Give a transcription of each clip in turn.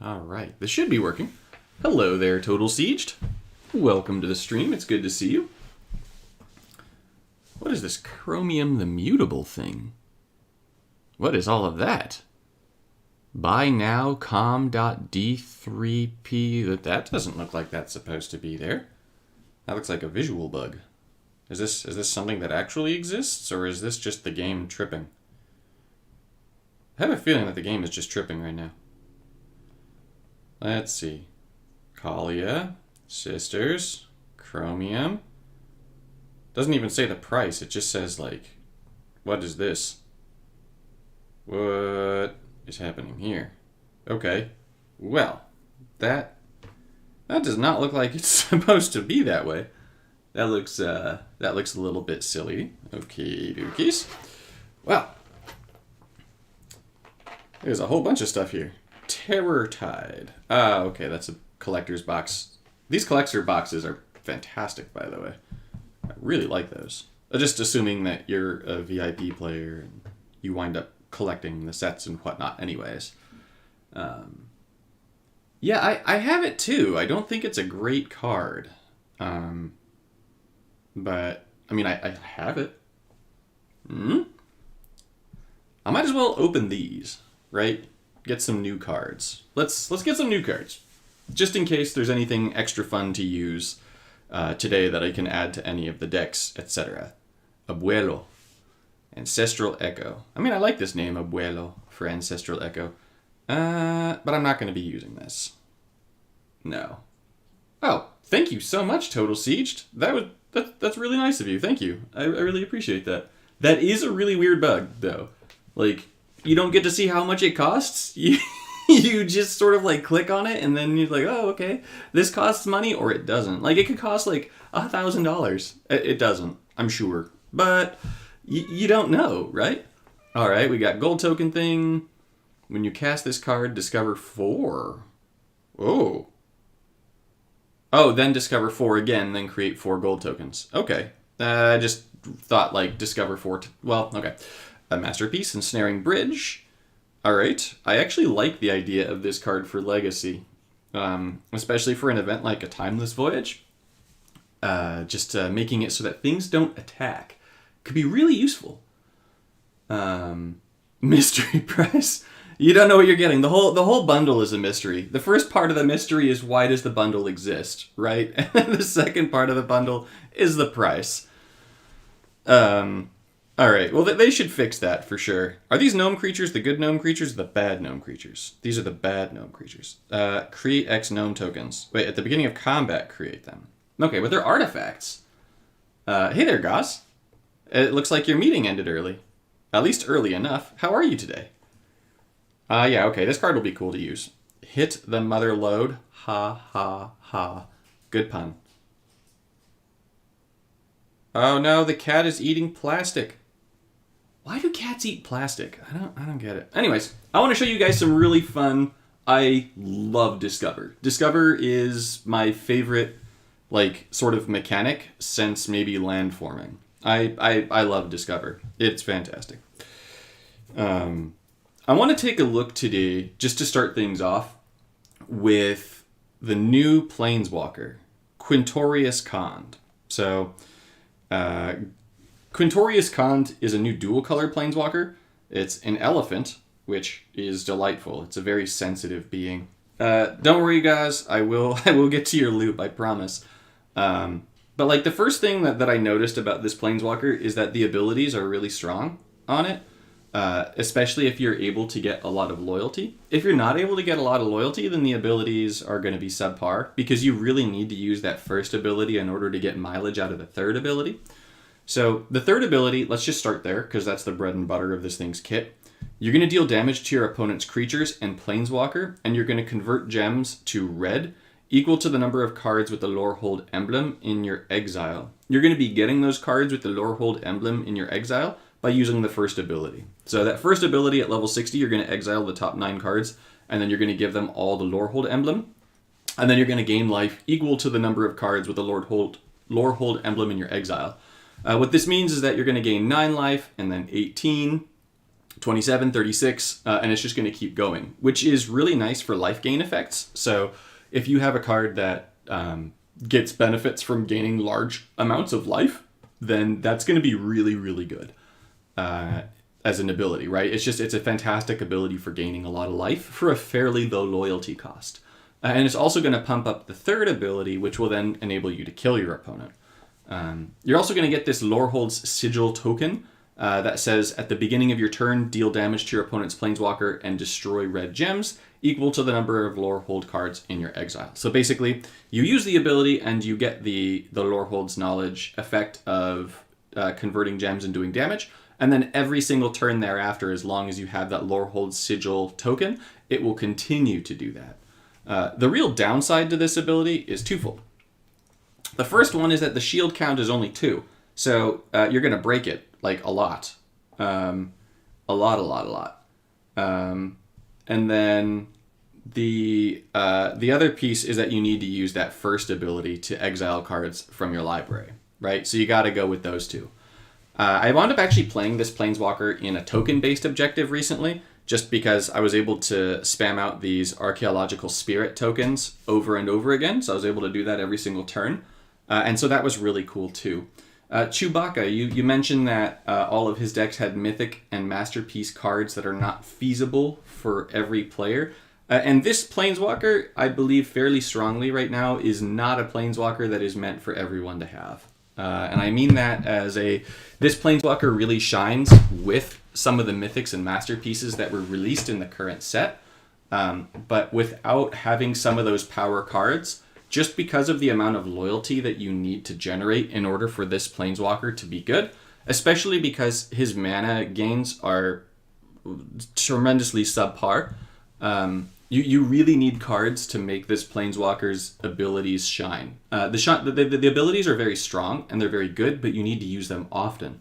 All right, this should be working. Hello there, Total Sieged. Welcome to the stream. It's good to see you. What is this Chromium the Mutable thing? What is all of that? Buy now com.d3p. That doesn't look like that's supposed to be there. That looks like a visual bug. Is this something that actually exists, or is this just the game tripping? I have a feeling that the game is just tripping right now. Let's see. Kalia, Sisters, Chromium. Doesn't even say the price. It just says, like, what is this? What is happening here? Okay. Well, that does not look like it's supposed to be that way. That looks a little bit silly. Okay, dookies. Well, there's a whole bunch of stuff here. Terror Tide. Okay, that's a collector's box. These collector boxes are fantastic, by the way. I really like those. Just assuming that you're a VIP player and you wind up collecting the sets and whatnot anyways. Yeah, I have it too. I don't think it's a great card. But, I mean, I have it. I might as well open these, right? Get some new cards. Let's get some new cards. Just in case there's anything extra fun to use today that I can add to any of the decks, etc. Abuelo. Ancestral Echo. I mean, I like this name, Abuelo, for Ancestral Echo. But I'm not going to be using this. No. Oh, thank you so much, Total Sieged. That's really nice of you. Thank you. I really appreciate that. That is a really weird bug, though. Like, you don't get to see how much it costs. You just sort of like click on it and then you're like, oh, okay, this costs money, or it doesn't. Like, it could cost like $1,000. It doesn't, I'm sure. But you don't know, right? All right, we got gold token thing. When you cast this card, discover 4. Oh, then discover 4 again, then create 4 gold tokens. Okay. I just thought like discover 4. Well, okay. A Masterpiece, Ensnaring Bridge. All right. I actually like the idea of this card for Legacy, especially for an event like a Timeless Voyage. Just making it so that things don't attack could be really useful. Mystery price. You don't know what you're getting. The whole bundle is a mystery. The first part of the mystery is why does the bundle exist, right? And then the second part of the bundle is the price. All right, well, they should fix that for sure. Are these gnome creatures the good gnome creatures or the bad gnome creatures? These are the bad gnome creatures. Create X gnome tokens. Wait, at the beginning of combat, create them. Okay, but they're artifacts. Hey there, Goss. It looks like your meeting ended early. At least early enough. How are you today? Yeah, okay, this card will be cool to use. Hit the mother load. Ha, ha, ha. Good pun. Oh no, the cat is eating plastic. Why do cats eat plastic? I don't get it. Anyways, I want to show you guys some really fun. I love Discover. Discover is my favorite, like, sort of mechanic since maybe landforming. I love Discover. It's fantastic. I want to take a look today, just to start things off, with the new Planeswalker, Quintorius Khand. So, Quintorius Khand is a new dual-color Planeswalker. It's an elephant, which is delightful. It's a very sensitive being. Don't worry, guys. I will get to your loop, I promise. But like the first thing that I noticed about this Planeswalker is that the abilities are really strong on it, especially if you're able to get a lot of loyalty. If you're not able to get a lot of loyalty, then the abilities are going to be subpar, because you really need to use that first ability in order to get mileage out of the third ability. So the third ability, let's just start there, because that's the bread and butter of this thing's kit. You're going to deal damage to your opponent's creatures and Planeswalker, and you're going to convert gems to red, equal to the number of cards with the Lorehold emblem in your exile. You're going to be getting those cards with the Lorehold emblem in your exile by using the first ability. So that first ability at level 60, you're going to exile the top 9 cards, and then you're going to give them all the Lorehold emblem, and then you're going to gain life equal to the number of cards with the Lorehold emblem in your exile. What this means is that you're going to gain 9 life, and then 18, 27, 36, and it's just going to keep going, which is really nice for life gain effects. So if you have a card that gets benefits from gaining large amounts of life, then that's going to be really, really good as an ability, right? It's a fantastic ability for gaining a lot of life for a fairly low loyalty cost. And it's also going to pump up the third ability, which will then enable you to kill your opponent. You're also going to get this Lorehold's Sigil token that says, at the beginning of your turn, deal damage to your opponent's Planeswalker and destroy red gems equal to the number of Lorehold cards in your exile. So basically, you use the ability and you get the Lorehold's Knowledge effect of converting gems and doing damage. And then every single turn thereafter, as long as you have that Lorehold's Sigil token, it will continue to do that. The real downside to this ability is twofold. The first one is that the shield count is only 2. So you're going to break it, like, a lot. A lot. And then the other piece is that you need to use that first ability to exile cards from your library, right? So you got to go with those two. I wound up actually playing this Planeswalker in a token-based objective recently, just because I was able to spam out these Archaeological Spirit tokens over and over again. So I was able to do that every single turn. And so that was really cool too. Chewbacca, you mentioned that all of his decks had Mythic and Masterpiece cards that are not feasible for every player. And this Planeswalker, I believe fairly strongly right now, is not a Planeswalker that is meant for everyone to have. And I mean that as this Planeswalker really shines with some of the Mythics and Masterpieces that were released in the current set. But without having some of those power cards, just because of the amount of loyalty that you need to generate in order for this Planeswalker to be good, especially because his mana gains are tremendously subpar. You really need cards to make this Planeswalker's abilities shine. The abilities are very strong and they're very good, but you need to use them often.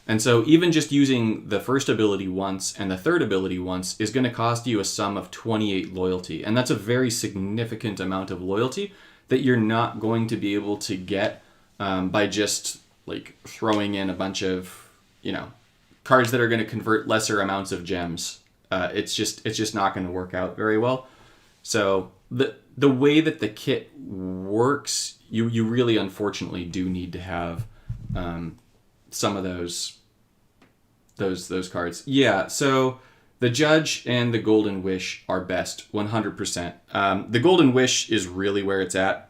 And so even just using the first ability once and the third ability once is going to cost you a sum of 28 loyalty. And that's a very significant amount of loyalty that you're not going to be able to get by just like throwing in a bunch of, cards that are going to convert lesser amounts of gems. It's just not going to work out very well. So the way that the kit works, you really unfortunately do need to have some of those cards. Yeah, so the Judge and the Golden Wish are best, 100%. The Golden Wish is really where it's at.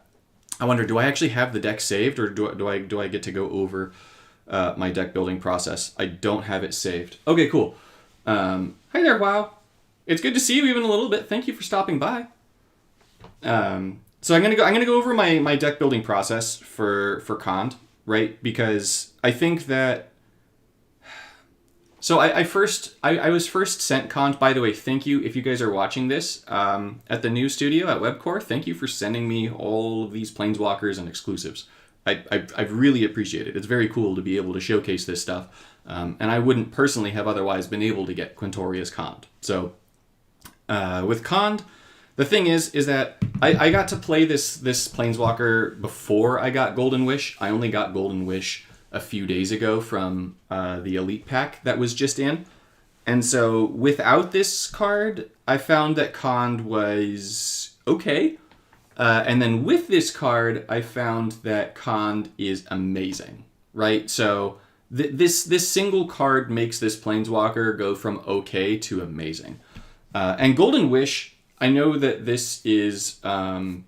I wonder, do I actually have the deck saved, or do I get to go over my deck building process? I don't have it saved. Okay, cool. Hi there, WoW. It's good to see you even a little bit. Thank you for stopping by. So I'm gonna go over my deck building process for Khand, right? Because I think that. So I was first sent Khand. By the way, thank you if you guys are watching this at the new studio at Webcore. Thank you for sending me all of these Planeswalkers and exclusives. I really appreciate it. It's very cool to be able to showcase this stuff. And I wouldn't personally have otherwise been able to get Quintorius Khand. So with Khand, the thing is that I got to play this Planeswalker before I got Golden Wish. I only got Golden Wish a few days ago from the Elite Pack that was just in. And so without this card, I found that Khand was okay. And then with this card, I found that Khand is amazing, right? So this single card makes this Planeswalker go from okay to amazing. And Golden Wish, I know that this is going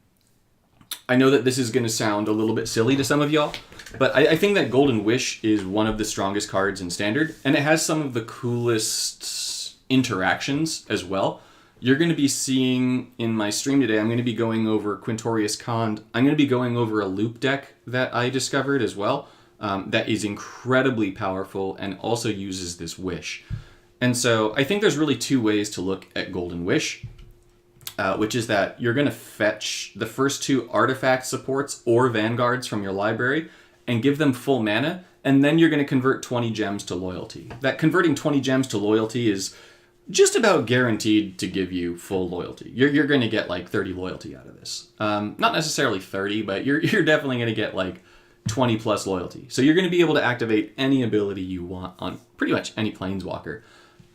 to sound a little bit silly to some of y'all, but I think that Golden Wish is one of the strongest cards in Standard, and it has some of the coolest interactions as well. You're going to be seeing in my stream today, I'm going to be going over Quintorius Khand. I'm going to be going over a loop deck that I discovered as well, that is incredibly powerful and also uses this wish. And so I think there's really two ways to look at Golden Wish, which is that you're going to fetch the first two artifact supports or vanguards from your library and give them full mana, and then you're going to convert 20 gems to loyalty. That converting 20 gems to loyalty is just about guaranteed to give you full loyalty. You're going to get like 30 loyalty out of this. Not necessarily 30, but you're definitely going to get like 20 plus loyalty. So you're going to be able to activate any ability you want on pretty much any Planeswalker.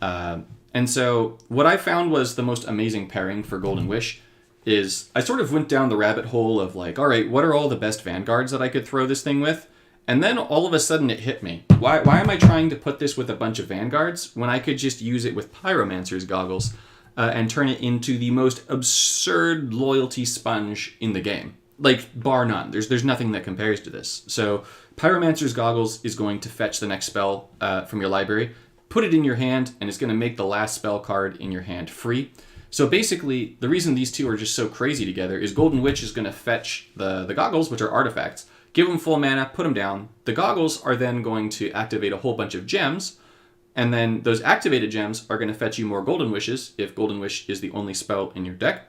And so what I found was the most amazing pairing for Golden Wish is I sort of went down the rabbit hole of like, all right, what are all the best Vanguards that I could throw this thing with? And then all of a sudden it hit me. Why am I trying to put this with a bunch of Vanguards when I could just use it with Pyromancer's Goggles and turn it into the most absurd loyalty sponge in the game? Like, bar none. There's nothing that compares to this. So Pyromancer's Goggles is going to fetch the next spell from your library, put it in your hand, and it's going to make the last spell card in your hand free. So basically, the reason these two are just so crazy together is Golden Witch is going to fetch the Goggles, which are artifacts, give them full mana, put them down. The Goggles are then going to activate a whole bunch of gems, and then those activated gems are going to fetch you more Golden Wishes if Golden Wish is the only spell in your deck.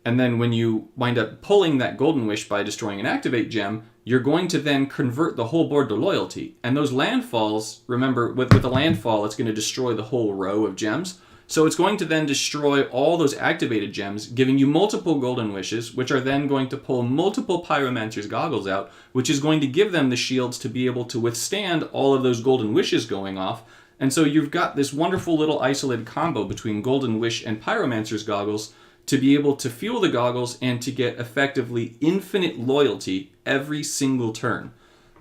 And then when you wind up pulling that Golden Wish by destroying an activate gem, you're going to then convert the whole board to loyalty. And those landfalls, remember, with a landfall, it's going to destroy the whole row of gems. So it's going to then destroy all those activated gems, giving you multiple Golden Wishes, which are then going to pull multiple Pyromancer's Goggles out, which is going to give them the shields to be able to withstand all of those Golden Wishes going off. And so you've got this wonderful little isolated combo between Golden Wish and Pyromancer's Goggles to be able to fuel the Goggles and to get effectively infinite loyalty every single turn.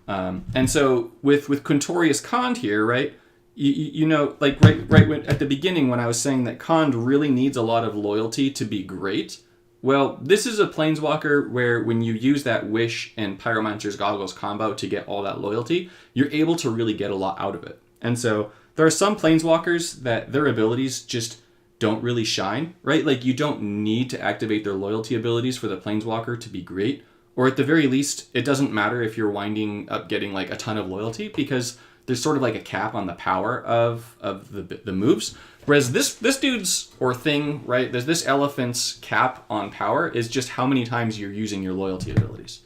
And so with Quintorius Kond here, right, you know, like right when, at the beginning when I was saying that Kond really needs a lot of loyalty to be great, well, this is a Planeswalker where when you use that Wish and Pyromancer's Goggles combo to get all that loyalty, you're able to really get a lot out of it. And so there are some Planeswalkers that their abilities just don't really shine, right? Like, you don't need to activate their loyalty abilities for the Planeswalker to be great. Or at the very least, it doesn't matter if you're winding up getting like a ton of loyalty, because there's sort of like a cap on the power of the moves. Whereas this dude's or thing, right, there's this elephant's cap on power is just how many times you're using your loyalty abilities.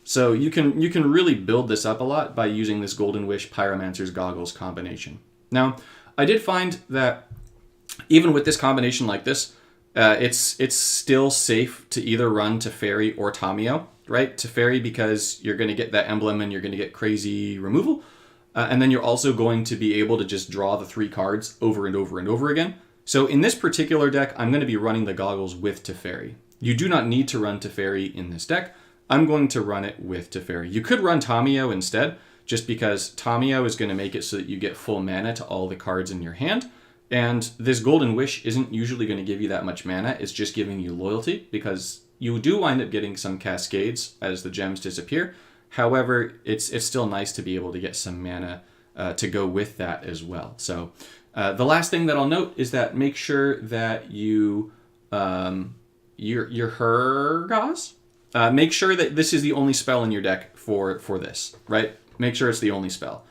So you can really build this up a lot by using this Golden Wish Pyromancer's Goggles combination. Now, I did find that even with this combination like this, it's still safe to either run Teferi or Tamiyo, right? Teferi because you're going to get that emblem and you're going to get crazy removal. And then you're also going to be able to just draw the 3 cards over and over and over again. So in this particular deck, I'm going to be running the Goggles with Teferi. You do not need to run Teferi in this deck. I'm going to run it with Teferi. You could run Tamiyo instead, just because Tamiyo is going to make it so that you get full mana to all the cards in your hand. And this Golden Wish isn't usually going to give you that much mana. It's just giving you loyalty, because you do wind up getting some cascades as the gems disappear. However, it's still nice to be able to get some mana to go with that as well. So the last thing that I'll note is that make sure that your Hergaz, make sure that this is the only spell in your deck for this, right? Make sure it's the only spell.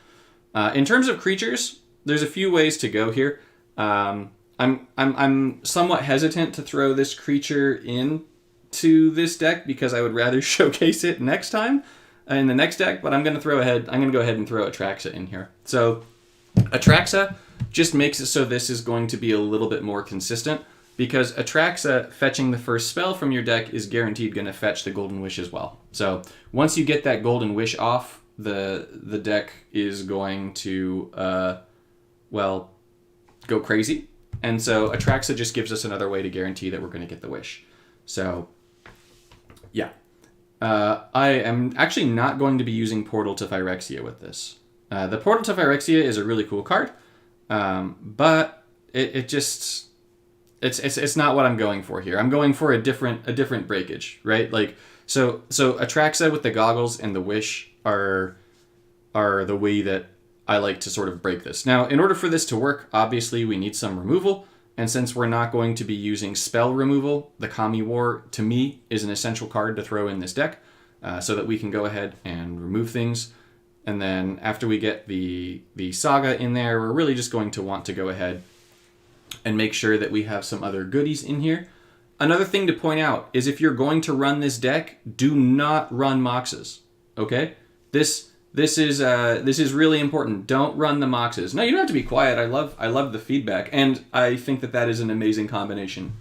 In terms of creatures, there's a few ways to go here. I'm somewhat hesitant to throw this creature into this deck because I would rather showcase it next time in the next deck, but I'm going to go ahead and throw Atraxa in here. So Atraxa just makes it so this is going to be a little bit more consistent, because Atraxa fetching the first spell from your deck is guaranteed going to fetch the Golden Wish as well. So once you get that Golden Wish off, the deck is going to, go crazy. And so Atraxa just gives us another way to guarantee that we're going to get the Wish. So, yeah. I am actually not going to be using Portal to Phyrexia with this. The Portal to Phyrexia is a really cool card, but it's not what I'm going for here. I'm going for a different breakage, right? Like, so Atraxa with the Goggles and the Wish are the way that I like to sort of break this. Now, in order for this to work, obviously we need some removal. And since we're not going to be using spell removal, the Kami War, to me, is an essential card to throw in this deck so that we can go ahead and remove things. And then after we get the Saga in there, we're really just going to want to go ahead and make sure that we have some other goodies in here. Another thing to point out is if you're going to run this deck, do not run Moxes, okay? This is really important. Don't run the Moxes. No, you don't have to be quiet. I love the feedback, and I think that is an amazing combination,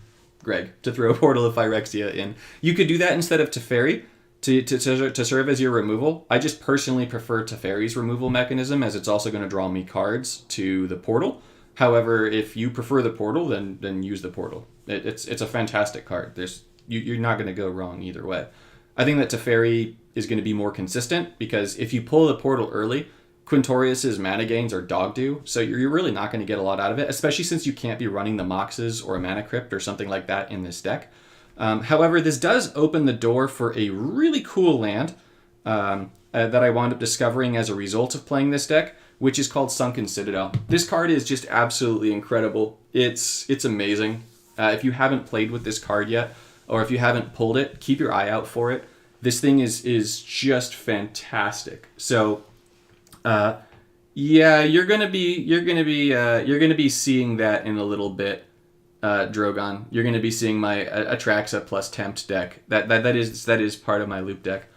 Greg, to throw Portal of Phyrexia in. You could do that instead of Teferi to serve as your removal. I just personally prefer Teferi's removal mechanism, as it's also going to draw me cards to the Portal. However, if you prefer the portal, then use the portal. It's a fantastic card. You're not going to go wrong either way. I think that Teferi is going to be more consistent because if you pull the portal early, Quintorius's mana gains are dog do, so you're really not going to get a lot out of it, especially since you can't be running the Moxes or a Mana Crypt or something like that in this deck. However, this does open the door for a really cool land that I wound up discovering as a result of playing this deck, which is called Sunken Citadel. This card is just absolutely incredible. It's amazing. If you haven't played with this card yet, or if you haven't pulled it, keep your eye out for it. This thing is just fantastic. So, yeah, you're gonna be seeing that in a little bit, Drogon. You're gonna be seeing my Atraxa plus Tempt deck. That is part of my loop deck.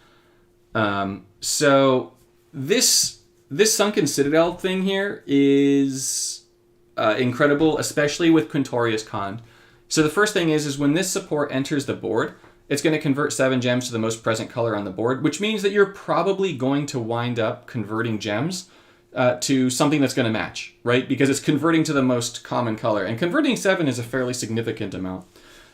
So this Sunken Citadel thing here is incredible, especially with Quintorius Con. So the first thing is when this support enters the board, it's going to convert 7 gems to the most present color on the board, which means that you're probably going to wind up converting gems to something that's going to match, right? Because it's converting to the most common color. And converting 7 is a fairly significant amount.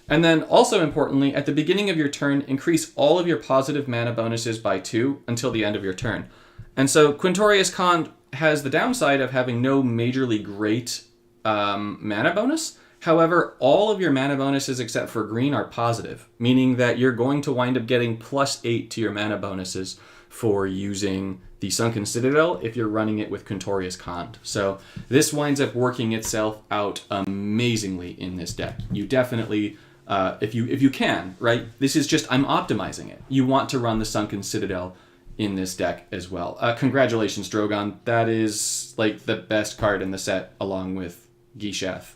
And then also importantly, at the beginning of your turn, increase all of your positive mana bonuses by 2 until the end of your turn. And so Quintorius Con has the downside of having no majorly great mana bonus. However, all of your mana bonuses except for green are positive, meaning that you're going to wind up getting +8 to your mana bonuses for using the Sunken Citadel if you're running it with Quintorius Con. So this winds up working itself out amazingly in this deck. You definitely, if you can, right? This is just, I'm optimizing it. You want to run the Sunken Citadel in this deck as well. Congratulations, Drogon. That is like the best card in the set along with Gishath.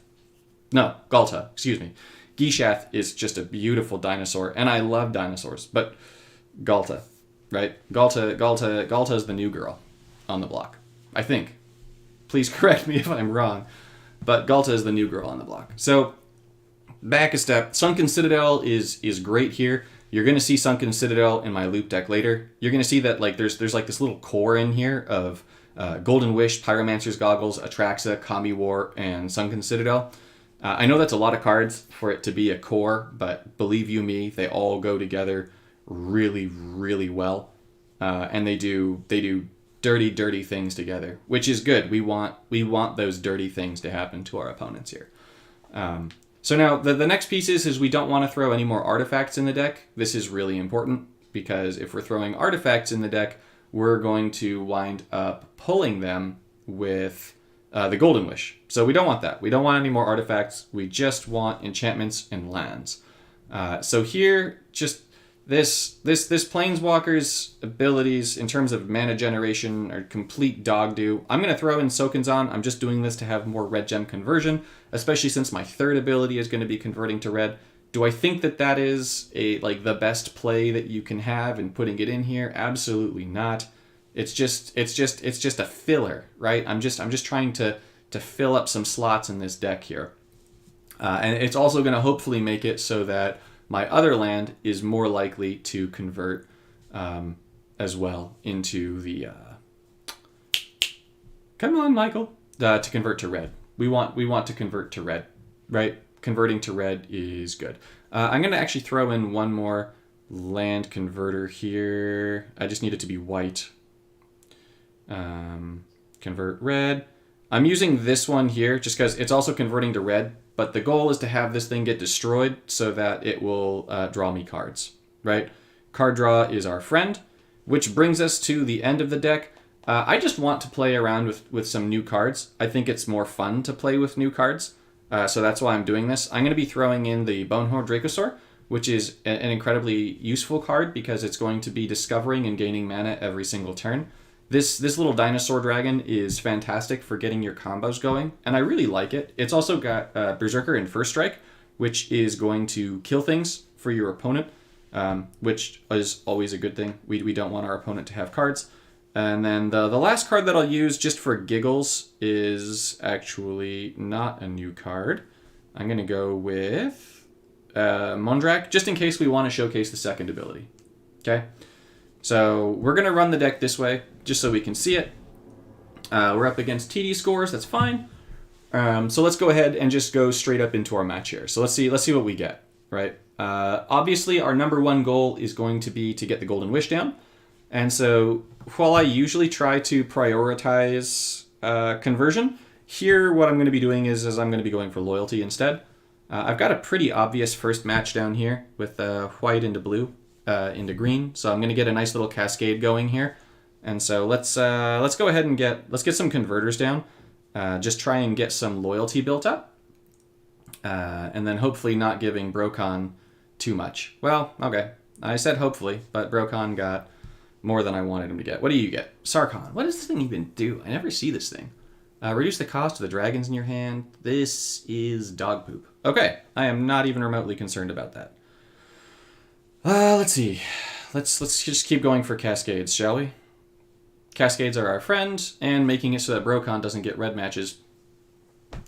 No, Galta, excuse me. Gishath is just a beautiful dinosaur, and I love dinosaurs, but Galta, right? Galta is the new girl on the block, I think. Please correct me if I'm wrong, but Galta is the new girl on the block. So, back a step. Sunken Citadel is great here. You're going to see Sunken Citadel in my loop deck later. You're going to see that like there's like this little core in here of Golden Wish, Pyromancer's Goggles, Atraxa, Kami War, and Sunken Citadel. I know that's a lot of cards for it to be a core, but believe you me, they all go together really, really well. And they do dirty things together, which is good. We want those dirty things to happen to our opponents here. So now the next piece is we don't want to throw any more artifacts in the deck. This is really important because if we're throwing artifacts in the deck, we're going to wind up pulling them with the Golden Wish. So we don't want that. We don't want any more artifacts. We just want enchantments and lands. So here, just this Planeswalker's abilities in terms of mana generation are complete dog do. I'm going to throw in Sokenzan. I'm just doing this to have more red gem conversion, especially since my third ability is going to be converting to red. Do I think that is the best play that you can have in putting it in here? Absolutely not. It's just a filler, right? I'm just trying to fill up some slots in this deck here. And it's also going to hopefully make it so that my other land is more likely to convert as well into the... Come on, Michael. To convert to red. We want to convert to red, right? Converting to red is good. I'm going to actually throw in one more land converter here. I just need it to be white. Convert red. I'm using this one here just because it's also converting to red, but the goal is to have this thing get destroyed so that it will draw me cards, right? Card draw is our friend, which brings us to the end of the deck. I just want to play around with some new cards. I think it's more fun to play with new cards, so that's why I'm doing this. I'm going to be throwing in the Bonehorn Dracosaur, which is an incredibly useful card because it's going to be discovering and gaining mana every single turn. This little dinosaur dragon is fantastic for getting your combos going, and I really like it. It's also got Berserker and First Strike, which is going to kill things for your opponent, which is always a good thing. We don't want our opponent to have cards. And then the last card that I'll use just for giggles is actually not a new card. I'm going to go with Mondrak, just in case we want to showcase the second ability. Okay? So we're going to run the deck this way, just so we can see it. We're up against TD scores, that's fine. So let's go ahead and just go straight up into our match here. So let's see what we get, right? Obviously, our number one goal is going to be to get the Golden Wish down. And so while I usually try to prioritize conversion, here what I'm going to be doing is I'm going to be going for loyalty instead. I've got a pretty obvious first match down here with white into blue into green. So I'm going to get a nice little cascade going here. And so let's go ahead and get some converters down. Just try and get some loyalty built up. And then hopefully not giving Brokon too much. Well, okay. I said hopefully, but Brokon got more than I wanted him to get. What do you get? Sarkon. What does this thing even do? I never see this thing. Reduce the cost of the dragons in your hand. This is dog poop. Okay. I am not even remotely concerned about that. Let's see. Let's just keep going for cascades, shall we? Cascades are our friend, and making it so that Brokon doesn't get red matches.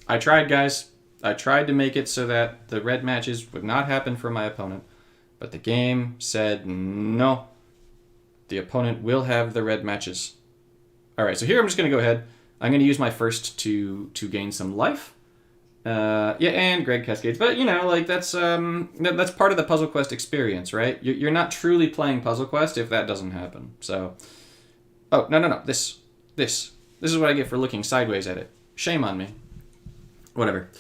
I tried, guys. I tried to make it so that the red matches would not happen for my opponent, but the game said no. The opponent will have the red matches. All right, so here I'm just going to go ahead. I'm going to use my first to gain some life. Yeah, and Greg cascades, but you know, like that's part of the Puzzle Quest experience, right? You're not truly playing Puzzle Quest if that doesn't happen. So. Oh, no. This is what I get for looking sideways at it. Shame on me. Whatever.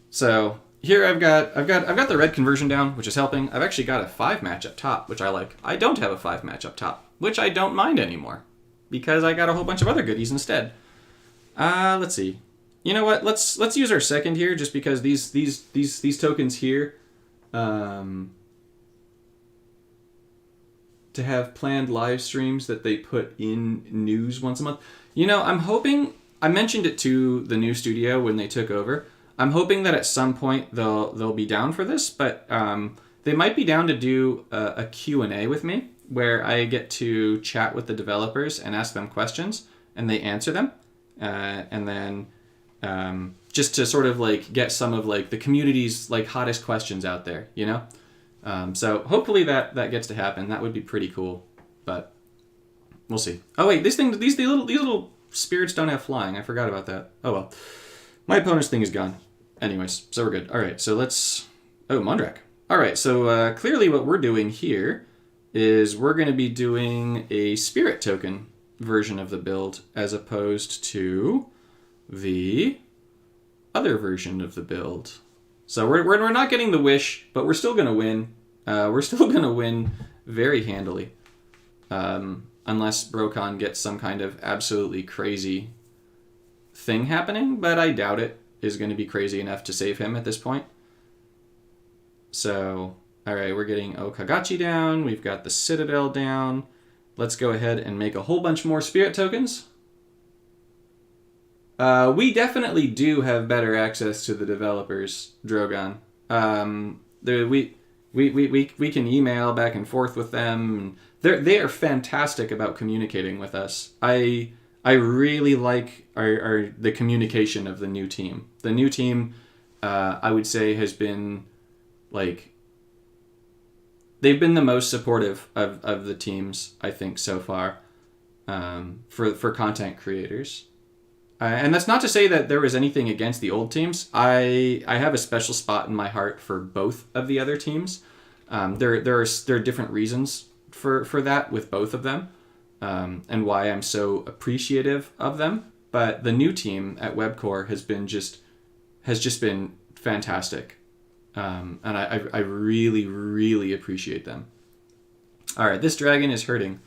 So here I've got the red conversion down, which is helping. I've actually got a 5-match up top, which I like. I don't have a 5-match up top, which I don't mind anymore, because I got a whole bunch of other goodies instead. Let's see. You know what? Let's use our second here, just because these tokens here, to have planned live streams that they put in news once a month. You know, I'm hoping, I mentioned it to the new studio when they took over. I'm hoping that at some point they'll be down for this, but they might be down to do a Q&A with me where I get to chat with the developers and ask them questions and they answer them. And then just to sort of like get some of like the community's like hottest questions out there, you know? So hopefully that gets to happen. That would be pretty cool, but we'll see. Oh wait, these little spirits don't have flying. I forgot about that. Oh well. My opponent's thing is gone. Anyways, so we're good. All right, so let's... Oh, Mondrak. All right, so clearly what we're doing here is we're going to be doing a spirit token version of the build as opposed to the other version of the build. So we're not getting the wish, but we're still going to win. We're still going to win very handily. Unless Brokon gets some kind of absolutely crazy thing happening, but I doubt it is going to be crazy enough to save him at this point. So, alright, we're getting Okagachi down. We've got the Citadel down. Let's go ahead and make a whole bunch more spirit tokens. We definitely do have better access to the developers, Drogon. We can email back and forth with them. They are fantastic about communicating with us. I really like the communication of the new team. The new team, I would say, has been like, they've been the most supportive of the teams, I think, so far, for content creators. And that's not to say that there was anything against the old teams. I have a special spot in my heart for both of the other teams. There are different reasons for that with both of them, and why I'm so appreciative of them. But the new team at Webcore has just been fantastic, and I really, really appreciate them. All right, this dragon is hurting.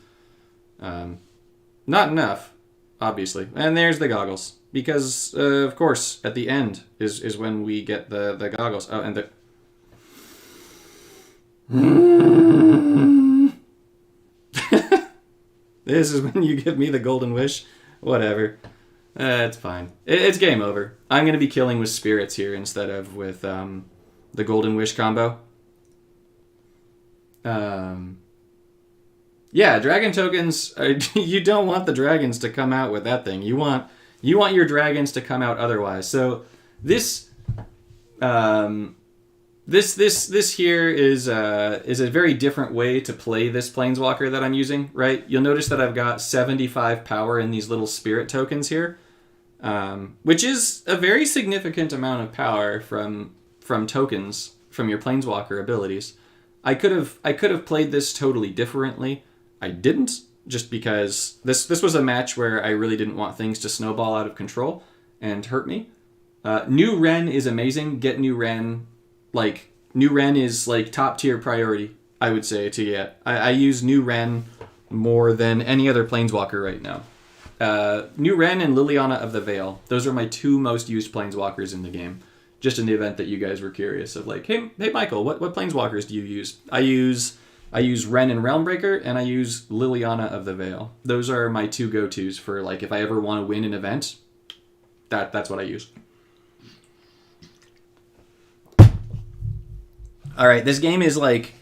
Not enough, obviously. And there's the goggles. Because, of course, at the end is when we get the goggles. Oh, and the... This is when you give me the golden wish. Whatever. It's fine. It's game over. I'm going to be killing with spirits here instead of with the golden wish combo. Yeah, dragon tokens, you don't want the dragons to come out with that thing. You want your dragons to come out otherwise. So this here is a very different way to play this Planeswalker that I'm using, right? You'll notice that I've got 75 power in these little spirit tokens here. which is a very significant amount of power from tokens from your Planeswalker abilities. I could have played this totally differently. I didn't, just because this was a match where I really didn't want things to snowball out of control and hurt me. New Ren is amazing. Get New Ren. Like, New Ren is like top tier priority, I would say, to get. I use New Ren more than any other Planeswalker right now. New Ren and Liliana of the Veil. Those are my two most used Planeswalkers in the game. Just in the event that you guys were curious of like, hey Michael, what Planeswalkers do you use? I use Ren and Realmbreaker, and I use Liliana of the Veil. Those are my two go-tos for like if I ever want to win an event. That's what I use. All right, this game is like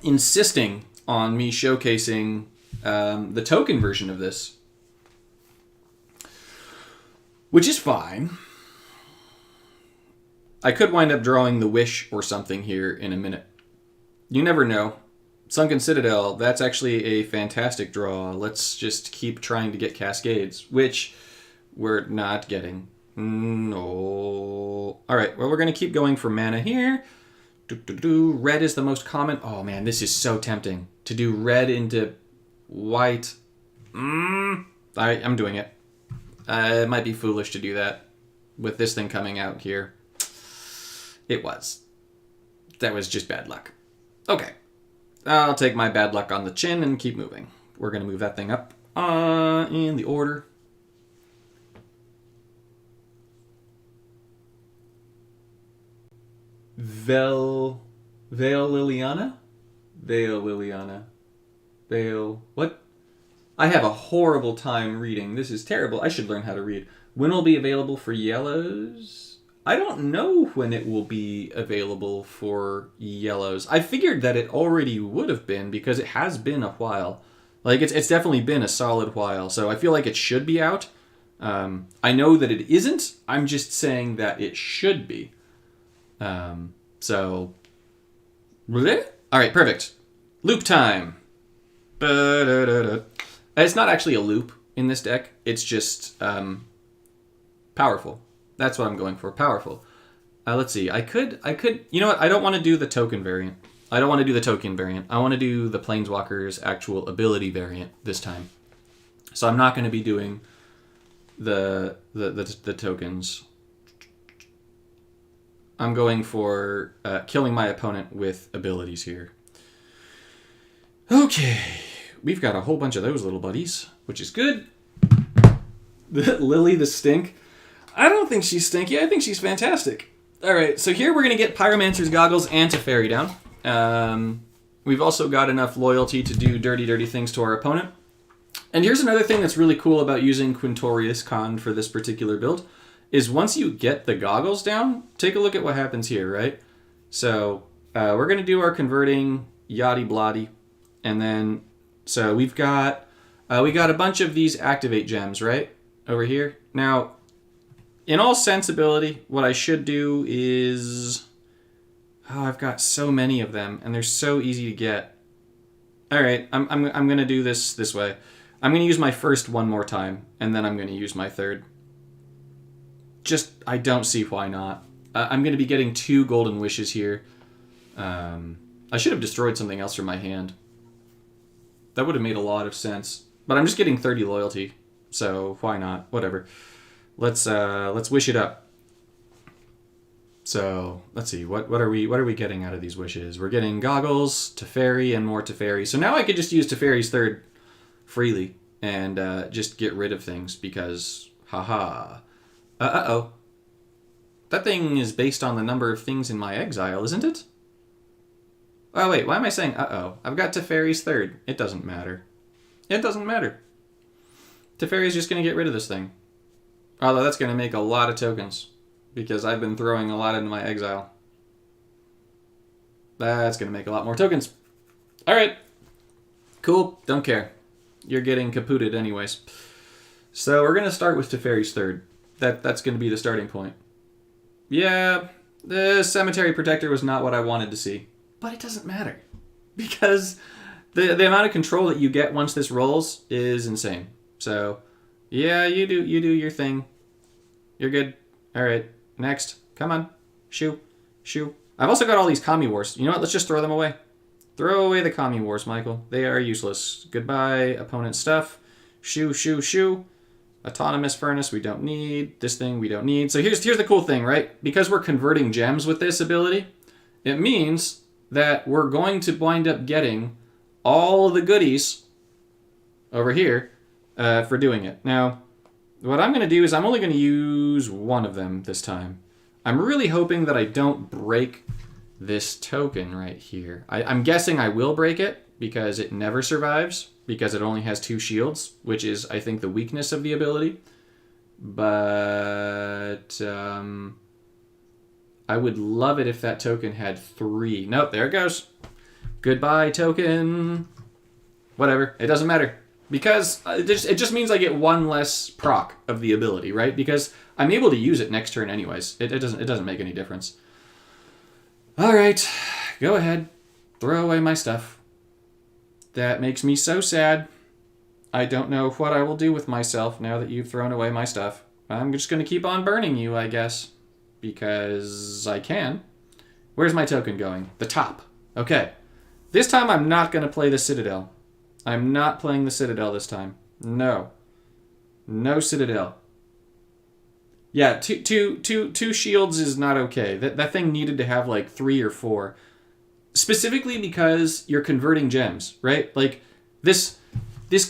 insisting on me showcasing the token version of this, which is fine. I could wind up drawing the Wish or something here in a minute. You never know. Sunken Citadel, that's actually a fantastic draw. Let's just keep trying to get Cascades, which we're not getting. No. All right, well, we're going to keep going for mana here. Red is the most common. Oh, man, this is so tempting. To do red into white. I'm doing it. It might be foolish to do that with this thing coming out here. It was. That was just bad luck. Okay. I'll take my bad luck on the chin and keep moving. We're going to move that thing up in the order. Veil Liliana? Veil Liliana. Veil... What? I have a horrible time reading. This is terrible. I should learn how to read. When will be available for yellows? I don't know when it will be available for yellows. I figured that it already would have been because it has been a while. Like, it's definitely been a solid while. So I feel like it should be out. I know that it isn't. I'm just saying that it should be. So... Alright, perfect. Loop time. It's not actually a loop in this deck. It's just powerful. That's what I'm going for. Powerful. Let's see. I could. You know what? I don't want to do the token variant. I want to do the Planeswalker's actual ability variant this time. So I'm not going to be doing the tokens. I'm going for killing my opponent with abilities here. Okay. We've got a whole bunch of those little buddies, which is good. Lily the Stink. I don't think she's stinky. I think she's fantastic. All right, so here we're going to get Pyromancer's Goggles and Teferi down. We've also got enough loyalty to do dirty things to our opponent. And here's another thing that's really cool about using Quintorius Con for this particular build, is once you get the goggles down, take a look at what happens here, right? So we're going to do our converting yachty blotty, and then so we got a bunch of these activate gems, right? Over here. Now, in all sensibility, what I should do is... Oh, I've got so many of them, and they're so easy to get. All right, I'm going to do this way. I'm going to use my first one more time, and then I'm going to use my third. Just, I don't see why not. I'm going to be getting 2 golden wishes here. I should have destroyed something else from my hand. That would have made a lot of sense. But I'm just getting 30 loyalty, so why not? Whatever. Let's wish it up. So let's see, what are we getting out of these wishes? We're getting goggles, Teferi, and more Teferi. So now I could just use Teferi's third freely and just get rid of things because haha. Uh-oh. That thing is based on the number of things in my exile, isn't it? Oh wait, why am I saying uh-oh? I've got Teferi's third. It doesn't matter. It doesn't matter. Teferi's just gonna get rid of this thing. Although that's gonna make a lot of tokens. Because I've been throwing a lot into my exile. That's going to make a lot more tokens. Alright. Cool. Don't care. You're getting kapooted anyways. So we're going to start with Teferi's third. That's going to be the starting point. Yeah, the Cemetery Protector was not what I wanted to see. But it doesn't matter. Because the amount of control that you get once this rolls is insane. So, yeah, you do your thing. You're good. All right. Next. Come on. Shoo. Shoo. I've also got all these Kami Wars. You know what? Let's just throw them away. Throw away the Kami Wars, Michael. They are useless. Goodbye, opponent stuff. Shoo, shoo, shoo. Autonomous Furnace we don't need. This thing we don't need. So here's the cool thing, right? Because we're converting gems with this ability, it means that we're going to wind up getting all of the goodies over here for doing it. Now, what I'm going to do is I'm only going to use one of them this time. I'm really hoping that I don't break this token right here. I'm guessing I will break it because it never survives, because it only has 2 shields, which is, I think, the weakness of the ability. But I would love it if that token had 3. Nope, there it goes. Goodbye, token. Whatever, it doesn't matter. Because it just means I get 1 less proc of the ability, right? Because I'm able to use it next turn anyways. It doesn't make any difference. All right, go ahead. Throw away my stuff. That makes me so sad. I don't know what I will do with myself now that you've thrown away my stuff. I'm just going to keep on burning you, I guess. Because I can. Where's my token going? The top. Okay. This time I'm not going to play the Citadel. I'm not playing the Citadel this time. No. No Citadel. Yeah, two shields is not okay. That thing needed to have like 3 or 4. Specifically because you're converting gems, right? Like, this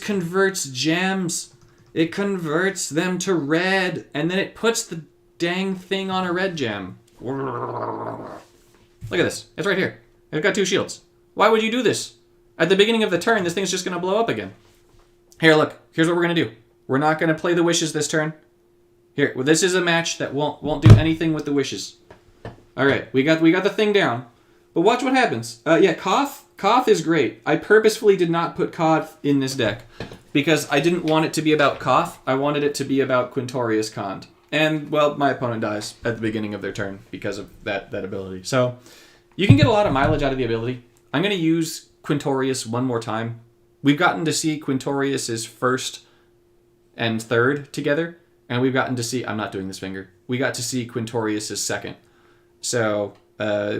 converts gems. It converts them to red, and then it puts the dang thing on a red gem. Look at this. It's right here. It's got 2 shields. Why would you do this? At the beginning of the turn, this thing's just going to blow up again. Here, look. Here's what we're going to do. We're not going to play the wishes this turn. Here, well, this is a match that won't do anything with the wishes. All right, we got the thing down. But watch what happens. Yeah, Koth. Koth is great. I purposefully did not put Koth in this deck because I didn't want it to be about Koth. I wanted it to be about Quintorius Khand. And, well, my opponent dies at the beginning of their turn because of that ability. So you can get a lot of mileage out of the ability. I'm going to use Quintorius one more time. We've gotten to see Quintorius's first and third together, and we've gotten to see... I'm not doing this finger. We got to see Quintorius's second. So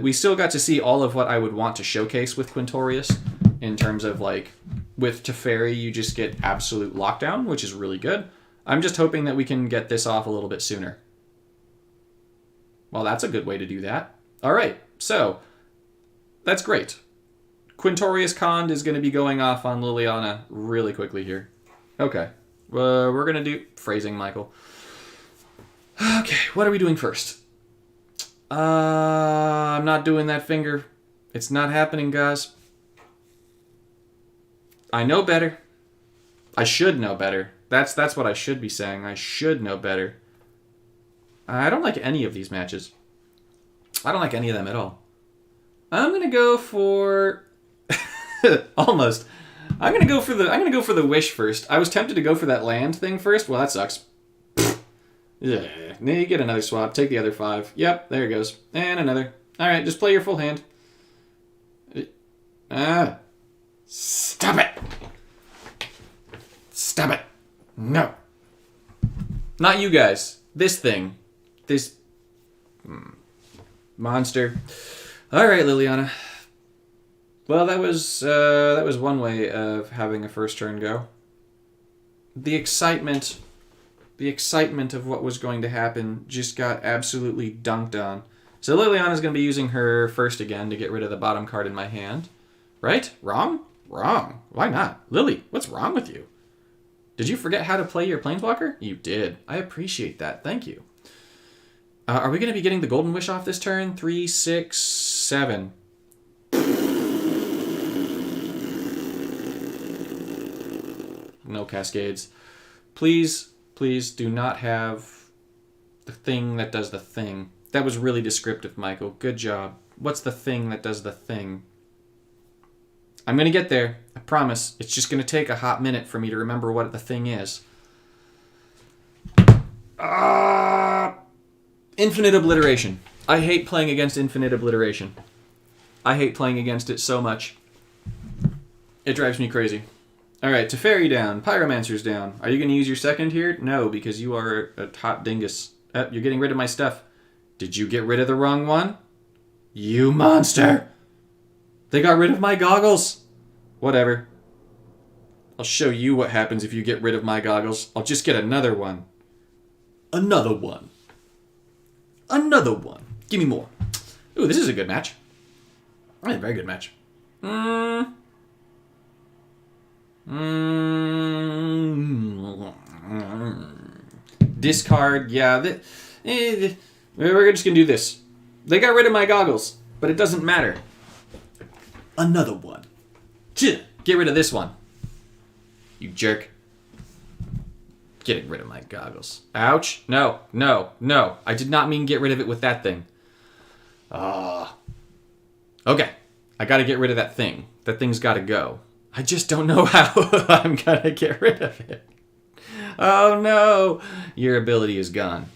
we still got to see all of what I would want to showcase with Quintorius in terms of, like, with Teferi, you just get absolute lockdown, which is really good. I'm just hoping that we can get this off a little bit sooner. Well, that's a good way to do that. All right, so that's great. Quintorius Khand is going to be going off on Liliana really quickly here. Okay, we're going to do phrasing, Michael. Okay, what are we doing first? I'm not doing that finger. It's not happening, guys. I know better. I should know better. That's what I should be saying. I should know better. I don't like any of these matches. I don't like any of them at all. I'm gonna go for almost. I'm gonna go for the wish first. I was tempted to go for that land thing first. Well, that sucks. Yeah. Now you get another swap. Take the other 5. Yep, there it goes. And another. All right, just play your full hand. Stop it. Stop it. No. Not you guys. This thing. This monster. All right, Liliana. Well, that was one way of having a first turn go. The excitement of what was going to happen just got absolutely dunked on. So Liliana's going to be using her first again to get rid of the bottom card in my hand. Right? Wrong? Wrong. Why not? Lily, what's wrong with you? Did you forget how to play your Planeswalker? You did. I appreciate that. Thank you. Are we going to be getting the Golden Wish off this turn? 3, 6, 7. No Cascades. Please do not have the thing that does the thing. That was really descriptive, Michael. Good job. What's the thing that does the thing? I'm going to get there. I promise. It's just going to take a hot minute for me to remember what the thing is. Infinite Obliteration. I hate playing against Infinite Obliteration. I hate playing against it so much. It drives me crazy. Alright, Teferi down. Pyromancer's down. Are you going to use your second here? No, because you are a hot dingus. You're getting rid of my stuff. Did you get rid of the wrong one? You monster! They got rid of my goggles. Whatever. I'll show you what happens if you get rid of my goggles. I'll just get another one. Another one. Another one. Give me more. Ooh, this is a good match. A very good match. Discard. Yeah. We're just going to do this. They got rid of my goggles, but it doesn't matter. Another one. Get rid of this one. You jerk. Getting rid of my goggles. Ouch. No. I did not mean get rid of it with that thing. Okay. I gotta get rid of that thing. That thing's gotta go. I just don't know how I'm gonna get rid of it. Oh no. Your ability is gone.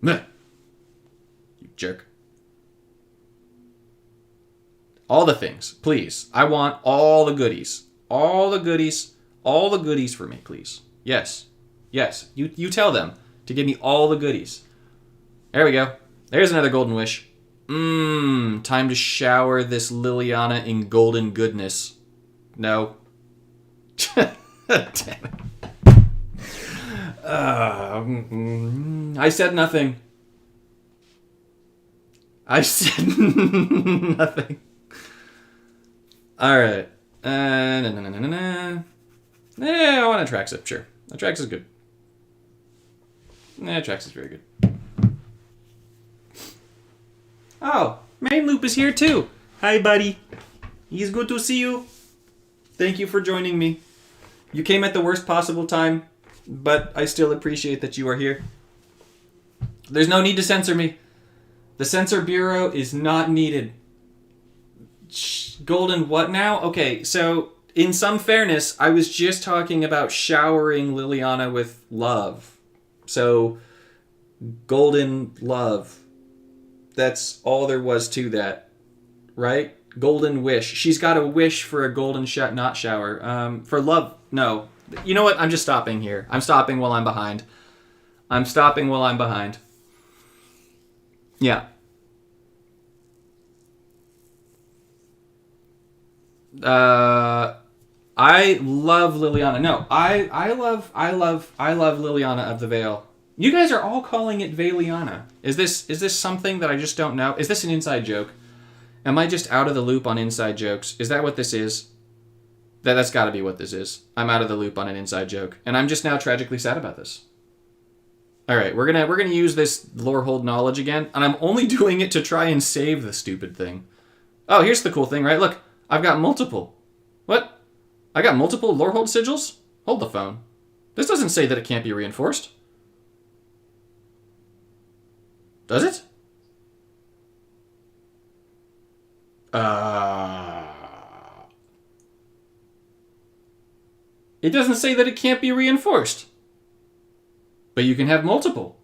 Meh. You jerk. All the things, please. I want all the goodies. All the goodies. All the goodies for me, please. Yes. You tell them to give me all the goodies. There we go. There's another golden wish. Time to shower this Liliana in golden goodness. No. Damn it. I said nothing. I said nothing. Alright. Yeah, I want Atraxa, sure. Atraxa is good. Atraxa is very good. Oh, Main Loop is here too. Hi, buddy. It's good to see you. Thank you for joining me. You came at the worst possible time, but I still appreciate that you are here. There's no need to censor me. The Censor Bureau is not needed. Golden what now? Okay, so in some fairness, I was just talking about showering Liliana with love. So, golden love. That's all there was to that. Right? Golden wish. She's got a wish for a golden not shower. For love. No. You know what? I'm just stopping here. I'm stopping while I'm behind. Yeah. I love Liliana. No, I love Liliana of the Veil. You guys are all calling it Veiliana. Is this something that I just don't know? Is this an inside joke? Am I just out of the loop on inside jokes? Is that what this is? That's got to be what this is. I'm out of the loop on an inside joke, and I'm just now tragically sad about this. All right, we're gonna use this lore hold knowledge again, and I'm only doing it to try and save the stupid thing. Oh, here's the cool thing, right? Look, I've got multiple. What? I got multiple lore hold sigils? Hold the phone. This doesn't say that it can't be reinforced. Does it? It doesn't say that it can't be reinforced. But you can have multiple.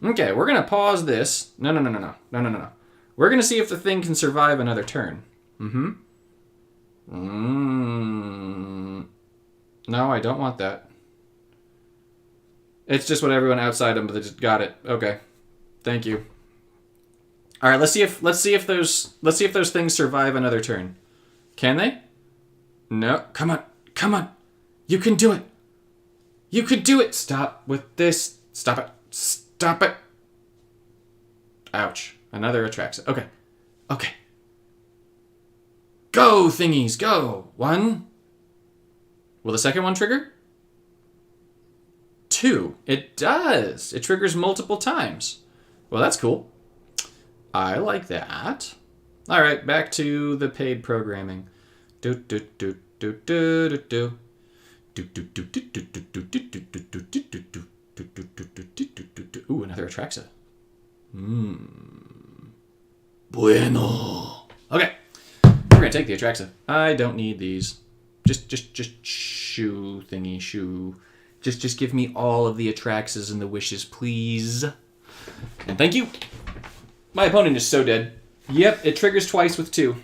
Okay, we're going to pause this. No. We're going to see if the thing can survive another turn. No, I don't want that. It's just what everyone outside of them just got it. Okay. Thank you. All right, let's see if those things survive another turn. Can they? No. Come on. You can do it. You can do it. Stop with this. Stop it. Ouch. Another Atraxa. Okay. Go, thingies, go. 1. Will the second one trigger? 2. It does. It triggers multiple times. Well, that's cool. I like that. All right, back to the paid programming. Ooh, another Atraxa. Bueno. Okay. We're gonna take the Atraxa. I don't need these. Just shoo thingy shoo. Just give me all of the Atraxas and the wishes, please. And thank you. My opponent is so dead. Yep, it triggers twice with 2.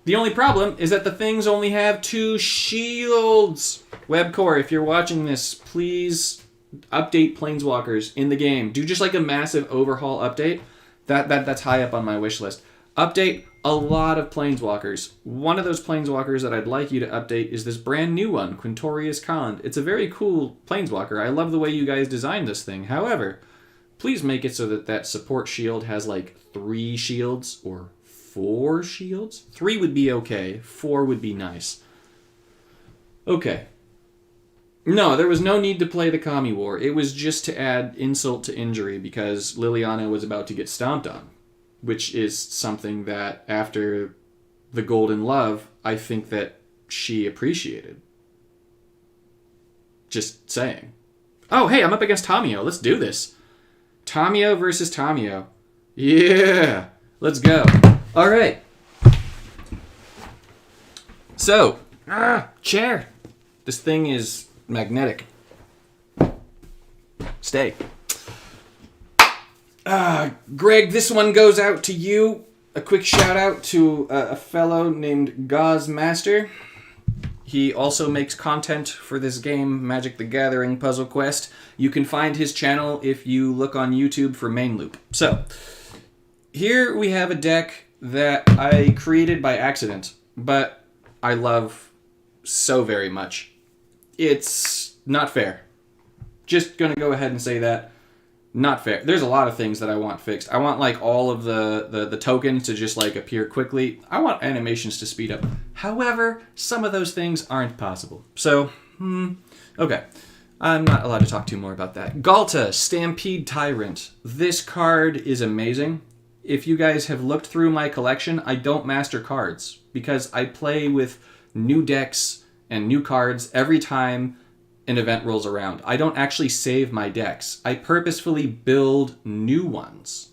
The only problem is that the things only have 2 shields. Webcore, if you're watching this, please update Planeswalkers in the game. Do just like a massive overhaul update. That's high up on my wish list. Update a lot of Planeswalkers. One of those Planeswalkers that I'd like you to update is this brand new one, Quintorius Kond. It's a very cool Planeswalker. I love the way you guys designed this thing. However, please make it so that support shield has like 3 shields or 4 shields. 3 would be okay. 4 would be nice. Okay. No, there was no need to play the Kami War. It was just to add insult to injury because Liliana was about to get stomped on, which is something that after the Golden Love, I think that she appreciated. Just saying. Oh, hey, I'm up against Tamio. Let's do this. Tamio versus Tamio. Yeah, let's go. All right. So, chair. This thing is magnetic. Stay. Greg, this one goes out to you. A quick shout out to a fellow named Gauze Master. He also makes content for this game, Magic the Gathering Puzzle Quest. You can find his channel if you look on YouTube for Main Loop. So, here we have a deck that I created by accident, but I love so very much. It's not fair. Just gonna go ahead and say that. Not fair. There's a lot of things that I want fixed. I want like all of the tokens to just like appear quickly. I want animations to speed up. However, some of those things aren't possible. So, okay. I'm not allowed to talk too more about that. Galta, Stampede Tyrant. This card is amazing. If you guys have looked through my collection, I don't master cards because I play with new decks and new cards every time an event rolls around. I don't actually save my decks. I purposefully build new ones.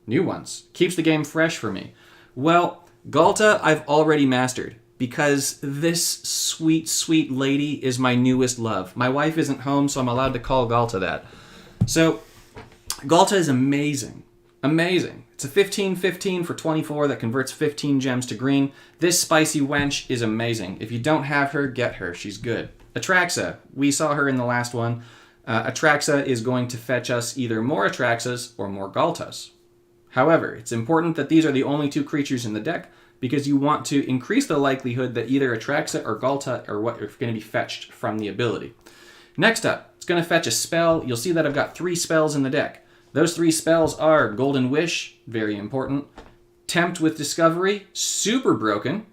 New ones. Keeps the game fresh for me. Well, Galta I've already mastered because this sweet, sweet lady is my newest love. My wife isn't home, so I'm allowed to call Galta that. So, Galta is amazing. Amazing. It's a 15/15 for 24 that converts 15 gems to green. This spicy wench is amazing. If you don't have her, get her. She's good. Atraxa. We saw her in the last one. Atraxa is going to fetch us either more Atraxas or more Galtas. However, it's important that these are the only 2 creatures in the deck because you want to increase the likelihood that either Atraxa or Galta are what are going to be fetched from the ability. Next up, it's going to fetch a spell. You'll see that I've got 3 spells in the deck. Those 3 spells are Golden Wish, very important. Tempt with Discovery, super broken.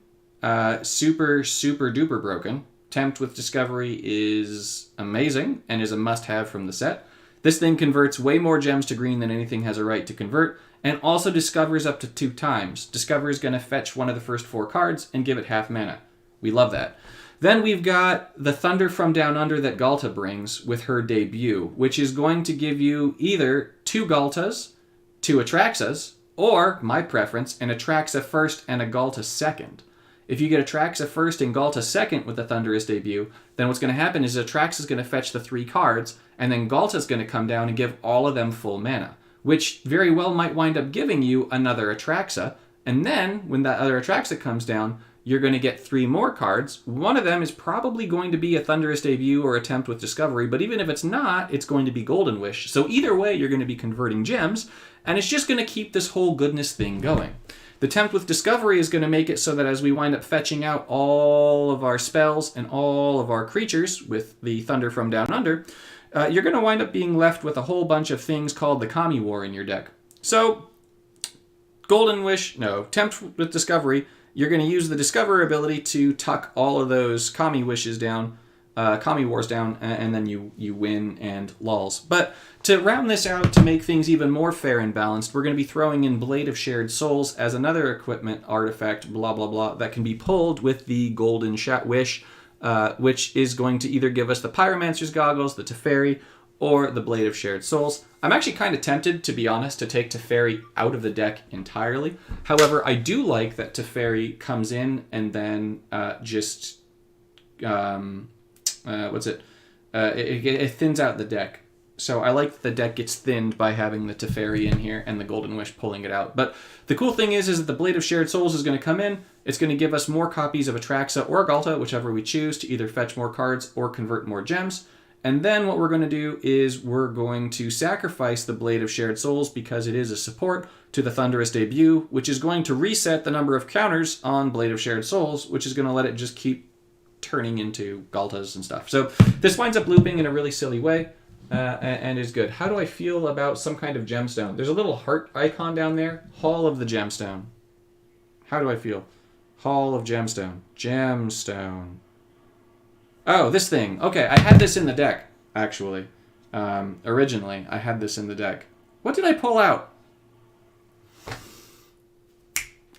Super duper broken. Tempt with Discovery is amazing and is a must-have from the set. This thing converts way more gems to green than anything has a right to convert, and also discovers up to 2 times. Discover is going to fetch one of the first 4 cards and give it half mana. We love that. Then we've got the Thunder from Down Under that Galta brings with her debut, which is going to give you either 2 Galtas, 2 Atraxas, or, my preference, an Atraxa first and a Galta second. If you get Atraxa first and Galta second with the Thunderous debut, then what's going to happen is Atraxa is going to fetch the 3 cards, and then Galta is going to come down and give all of them full mana, which very well might wind up giving you another Atraxa, and then, when that other Atraxa comes down, you're going to get 3 more cards. One of them is probably going to be a Thunderous Debut or Attempt with Discovery, but even if it's not, it's going to be Golden Wish. So either way, you're going to be converting gems, and it's just going to keep this whole goodness thing going. The Tempt with Discovery is going to make it so that as we wind up fetching out all of our spells and all of our creatures with the Thunder from Down Under, you're going to wind up being left with a whole bunch of things called the Kami War in your deck. So, Tempt with Discovery, you're going to use the Discover ability to tuck all of those Kami Wishes down, Kami Wars down, and then you win and lulls. But to round this out, to make things even more fair and balanced, we're going to be throwing in Blade of Shared Souls as another equipment artifact, blah, blah, blah, that can be pulled with the Golden Wish, which is going to either give us the Pyromancer's Goggles, the Teferi, or the Blade of Shared Souls. I'm actually kind of tempted, to be honest, to take Teferi out of the deck entirely. However, I do like that Teferi comes in and then it thins out the deck. So I like that the deck gets thinned by having the Teferi in here and the Golden Wish pulling it out. But the cool thing is that the Blade of Shared Souls is going to come in. It's going to give us more copies of Atraxa or Galta, whichever we choose, to either fetch more cards or convert more gems. And then what we're going to do is we're going to sacrifice the Blade of Shared Souls because it is a support to the Thunderous Debut, which is going to reset the number of counters on Blade of Shared Souls, which is going to let it just keep turning into Galtas and stuff. So this winds up looping in a really silly way. And is good. How do I feel about some kind of gemstone? There's a little heart icon down there. Hall of the Gemstone. How do I feel? Hall of Gemstone. Gemstone. Oh, this thing. Okay, I had this in the deck, actually. Originally, I had this in the deck. What did I pull out?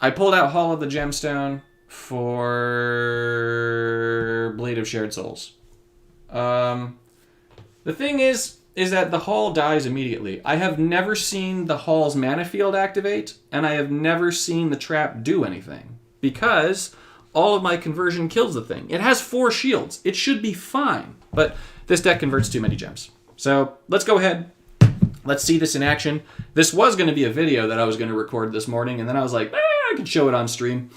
I pulled out Hall of the Gemstone for Blade of Shared Souls. The thing is that the Hall dies immediately. I have never seen the Hall's mana field activate, and I have never seen the trap do anything, because all of my conversion kills the thing. It has 4 shields. It should be fine, but this deck converts too many gems. So let's go ahead. Let's see this in action. This was going to be a video that I was going to record this morning, and then I was like, I can show it on stream.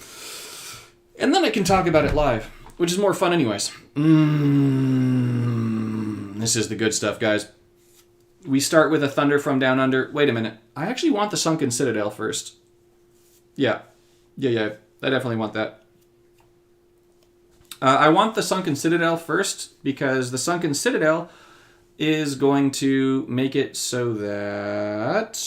And then I can talk about it live, which is more fun anyways. This is the good stuff, guys. We start with a Thunder from Down Under. Wait a minute. I actually want the Sunken Citadel first. Yeah. I definitely want that. I want the Sunken Citadel first because the Sunken Citadel is going to make it so that...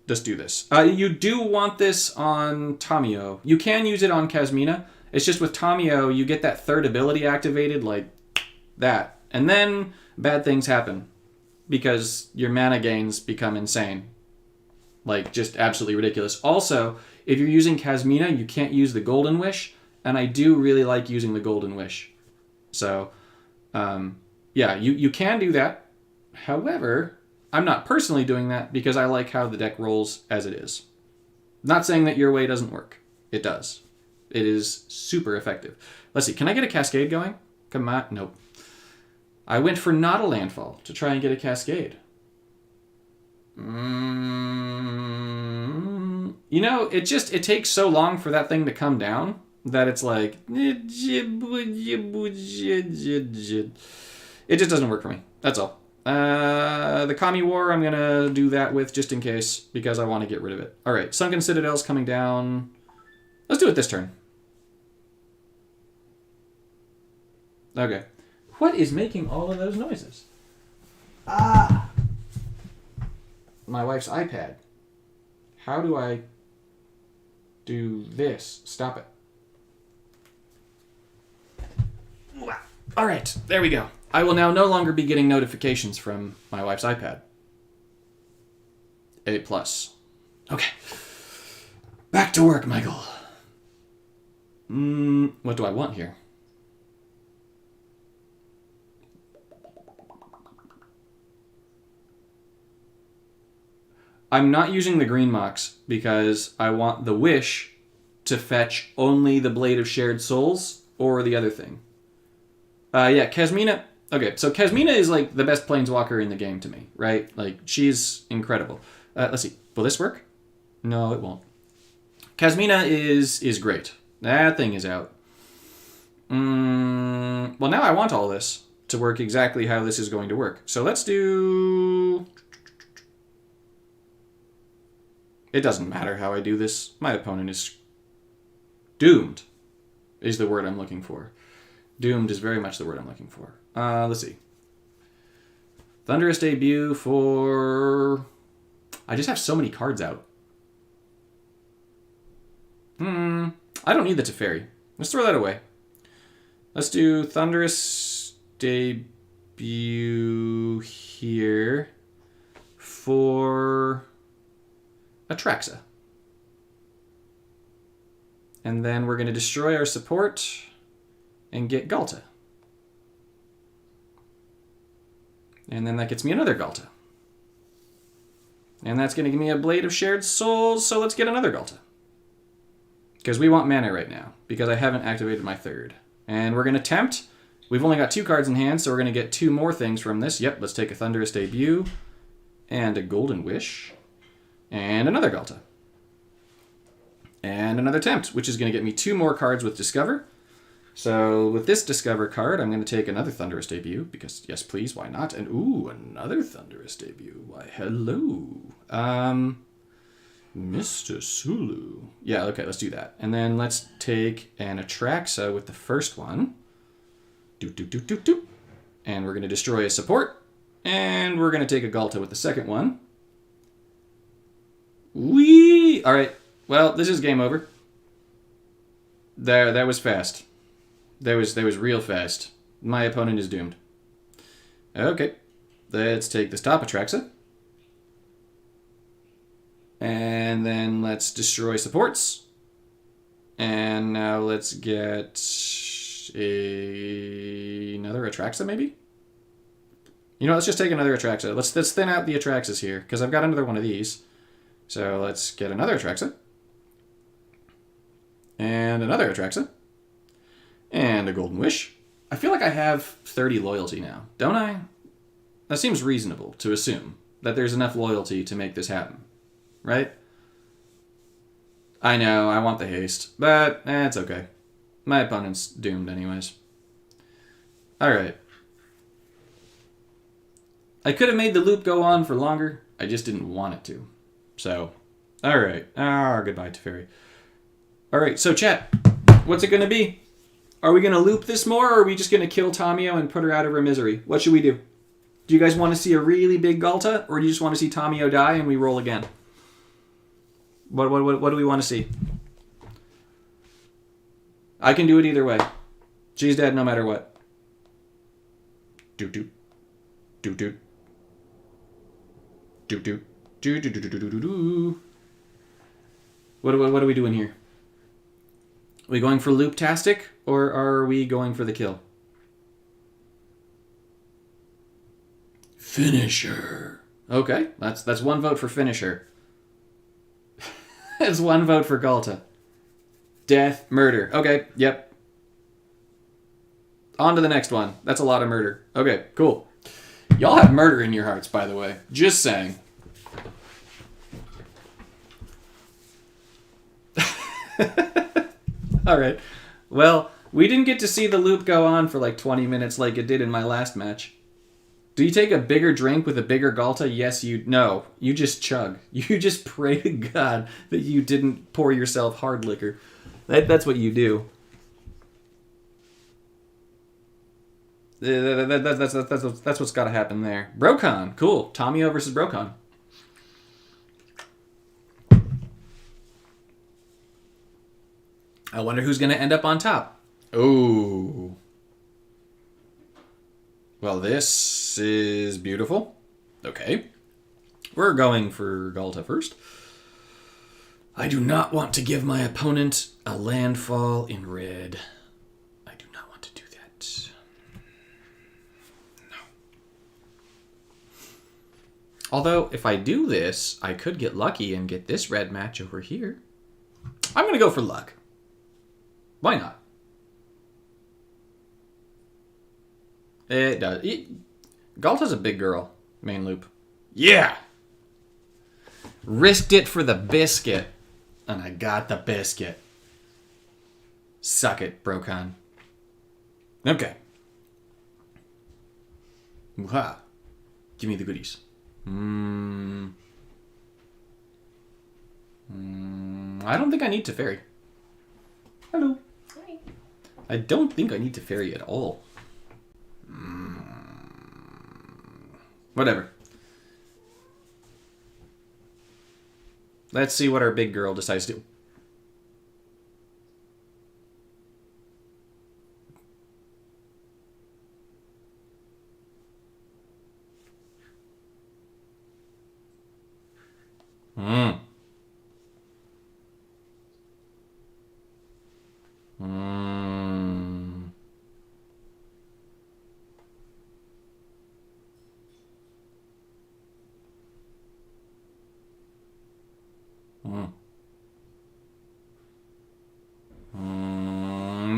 Let's do this. You do want this on Tamio. You can use it on Kasmina. It's just with Tamio, you get that third ability activated like that. And then bad things happen because your mana gains become insane. Like, just absolutely ridiculous. Also, if you're using Kasmina, you can't use the Golden Wish, and I do really like using the Golden Wish. So, yeah, you can do that. However, I'm not personally doing that because I like how the deck rolls as it is. Not saying that your way doesn't work. It does. It is super effective. Let's see, can I get a Cascade going? Come on, nope. I went for not a landfall to try and get a Cascade. You know, it takes so long for that thing to come down that it's like... It just doesn't work for me. That's all. The Kami War, I'm going to do that with just in case because I want to get rid of it. All right, Sunken Citadel's coming down. Let's do it this turn. Okay. What is making all of those noises? Ah! My wife's iPad. How do I do this? Stop it. All right, there we go. I will now no longer be getting notifications from my wife's iPad. A+. Okay. Back to work, Michael. What do I want here? I'm not using the green Mox because I want the Wish to fetch only the Blade of Shared Souls or the other thing. Yeah, Kasmina. Okay, so Kasmina is like the best Planeswalker in the game to me, right? Like, she's incredible. Let's see. Will this work? No, it won't. Kasmina is great. That thing is out. Well, now I want all this to work exactly how this is going to work. So let's do... It doesn't matter how I do this. My opponent is doomed, is the word I'm looking for. Doomed is very much the word I'm looking for. Let's see. Thunderous Debut for... I just have so many cards out. I don't need the Teferi. Let's throw that away. Let's do Thunderous Debut here for Atraxa. And then we're going to destroy our support and get Galta. And then that gets me another Galta. And that's going to give me a Blade of Shared Souls, so let's get another Galta. Because we want mana right now, because I haven't activated my third. And we're going to tempt We've only got 2 cards in hand, so we're going to get 2 more things from this. Yep, let's take a Thunderous Debut and a Golden Wish and another Galta. And another Tempt, which is going to get me 2 more cards with Discover. So with this Discover card, I'm going to take another Thunderous Debut, because yes, please, why not? And ooh, another Thunderous Debut. Why, hello. Mr. Sulu. Yeah, okay, let's do that. And then let's take an Atraxa with the first one. And we're going to destroy a support. And we're going to take a Galta with the second one. Whee! Alright, well, this is game over. That was fast. That was real fast. My opponent is doomed. Okay, let's take this top Atraxa. And then let's destroy supports. And now let's get another Atraxa, maybe? You know, let's just take another Atraxa. Let's thin out the Atraxas here, because I've got another one of these. So let's get another Atraxa. And another Atraxa. And a Golden Wish. I feel like I have 30 loyalty now, don't I? That seems reasonable to assume that there's enough loyalty to make this happen. Right? I know, I want the haste, but it's okay. My opponent's doomed anyways. Alright. I could have made the loop go on for longer, I just didn't want it to. So, alright. Goodbye, Teferi. Alright, so chat, what's it gonna be? Are we gonna loop this more, or are we just gonna kill Tamio and put her out of her misery? What should we do? Do you guys want to see a really big Galta, or do you just want to see Tamio die and we roll again? What do we want to see? I can do it either way. She's dead no matter what. Doot doot. Doot doot. Doot doot. Doot doot doot doot doot doot. What are we doing here? Are we going for loop-tastic, or are we going for the kill? Finisher. Okay, that's 1 vote for Finisher. That's 1 vote for Galta. Death, murder. Okay, yep. On to the next one. That's a lot of murder. Okay, cool. Y'all have murder in your hearts, by the way. Just saying. Alright. Well, we didn't get to see the loop go on for like 20 minutes like it did in my last match. Do you take a bigger drink with a bigger Galta? Yes, you... No. You just chug. You just pray to God that you didn't pour yourself hard liquor. That's what you do. That's what's got to happen there. Brocon. Cool. Tamio versus Brocon. I wonder who's going to end up on top. Oh. Well, this is beautiful. Okay. We're going for Galta first. I do not want to give my opponent a landfall in red. I do not want to do that. No. Although, if I do this, I could get lucky and get this red match over here. I'm going to go for luck. Why not? It does. Galta's a big girl. Main loop. Yeah! Risked it for the biscuit. And I got the biscuit. Suck it, Brocon. Okay. Wow. Give me the goodies. I don't think I need Teferi. Hello. Hi. I don't think I need Teferi at all. Whatever. Let's see what our big girl decides to do.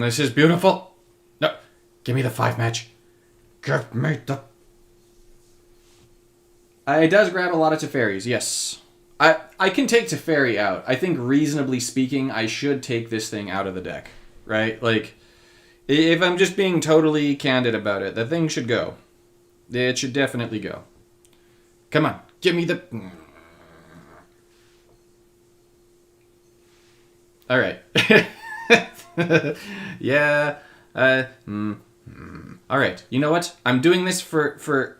This is beautiful. No. Give me the 5 match. Give me the... It does grab a lot of Teferis, yes. I can take Teferi out. I think, reasonably speaking, I should take this thing out of the deck, right? Like, if I'm just being totally candid about it, the thing should go. It should definitely go. Come on, give me the... All right. Yeah. All right. You know what? I'm doing this for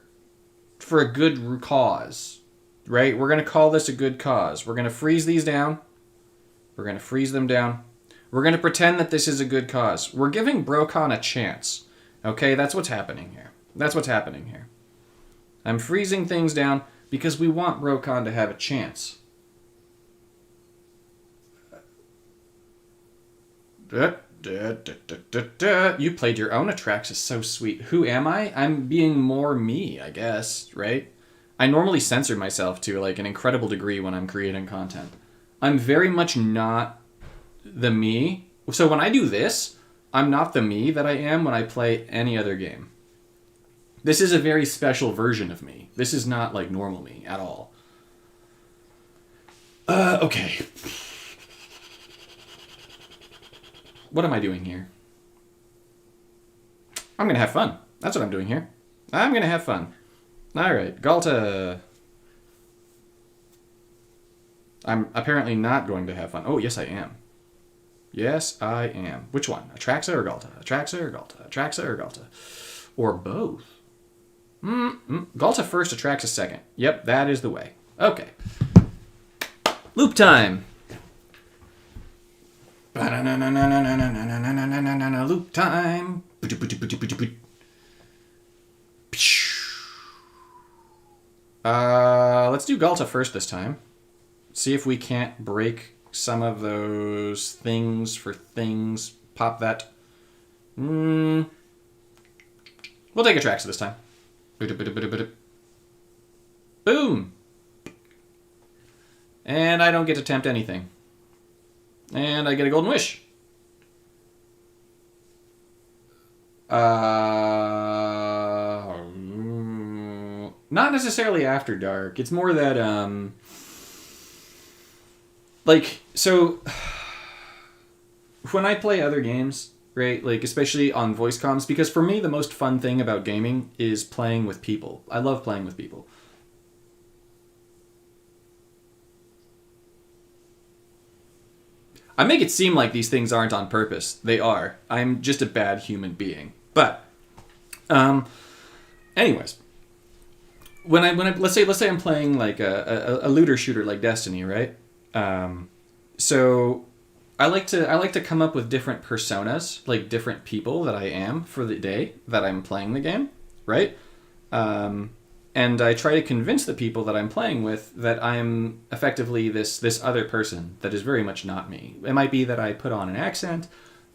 a good cause, right? We're gonna call this a good cause. We're gonna freeze these down. We're gonna freeze them down. We're gonna pretend that this is a good cause. We're giving Brokon a chance. Okay, that's what's happening here. That's what's happening here. I'm freezing things down because we want Brokon to have a chance. You played your own Atraxis, so sweet. Who am I? I'm being more me, I guess, right? I normally censor myself to like an incredible degree when I'm creating content. I'm very much not the me. So when I do this, I'm not the me that I am when I play any other game. This is a very special version of me. This is not like normal me at all. Okay. What am I doing here? I'm going to have fun. That's what I'm doing here. I'm going to have fun. All right, Galta. I'm apparently not going to have fun. Oh, yes, I am. Yes, I am. Which one? Atraxa or Galta? Atraxa or Galta? Atraxa or Galta? Or both? Galta first, Atraxa second. Yep, that is the way. Okay. Loop time. Loop time. Let's do Galta first this time. See if we can't break some of those things for things. Pop that. We'll take Atraxa this time. Boom. And I don't get to tempt anything. And I get a Golden Wish. Not necessarily After Dark. It's more that, like, so, when I play other games, right, like, especially on voice comms, because for me, the most fun thing about gaming is playing with people. I love playing with people. I make it seem like these things aren't on purpose. They are. I'm just a bad human being. But, anyways, when I let's say I'm playing like a looter shooter like Destiny, right? So I like to come up with different personas, like different people that I am for the day that I'm playing the game, right? And I try to convince the people that I'm playing with that I'm effectively this other person that is very much not me. It might be that I put on an accent.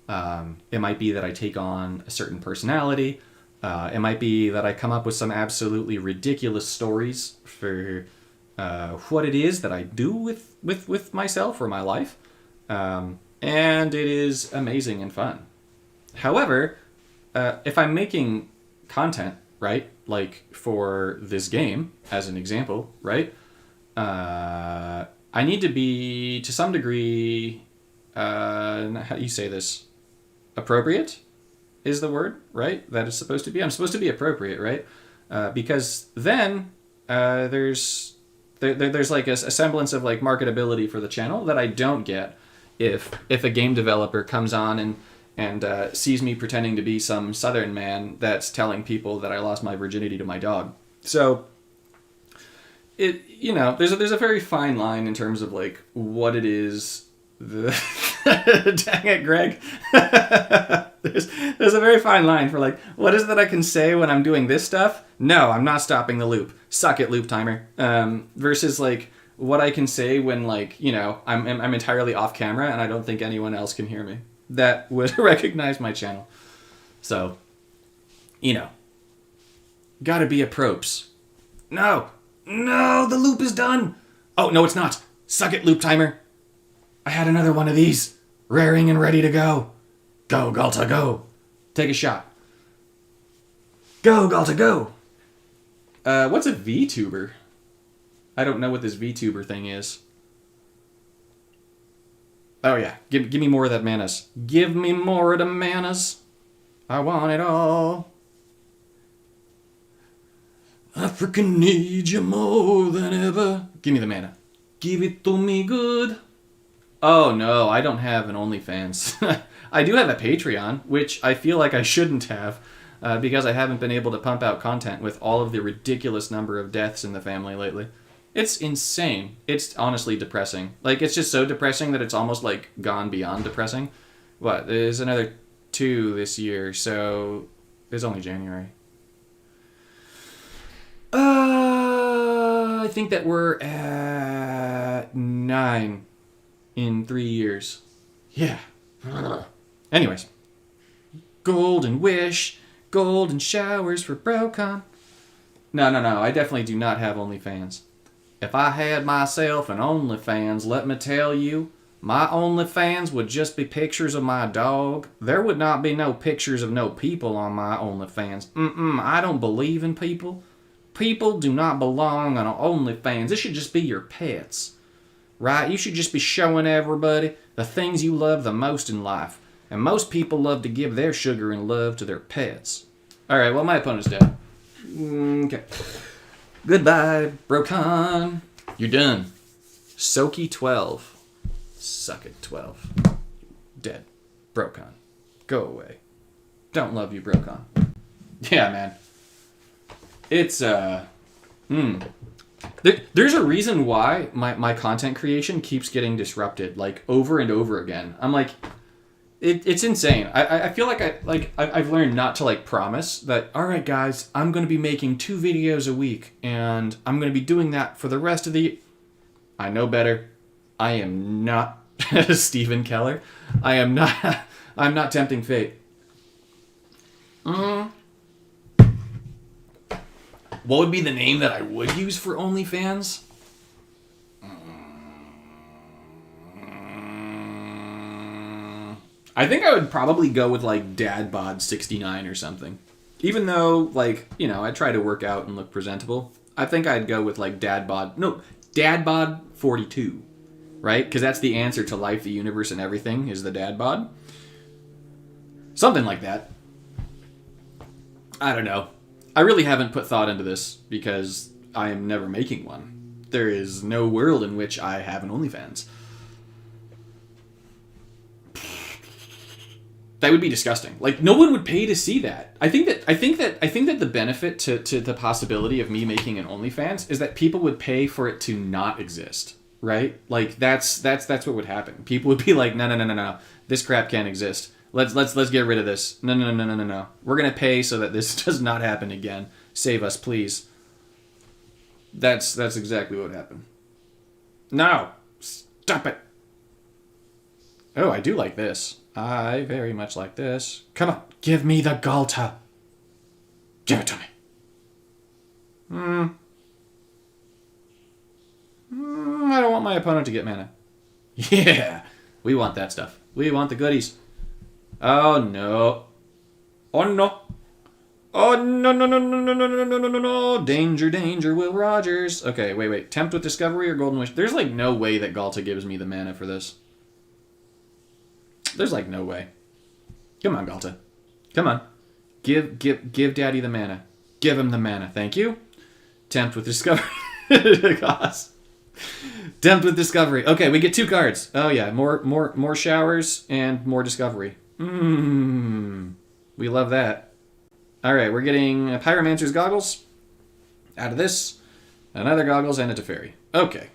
It might be that I take on a certain personality. It might be that I come up with some absolutely ridiculous stories for what it is that I do with myself or my life. And it is amazing and fun. However, if I'm making content, right, like for this game, as an example, right, I need to be, to some degree, how do you say this? Appropriate is the word, right? That is supposed to be. I'm supposed to be appropriate, right? Because then there's like a semblance of like marketability for the channel that I don't get if a game developer comes on and sees me pretending to be some southern man that's telling people that I lost my virginity to my dog. So it, you know, there's a very fine line in terms of like what it is. Dang it, Greg. There's a very fine line for like, what is it that I can say when I'm doing this stuff? No, I'm not stopping the loop. Suck it, loop timer. Versus like what I can say when like, you know, I'm entirely off camera and I don't think anyone else can hear me that would recognize my channel. So, you know, gotta be a props. No, the loop is done. Oh, no, it's not. Suck it, loop timer. I had another one of these, raring and ready to go. Go, Galta, go. Take a shot. Go, Galta, go! What's a VTuber? I don't know what this VTuber thing is. Oh yeah, give me more of that manas. Give me more of the manas. I want it all. I freaking need you more than ever. Give me the mana. Give it to me good. Oh no, I don't have an OnlyFans. I do have a Patreon, which I feel like I shouldn't have, because I haven't been able to pump out content with all of the ridiculous number of deaths in the family lately. It's insane. It's honestly depressing. Like, it's just so depressing that it's almost, like, gone beyond depressing. What? There's another 2 this year, so it's only January. I think that we're at 9 in 3 years. Yeah. Anyways. Golden wish. Golden showers for Brocon. No. I definitely do not have OnlyFans. If I had myself an OnlyFans, let me tell you, my OnlyFans would just be pictures of my dog. There would not be no pictures of no people on my OnlyFans. I don't believe in people. People do not belong on OnlyFans. This should just be your pets. Right? You should just be showing everybody the things you love the most in life. And most people love to give their sugar and love to their pets. Alright, well, my opponent's dead. Okay. Goodbye, Brocon. You're done. Soki 12. Suck it, 12. Dead. Brocon. Go away. Don't love you, Brocon. Yeah, man. It's, there's a reason why my content creation keeps getting disrupted, like, over and over again. I'm like, it's insane. I feel like I've learned not to, like, promise that, all right, guys, I'm going to be making 2 videos a week, and I'm going to be doing that for the rest of the... I know better. I am not Stephen Keller. I'm not tempting fate. What would be the name that I would use for OnlyFans? I think I would probably go with, like, DadBod69 or something. Even though, like, you know, I try to work out and look presentable. I think I'd go with, like, DadBod42, right? Because that's the answer to life, the universe, and everything, is the DadBod. Something like that. I don't know. I really haven't put thought into this because I am never making one. There is no world in which I have an OnlyFans. That would be disgusting. Like, no one would pay to see that. I think that the benefit to the possibility of me making an OnlyFans is that people would pay for it to not exist, right? Like, that's what would happen. People would be like, no. This crap can't exist. Let's get rid of this. No. We're gonna pay so that this does not happen again. Save us, please. That's exactly what would happen. No, stop it. Oh, I do like this. I very much like this. Come on, give me the Galta. Give it to me. I don't want my opponent to get mana. Yeah, we want that stuff. We want the goodies. Oh no. Oh no. Oh no. Danger, Will Rogers. Okay, wait. Tempt with Discovery or Golden Wish? There's like no way that Galta gives me the mana for this. There's like no way. Come on, Galta. Come on. Give Daddy the mana. Give him the mana. Thank you. Tempt with Discovery. Gosh. Tempt with Discovery. Okay, we get 2 cards. Oh yeah, more showers and more Discovery. We love that. All right, we're getting Pyromancer's Goggles out of this, another Goggles, and a Teferi. Okay.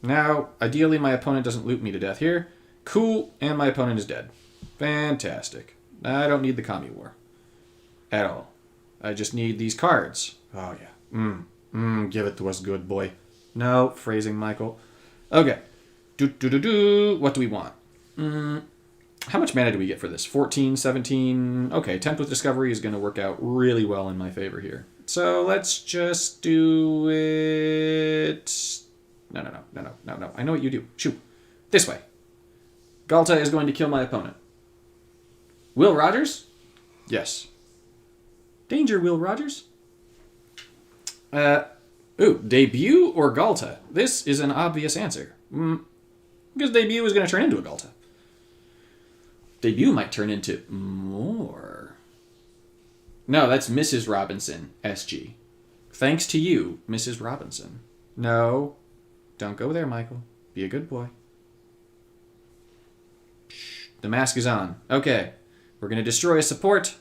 Now, ideally, my opponent doesn't loot me to death here. Cool, and my opponent is dead. Fantastic. I don't need the Kami War. At all. I just need these cards. Oh, yeah. Give it to us, good boy. No, phrasing, Michael. Okay. What do we want? How much mana do we get for this? 14, 17... Okay, Tempt with Discovery is going to work out really well in my favor here. So let's just do it... No. I know what you do. Shoot. This way. Galta is going to kill my opponent. Will Rogers? Yes. Danger, Will Rogers. Debut or Galta? This is an obvious answer. Because Debut is going to turn into a Galta. Debut might turn into more. No, that's Mrs. Robinson, SG. Thanks to you, Mrs. Robinson. No, don't go there, Michael. Be a good boy. Shh, the mask is on. Okay, we're going to destroy a support.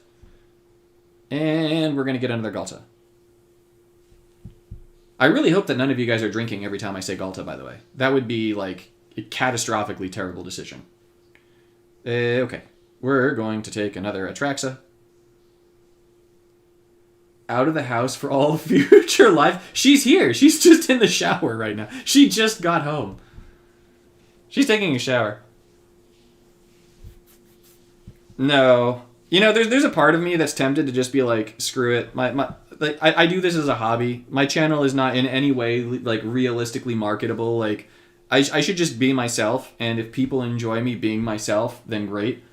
And we're going to get another Galta. I really hope that none of you guys are drinking every time I say Galta, by the way. That would be, like, a catastrophically terrible decision. Okay. We're going to take another Atraxa. Out of the house for all future life. She's here. She's just in the shower right now. She just got home. She's taking a shower. No. You know, there's a part of me that's tempted to just be like, screw it. I do this as a hobby. My channel is not in any way like realistically marketable. Like, I should just be myself, and if people enjoy me being myself, then great.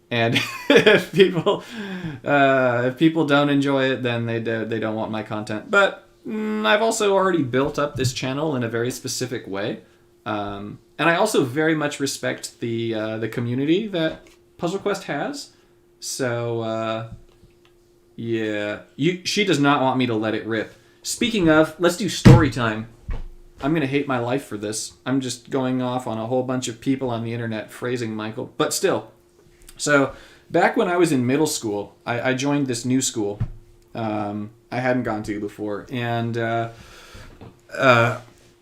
And if people don't enjoy it, then they don't want my content. But I've also already built up this channel in a very specific way, and I also very much respect the community that Puzzle Quest has. So yeah, she does not want me to let it rip. Speaking of, let's do story time. I'm gonna hate my life for this. I'm just going off on a whole bunch of people on the internet phrasing Michael, but still. So, back when I was in middle school, I joined this new school I hadn't gone to before, and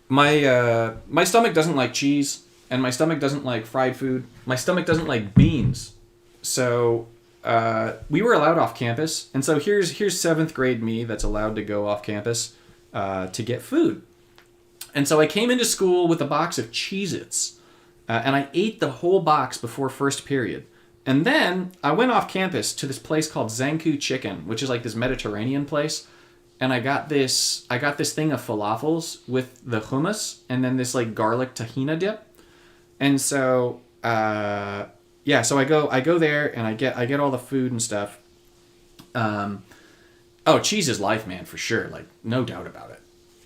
my stomach doesn't like cheese, and my stomach doesn't like fried food. My stomach doesn't like beans. So, we were allowed off campus, and so here's 7th grade me that's allowed to go off campus to get food. And so I came into school with a box of Cheez-Its, and I ate the whole box before first period. And then I went off campus to this place called Zanku Chicken, which is like this Mediterranean place. And I got this thing of falafels with the hummus and then this like garlic tahina dip. And so, so I go there and I get all the food and stuff. Cheese is life, man, for sure. Like, no doubt about it.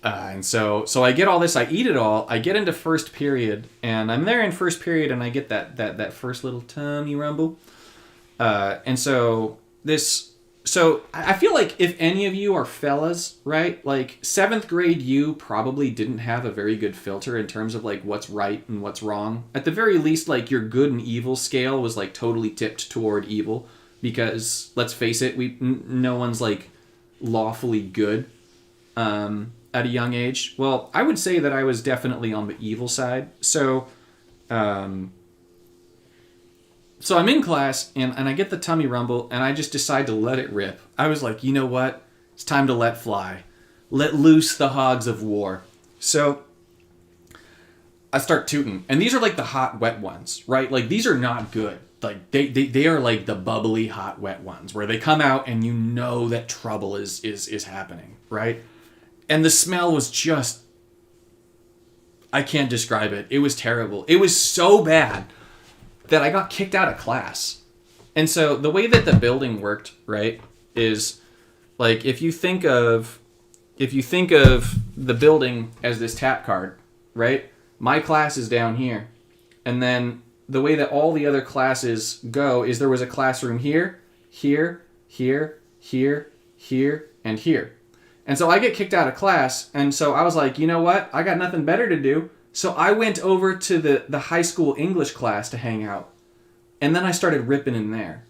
And so I get all this, I eat it all, I get into first period, and I'm there in first period, and I get that first little tummy rumble. So I feel like if any of you are fellas, right, like 7th grade you probably didn't have a very good filter in terms of like what's right and what's wrong. At the very least, like your good and evil scale was like totally tipped toward evil, because let's face it, no one's like lawfully good. At a young age. Well, I would say that I was definitely on the evil side. So I'm in class, and I get the tummy rumble, and I just decide to let it rip. I was like, you know what? It's time to let fly. Let loose the hogs of war. So I start tooting. And these are like the hot, wet ones, right? Like, these are not good. Like, they are like the bubbly, hot, wet ones, where they come out, and you know that trouble is happening, right? And the smell was just... I can't describe it. It was terrible. It was so bad that I got kicked out of class. And so the way that the building worked, right, is like if you think of the building as this tap card, right? My class is down here. And then the way that all the other classes go is there was a classroom here, here, here, here, here, and here. And so I get kicked out of class, and so I was like, you know what? I got nothing better to do. So I went over to the high school English class to hang out. And then I started ripping in there.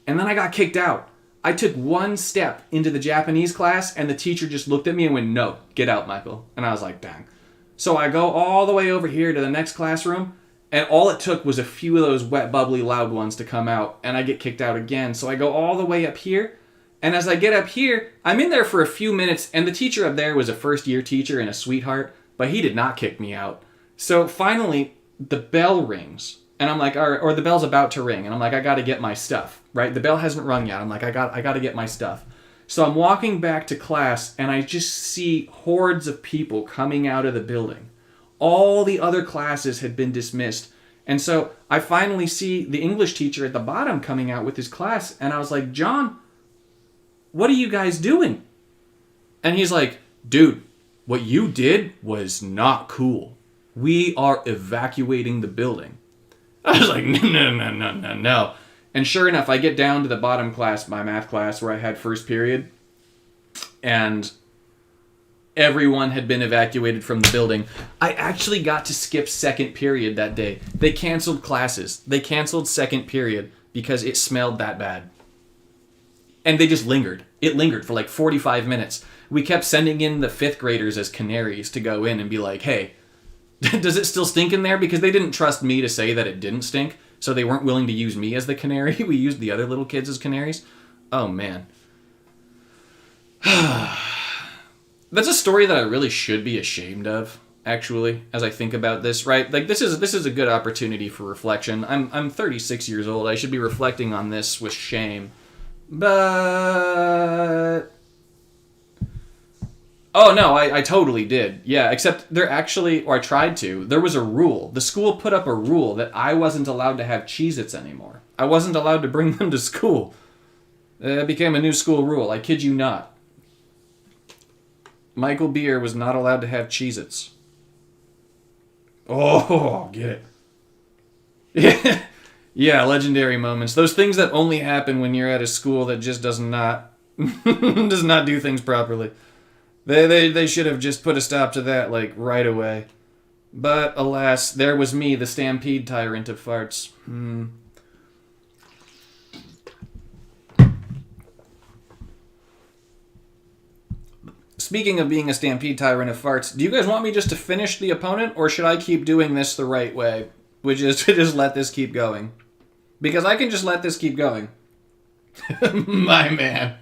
And then I got kicked out. I took one step into the Japanese class, and the teacher just looked at me and went, no, get out, Michael. And I was like, dang. So I go all the way over here to the next classroom, and all it took was a few of those wet, bubbly, loud ones to come out, and I get kicked out again. So I go all the way up here. And as I get up here, I'm in there for a few minutes, and the teacher up there was a first-year teacher and a sweetheart, but he did not kick me out. So finally, the bell rings, and I'm like, or the bell's about to ring, and I'm like, I gotta get my stuff, right? The bell hasn't rung yet. I'm like, I gotta get my stuff. So I'm walking back to class, and I just see hordes of people coming out of the building. All the other classes had been dismissed. And so I finally see the English teacher at the bottom coming out with his class, and I was like, John, what are you guys doing? And he's like, dude, what you did was not cool. We are evacuating the building. I was like, no. And sure enough, I get down to the bottom class, my math class, where I had first period, and everyone had been evacuated from the building. I actually got to skip second period that day. They canceled classes. They canceled second period because it smelled that bad. And they just lingered. It lingered for like 45 minutes. We kept sending in the 5th graders as canaries to go in and be like, hey, does it still stink in there? Because they didn't trust me to say that it didn't stink, so they weren't willing to use me as the canary. We used the other little kids as canaries. Oh, man. That's a story that I really should be ashamed of, actually, as I think about this, right? Like, this is a good opportunity for reflection. I'm 36 years old. I should be reflecting on this with shame. But... oh, no, I totally did. Yeah, except there actually, or I tried to, there was a rule. The school put up a rule that I wasn't allowed to have Cheez-Its anymore. I wasn't allowed to bring them to school. It became a new school rule. I kid you not. Michael Beer was not allowed to have Cheez-Its. Oh, get it. Yeah, legendary moments. Those things that only happen when you're at a school that just does not do things properly. They should have just put a stop to that, like, right away. But, alas, there was me, the stampede tyrant of farts. Speaking of being a stampede tyrant of farts, do you guys want me just to finish the opponent, or should I keep doing this the right way? Which is to just let this keep going. Because I can just let this keep going. My man.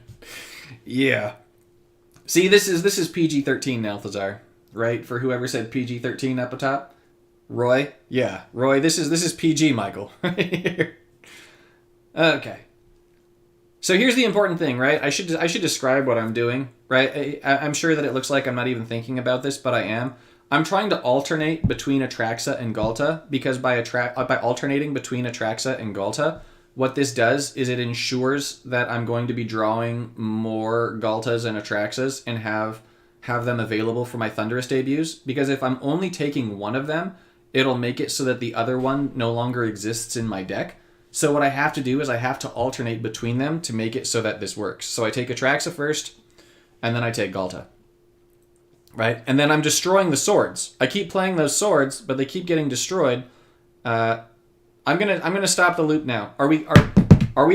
Yeah. See, this is PG-13 now, Thazar, right? For whoever said PG-13 up atop. Roy? Yeah, Roy, this is PG, Michael. Okay. So here's the important thing, right? I should describe what I'm doing, right? I'm sure that it looks like I'm not even thinking about this, but I am. I'm trying to alternate between Atraxa and Galta, because by alternating between Atraxa and Galta, what this does is it ensures that I'm going to be drawing more Galtas and Atraxas and have them available for my Thunderous debuts, because if I'm only taking one of them, it'll make it so that the other one no longer exists in my deck. So what I have to do is I have to alternate between them to make it so that this works. So I take Atraxa first, and then I take Galta. Right? And then I'm destroying the swords. I keep playing those swords, but they keep getting destroyed. I'm gonna stop the loop now. Are we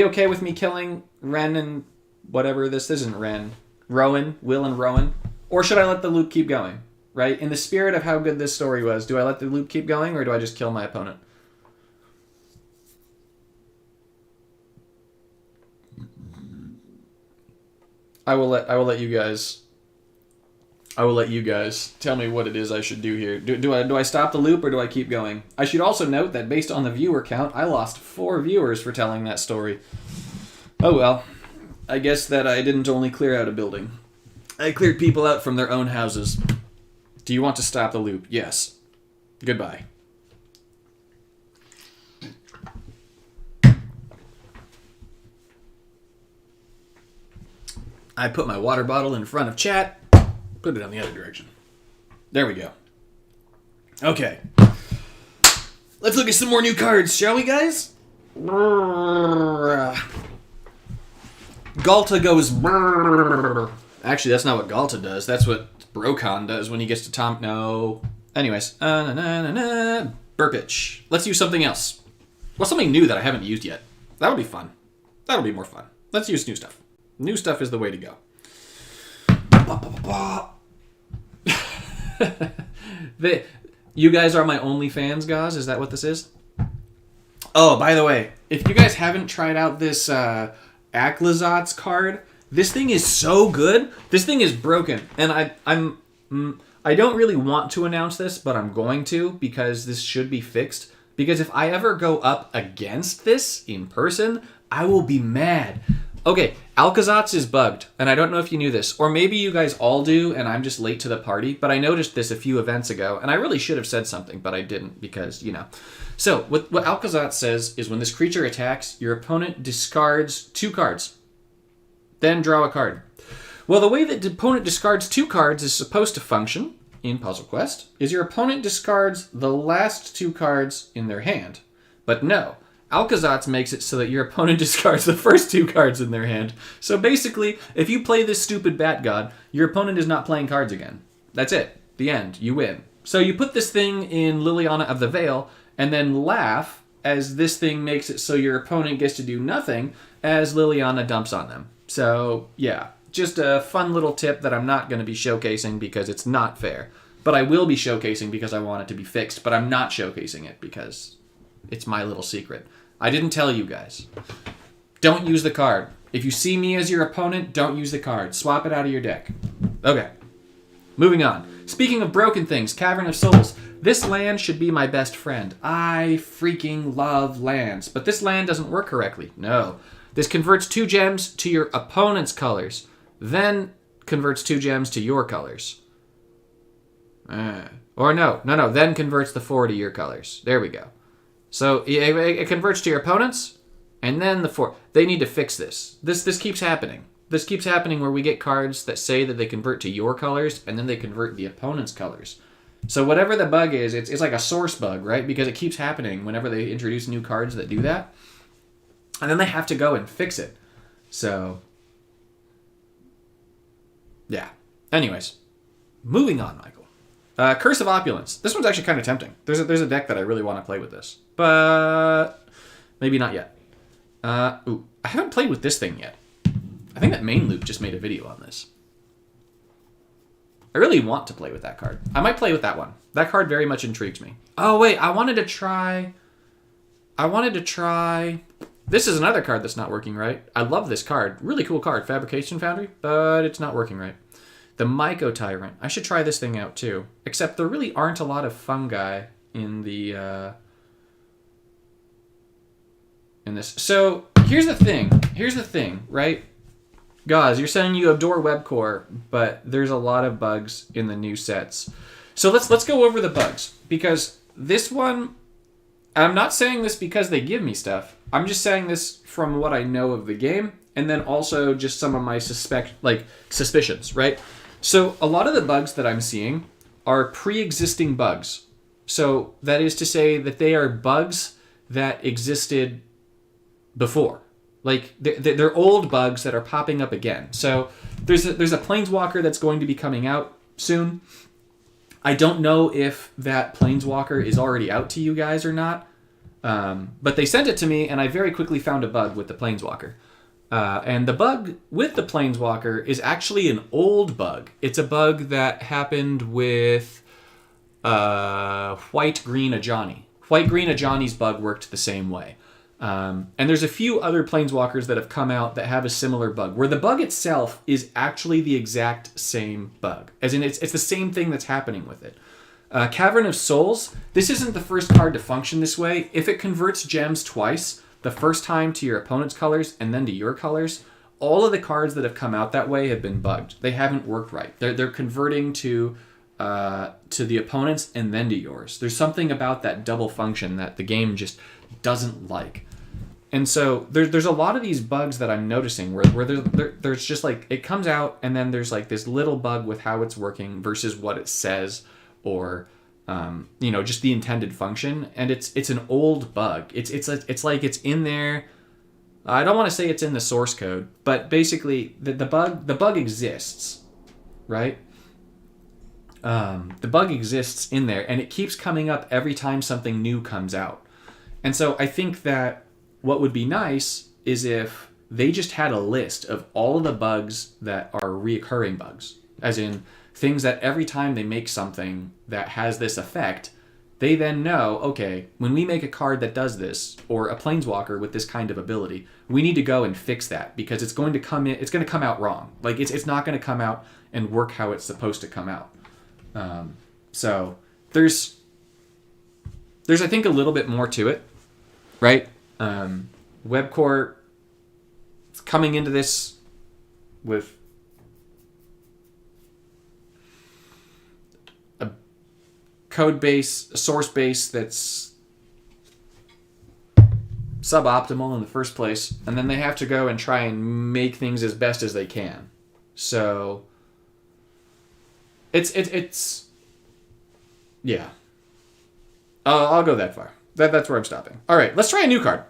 okay with me killing Ren and whatever this isn't Ren? Rowan, Will and Rowan? Or should I let the loop keep going? Right? In the spirit of how good this story was, do I let the loop keep going, or do I just kill my opponent? I will let you guys tell me what it is I should do here. Do I stop the loop, or do I keep going? I should also note that based on the viewer count, I lost 4 viewers for telling that story. Oh well. I guess that I didn't only clear out a building. I cleared people out from their own houses. Do you want to stop the loop? Yes. Goodbye. I put my water bottle in front of chat. Put it on the other direction. There we go. Okay. Let's look at some more new cards, shall we, guys? Galta goes... Actually, that's not what Galta does. That's what Brokon does when he gets to Tom... No. Anyways. Burpitch. Let's use something else. What's something new that I haven't used yet? That would be fun. That'll be more fun. Let's use new stuff. New stuff is the way to go. You guys are my only fans, Gauze? Is that what this is? Oh, by the way, if you guys haven't tried out this Aklazot's card, this thing is so good. This thing is broken. And I don't really want to announce this, but I'm going to, because this should be fixed. Because if I ever go up against this in person, I will be mad. Okay, Alcazot's is bugged, and I don't know if you knew this, or maybe you guys all do, and I'm just late to the party, but I noticed this a few events ago, and I really should have said something, but I didn't, because, you know. So, what Alcazot says is when this creature attacks, your opponent discards 2 cards. Then draw a card. Well, the way that the opponent discards 2 cards is supposed to function in Puzzle Quest is your opponent discards the last 2 cards in their hand. But no, Alcazatz makes it so that your opponent discards the first 2 cards in their hand. So basically, if you play this stupid Bat God, your opponent is not playing cards again. That's it. The end. You win. So you put this thing in Liliana of the Veil, and then laugh as this thing makes it so your opponent gets to do nothing as Liliana dumps on them. So, yeah. Just a fun little tip that I'm not going to be showcasing because it's not fair. But I will be showcasing because I want it to be fixed. But I'm not showcasing it because it's my little secret. I didn't tell you guys. Don't use the card. If you see me as your opponent, don't use the card. Swap it out of your deck. Okay. Moving on. Speaking of broken things, Cavern of Souls. This land should be my best friend. I freaking love lands. But this land doesn't work correctly. No. This converts 2 gems to your opponent's colors. Then converts 2 gems to your colors. Or no. Then converts the 4 to your colors. There we go. So it converts to your opponents, and then the 4. They need to fix this. This keeps happening. This keeps happening where we get cards that say that they convert to your colors, and then they convert the opponent's colors. So whatever the bug is, it's like a source bug, right? Because it keeps happening whenever they introduce new cards that do that. And then they have to go and fix it. So yeah. Anyways, moving on, Michael. Curse of Opulence. This one's actually kind of tempting. There's a deck that I really want to play with this, but maybe not yet. I haven't played with this thing yet. I think that Main Loop just made a video on this. I really want to play with that card. I might play with that one. That card very much intrigues me. Oh wait, I wanted to try. This is another card that's not working right. I love this card. Really cool card. Fabrication Foundry, but it's not working right. The Myco Tyrant. I should try this thing out too. Except there really aren't a lot of fungi in the in this. So here's the thing, right? Guys, you're saying you adore Webcore, but there's a lot of bugs in the new sets. So let's go over the bugs, because this one, I'm not saying this because they give me stuff. I'm just saying this from what I know of the game, and then also just some of my suspicions, right? So a lot of the bugs that I'm seeing are pre-existing bugs. So that is to say that they are bugs that existed before. Like, they're old bugs that are popping up again. So there's a Planeswalker that's going to be coming out soon. I don't know if that Planeswalker is already out to you guys or not. But they sent it to me, and I very quickly found a bug with the Planeswalker. And the bug with the Planeswalker is actually an old bug. It's a bug that happened with White-Green Ajani. White-Green Ajani's bug worked the same way. And there's a few other Planeswalkers that have come out that have a similar bug, where the bug itself is actually the exact same bug. As in, it's the same thing that's happening with it. Cavern of Souls, this isn't the first card to function this way. If it converts gems twice, the first time to your opponent's colors and then to your colors, all of the cards that have come out that way have been bugged. They haven't worked right. They're converting to the opponent's and then to yours. There's something about that double function that the game just doesn't like. And so there's a lot of these bugs that I'm noticing where there's just like, it comes out and then there's like this little bug with how it's working versus what it says, or just the intended function. And it's an old bug. It's like it's in there. I don't want to say it's in the source code, but basically the bug exists, right? The bug exists in there, and it keeps coming up every time something new comes out. And so I think that what would be nice is if they just had a list of all of the bugs that are reoccurring bugs, as in things that every time they make something that has this effect, they then know, okay, when we make a card that does this, or a Planeswalker with this kind of ability, we need to go and fix that, because it's going to come out wrong. Like, it's not going to come out and work how it's supposed to come out. So there's I think a little bit more to it, right? Webcore is coming into this with a code base, a source base that's suboptimal in the first place, and then they have to go and try and make things as best as they can. So it's yeah. I'll go that far. That's where I'm stopping. All right, let's try a new card.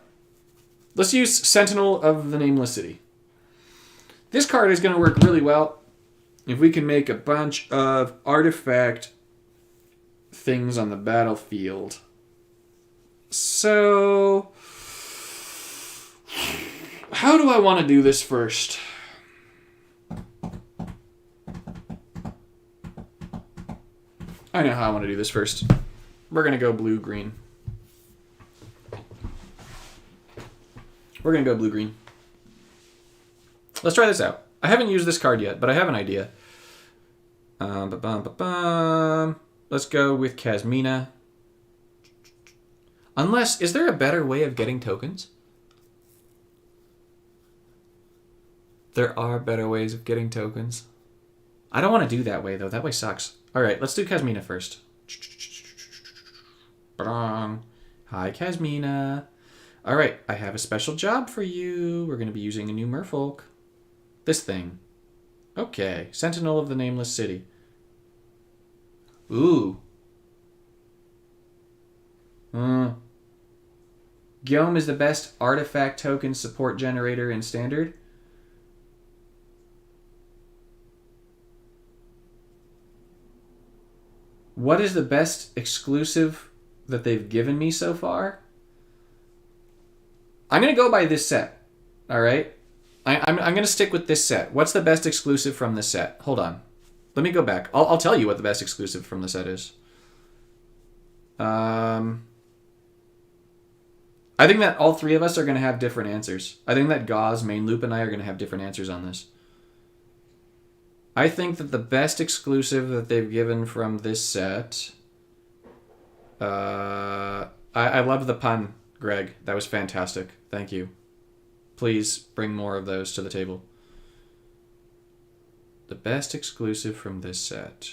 Let's use Sentinel of the Nameless City. This card is going to work really well if we can make a bunch of artifact things on the battlefield. So, how do I want to do this first? I know how I want to do this first. We're going to go blue-green. We're going to go blue-green. Let's try this out. I haven't used this card yet, but I have an idea. Let's go with Kasmina. Unless, is there a better way of getting tokens? There are better ways of getting tokens. I don't want to do that way, though. That way sucks. All right, let's do Kasmina first. Hi, Kasmina. All right, I have a special job for you. We're going to be using a new merfolk. This thing. Okay, Sentinel of the Nameless City. Ooh. Guillaume is the best artifact token support generator in Standard. What is the best exclusive that they've given me so far? I'm going to go by this set. All right? I'm going to stick with this set. What's the best exclusive from this set? Hold on. Let me go back. I'll tell you what the best exclusive from the set is. I think that all three of us are going to have different answers. I think that Gauze, Main Loop, and I are going to have different answers on this. I think that the best exclusive that they've given from this set... I love the pun, Greg. That was fantastic. Thank you. Please bring more of those to the table. The best exclusive from this set.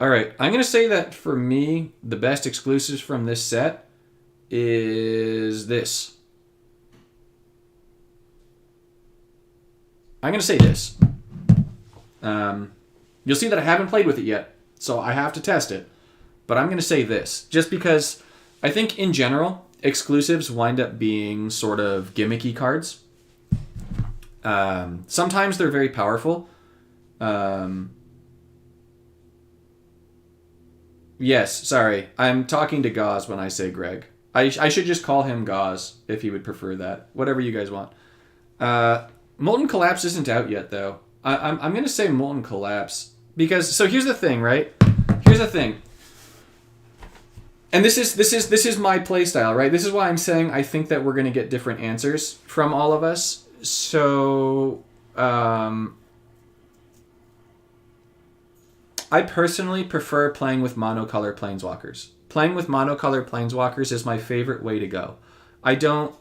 All right, I'm going to say that for me, the best exclusives from this set is this. I'm going to say this. You'll see that I haven't played with it yet, so I have to test it. But I'm going to say this, just because I think in general, exclusives wind up being sort of gimmicky cards. Sometimes they're very powerful. Yes, sorry. I'm talking to Gauze when I say Greg. I should just call him Gauze, if he would prefer that. Whatever you guys want. Molten Collapse isn't out yet, though. I'm going to say Molten Collapse. Because, so here's the thing, right? Here's the thing. And this is my playstyle, right? This is why I'm saying I think that we're going to get different answers from all of us. So, I personally prefer playing with monocolor planeswalkers. Playing with monocolor planeswalkers is my favorite way to go. I don't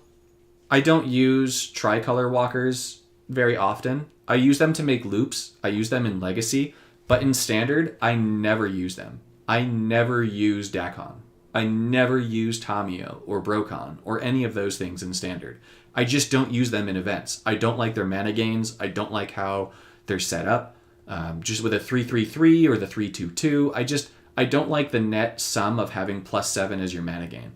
use tricolor walkers very often. I use them to make loops. I use them in Legacy. But in Standard, I never use them. I never use Dakon. I never use Tamio or Brokon or any of those things in Standard. I just don't use them in events. I don't like their mana gains. I don't like how they're set up. Just with a 3/3/3 or the 3/2/2, I don't like the net sum of having +7 as your mana gain.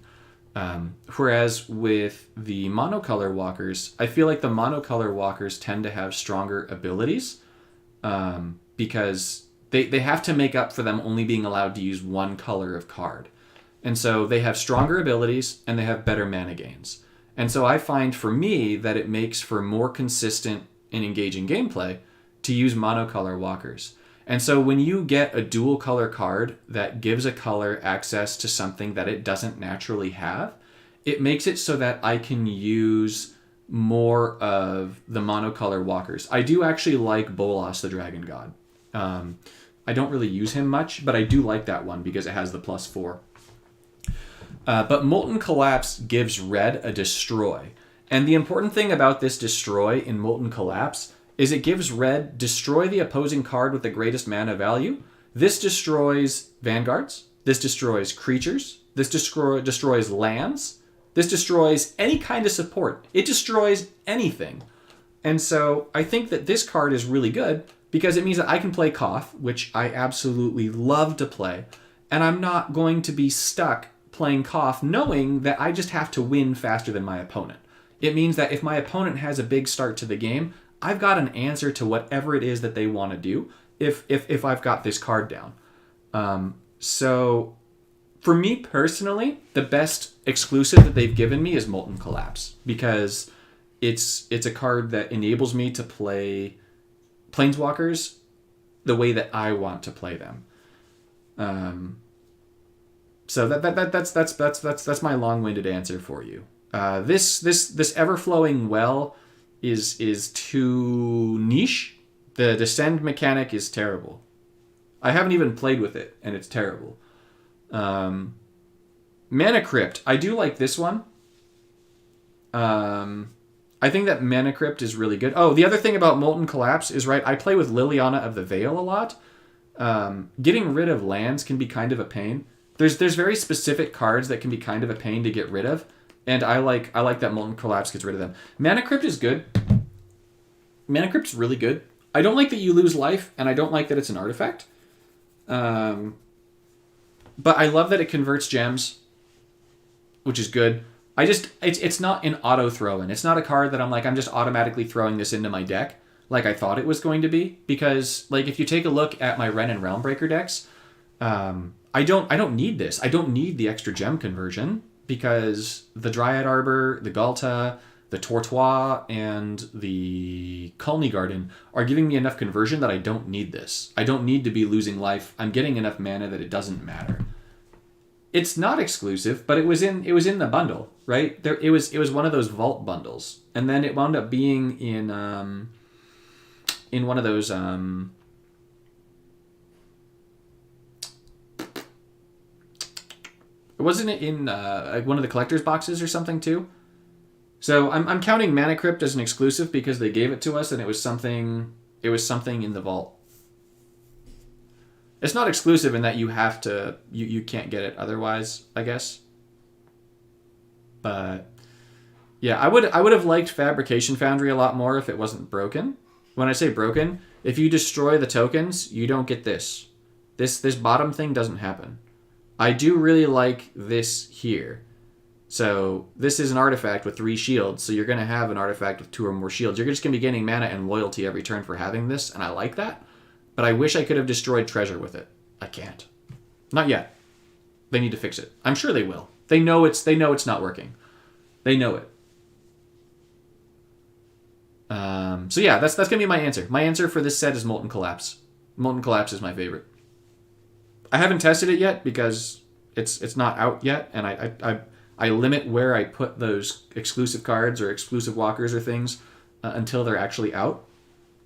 Whereas with the monocolor walkers, I feel like the monocolor walkers tend to have stronger abilities because they have to make up for them only being allowed to use one color of card. And so they have stronger abilities and they have better mana gains. And so I find for me that it makes for more consistent and engaging gameplay to use monocolor walkers. And so when you get a dual color card that gives a color access to something that it doesn't naturally have, it makes it so that I can use more of the monocolor walkers. I do actually like Bolas, the Dragon God. I don't really use him much, but I do like that one because it has the +4. But Molten Collapse gives red a destroy. And the important thing about this destroy in Molten Collapse is it gives red destroy the opposing card with the greatest mana value. This destroys vanguards. This destroys creatures. This destroys lands. This destroys any kind of support. It destroys anything. And so I think that this card is really good because it means that I can play Koth, which I absolutely love to play, and I'm not going to be stuck playing Koth knowing that I just have to win faster than my opponent. It means that if my opponent has a big start to the game, I've got an answer to whatever it is that they want to do if I've got this card down. So for me personally, the best exclusive that they've given me is Molten Collapse because it's a card that enables me to play Planeswalkers the way that I want to play them. So that's my long-winded answer for you. This ever-flowing well is too niche. The descend mechanic is terrible. I haven't even played with it, and it's terrible. Mana Crypt, I do like this one. I think that Mana Crypt is really good. Oh, the other thing about Molten Collapse is, right, I play with Liliana of the Veil a lot. Getting rid of lands can be kind of a pain. There's very specific cards that can be kind of a pain to get rid of, and I like that Molten Collapse gets rid of them. Mana Crypt is good. Mana Crypt's really good. I don't like that you lose life, and I don't like that it's an artifact. But I love that it converts gems, which is good. It's not an auto throw-in. It's not a card that I'm just automatically throwing this into my deck like I thought it was going to be. Because like if you take a look at my Wrenn and Realmbreaker decks, I don't need this. I don't need the extra gem conversion because the Dryad Arbor, the Galta, the Tortoise, and the Colney Garden are giving me enough conversion that I don't need this. I don't need to be losing life. I'm getting enough mana that it doesn't matter. It's not exclusive, but it was in the bundle, right? It was one of those vault bundles, and then it wound up being in one of those wasn't it in like one of the collector's boxes or something too? So I'm counting Mana Crypt as an exclusive because they gave it to us and it was something in the vault. It's not exclusive in that you have to you can't get it otherwise, I guess. But yeah, I would have liked Fabrication Foundry a lot more if it wasn't broken. When I say broken, if you destroy the tokens, you don't get this. This bottom thing doesn't happen. I do really like this here. So this is an artifact with 3 shields, so you're going to have an artifact with 2 or more shields. You're just going to be getting mana and loyalty every turn for having this, and I like that. But I wish I could have destroyed treasure with it. I can't. Not yet. They need to fix it. I'm sure they will. They know it's not working. They know it. So yeah, that's going to be my answer. My answer for this set is Molten Collapse. Molten Collapse is my favorite. I haven't tested it yet because it's not out yet, and I limit where I put those exclusive cards or exclusive walkers or things until they're actually out.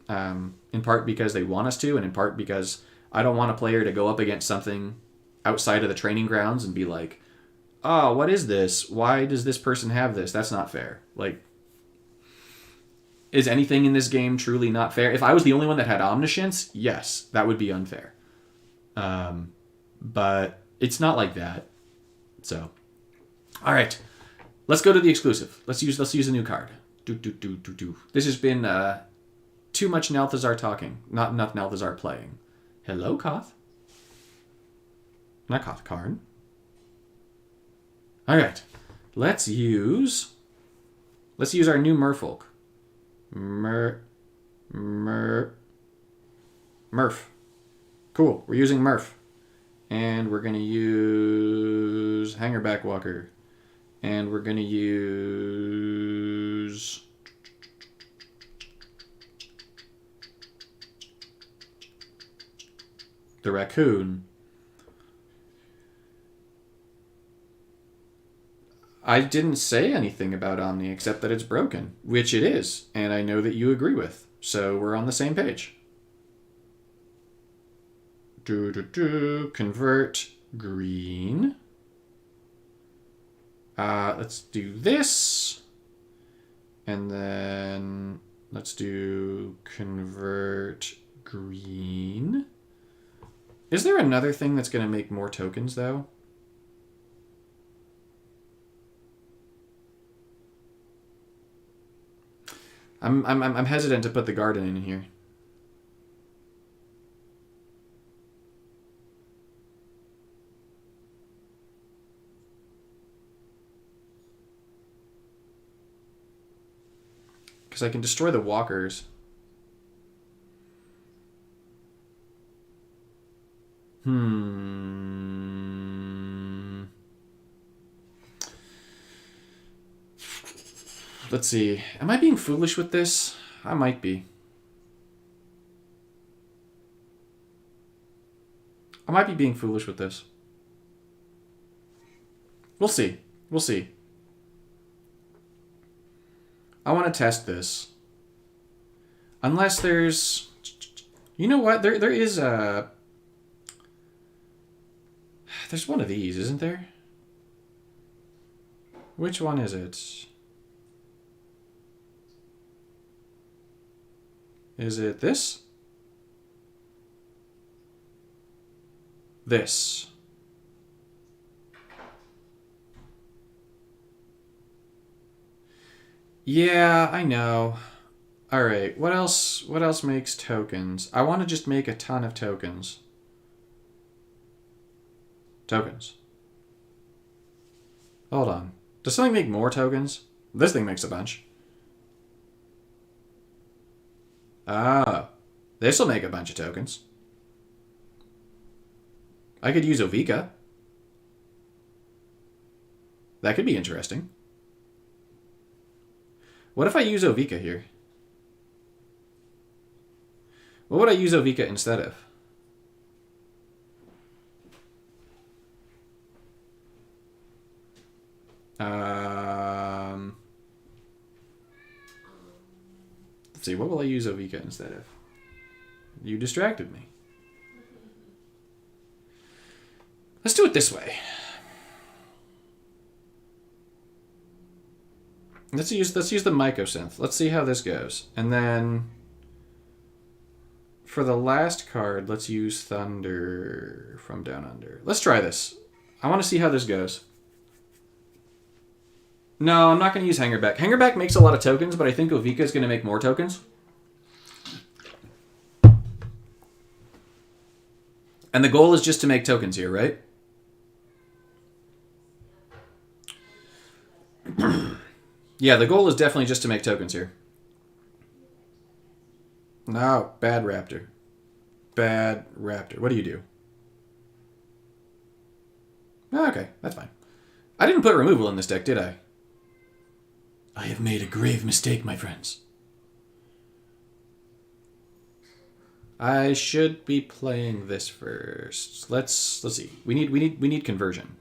In part because they want us to, and in part because I don't want a player to go up against something outside of the training grounds and be like, oh, what is this? Why does this person have this? That's not fair. Like, is anything in this game truly not fair? If I was the only one that had Omniscience, yes, that would be unfair. But it's not like that. So, all right, let's go to the exclusive. Let's use a new card. This has been too much Nalthazar talking, not enough Nalthazar playing. Hello, Koth. Not Koth, Karn. All right, let's use our new Merfolk. Murph. Cool. We're using Murph. And we're going to use Hangerback Walker. And we're going to use the Raccoon. I didn't say anything about Omni except that it's broken, which it is, and I know that you agree with. So we're on the same page. Convert green. Let's do this. And then let's do convert green. Is there another thing that's going to make more tokens, though? I'm hesitant to put the garden in here. Because I can destroy the walkers. Let's see. Am I being foolish with this? I might be. I might be being foolish with this. We'll see. We'll see. I want to test this. Unless there's... You know what? There is a... There's one of these, isn't there? Which one is it? Is it this? This. Yeah, I know. All right, what else makes tokens? I want to just make a ton of tokens. Tokens. Hold on. Does something make more tokens? This thing makes a bunch. Ah, this will make a bunch of tokens. I could use Ovika. That could be interesting. What if I use Ovika here? What would I use Ovika instead of? Let's see, what will I use Ovika instead of? You distracted me. Let's do it this way. Let's use the Mycosynth. Let's see how this goes. And then for the last card, let's use Thunder from Down Under. Let's try this. I want to see how this goes. No, I'm not going to use Hangerback. Hangerback makes a lot of tokens, but I think Ovika is going to make more tokens. And the goal is just to make tokens here, right? Yeah, the goal is definitely just to make tokens here. No, bad Raptor. Bad Raptor. What do you do? Oh, okay, that's fine. I didn't put removal in this deck, did I? I have made a grave mistake, my friends. I should be playing this first. Let's see. We need conversion.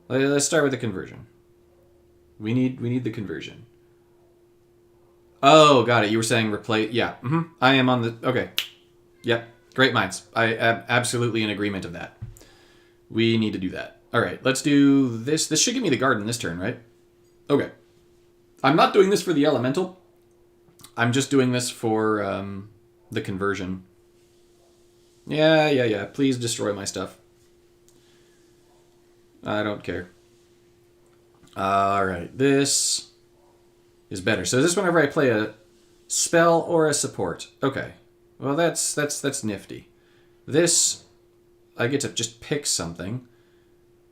Let's start with the conversion. We need the conversion. Oh, got it. You were saying replace. Yeah. I am on the. Okay. Yep. Great minds. I am absolutely in agreement of that. We need to do that. All right. Let's do this. This should give me the garden this turn, right? Okay. I'm not doing this for the elemental. I'm just doing this for the conversion. Yeah. Please destroy my stuff. I don't care. All right. This is better. So this is whenever I play a spell or a support. Okay. Well, that's nifty. This, I get to just pick something.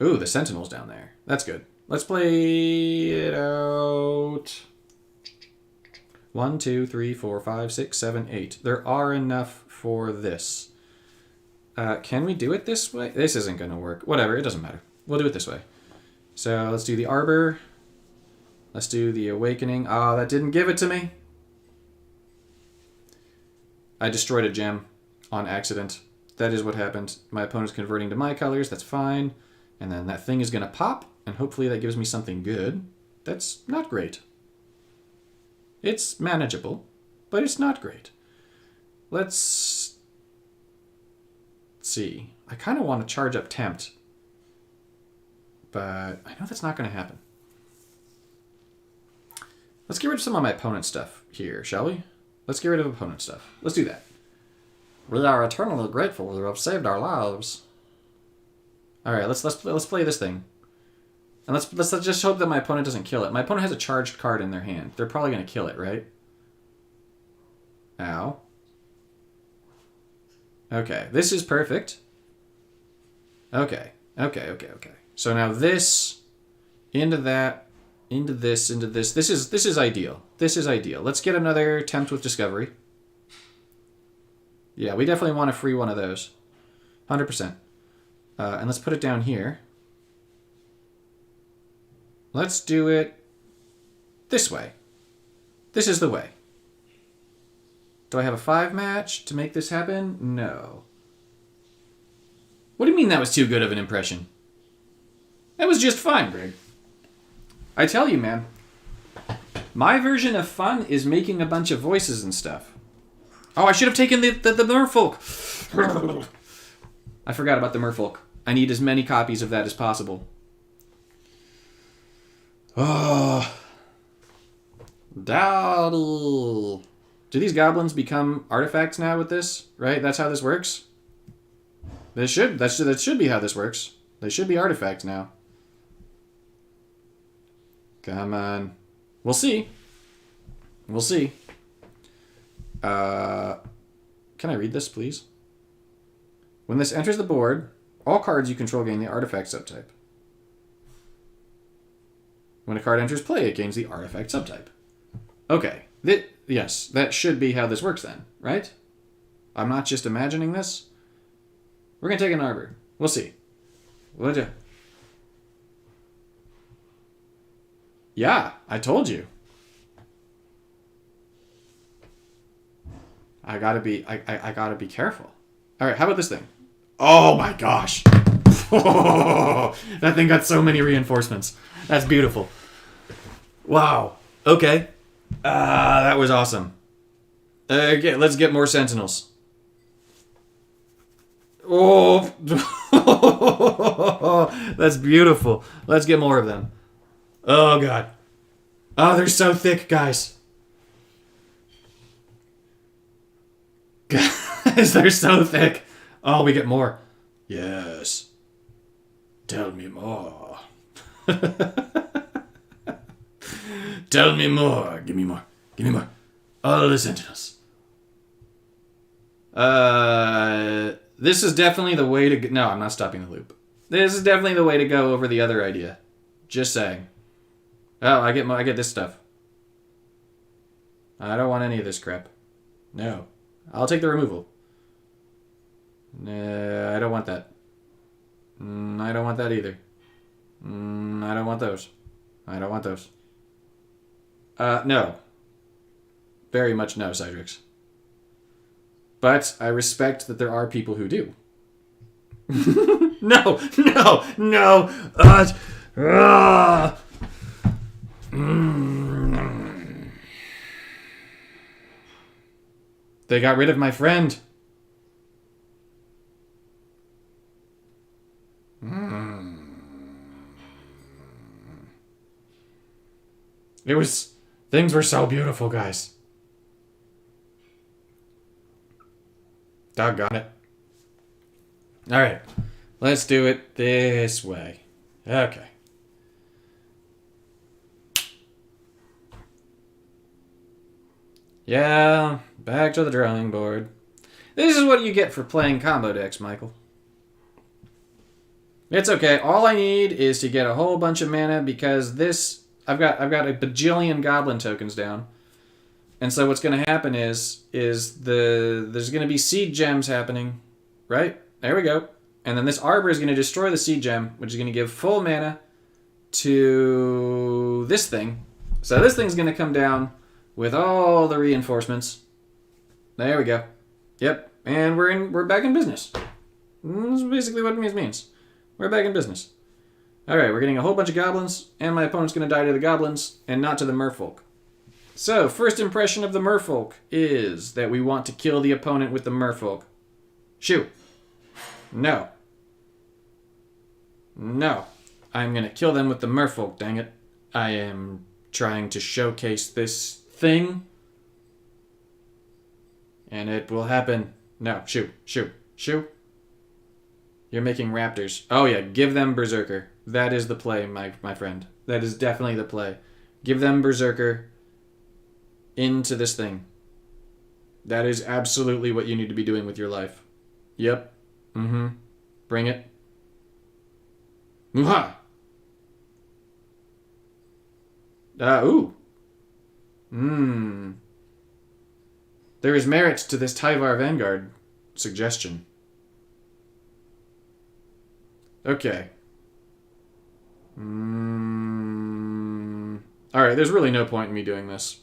Ooh, the Sentinel's down there. That's good. Let's play it out. 1, 2, 3, 4, 5, 6, 7, 8. There are enough for this. Can we do it this way? This isn't going to work. Whatever, it doesn't matter. We'll do it this way. So let's do the Arbor. Let's do the Awakening. Ah, that didn't give it to me. I destroyed a gem on accident. That is what happened. My opponent's converting to my colors. That's fine. And then that thing is going to pop. And hopefully that gives me something good. That's not great. It's manageable, but it's not great. Let's see. I kind of want to charge up Tempt, but I know that's not going to happen. Let's get rid of some of my opponent stuff here, shall we? Let's get rid of opponent stuff. Let's do that. We are eternally grateful to have saved our lives. All right, let's play this thing, and let's just hope that my opponent doesn't kill it. My opponent has a charged card in their hand. They're probably gonna kill it, right? Ow. Okay, this is perfect. Okay. So now this, into that, into this. This is ideal. This is ideal. Let's get another attempt with discovery. Yeah, we definitely want to free one of those. 100%. And let's put it down here. Let's do it this way. This is the way. Do I have a 5 match to make this happen? No. What do you mean that was too good of an impression? That was just fine, Greg. I tell you, man. My version of fun is making a bunch of voices and stuff. Oh, I should have taken the merfolk. I forgot about the merfolk. I need as many copies of that as possible. Oh. Daddy. Do these goblins become artifacts now with this? Right? That's how this works? That should be how this works. They should be artifacts now. Come on. We'll see. We'll see. Can I read this, please? When this enters the board, all cards you control gain the artifact subtype. When a card enters play, it gains the artifact subtype. Okay. Yes, that should be how this works then, right? I'm not just imagining this. We're going to take an arbor. We'll see. We'll do. Yeah, I told you. I gotta be careful. All right, how about this thing? Oh my gosh. That thing got so many reinforcements. That's beautiful. Wow. Okay. That was awesome. Okay, let's get more sentinels. Oh. That's beautiful. Let's get more of them. Oh god. Oh, they're so thick, guys. Guys, they're so thick. Oh, we get more. Yes. Tell me more. Tell me more. Give me more. Give me more. All the sentinels. This is definitely the way to go. No, I'm not stopping the loop. This is definitely the way to go over the other idea. Just saying. Oh, I get this stuff. I don't want any of this crap. No. I'll take the removal. I don't want that. I don't want that either. I don't want those. I don't want those. No. Very much no, Cydrix. But I respect that there are people who do. No! No! No! They got rid of my friend. Things were so beautiful, guys. Doggone it. Alright. Let's do it this way. Okay. Yeah, back to the drawing board. This is what you get for playing combo decks, Michael. It's okay. All I need is to get a whole bunch of mana because this I've got a bajillion goblin tokens down. And so what's going to happen is there's going to be seed gems happening, right? There we go. And then this arbor is going to destroy the seed gem, which is going to give full mana to this thing. So this thing's going to come down with all the reinforcements. There we go. Yep. And we're back in business. That's basically what it means. We're back in business. Alright, we're getting a whole bunch of goblins, and my opponent's going to die to the goblins, and not to the merfolk. So, first impression of the merfolk is that we want to kill the opponent with the merfolk. Shoo. No. No. I'm going to kill them with the merfolk, dang it. I am trying to showcase this thing. And it will happen. No, shoo. You're making raptors. Oh yeah, give them Berserker. That is the play, my friend. That is definitely the play. Give them Berserker into this thing. That is absolutely what you need to be doing with your life. Yep. Mm-hmm. Bring it. Muha! Ooh. There is merit to this Tyvar Vanguard suggestion. Okay. Alright, there's really no point in me doing this.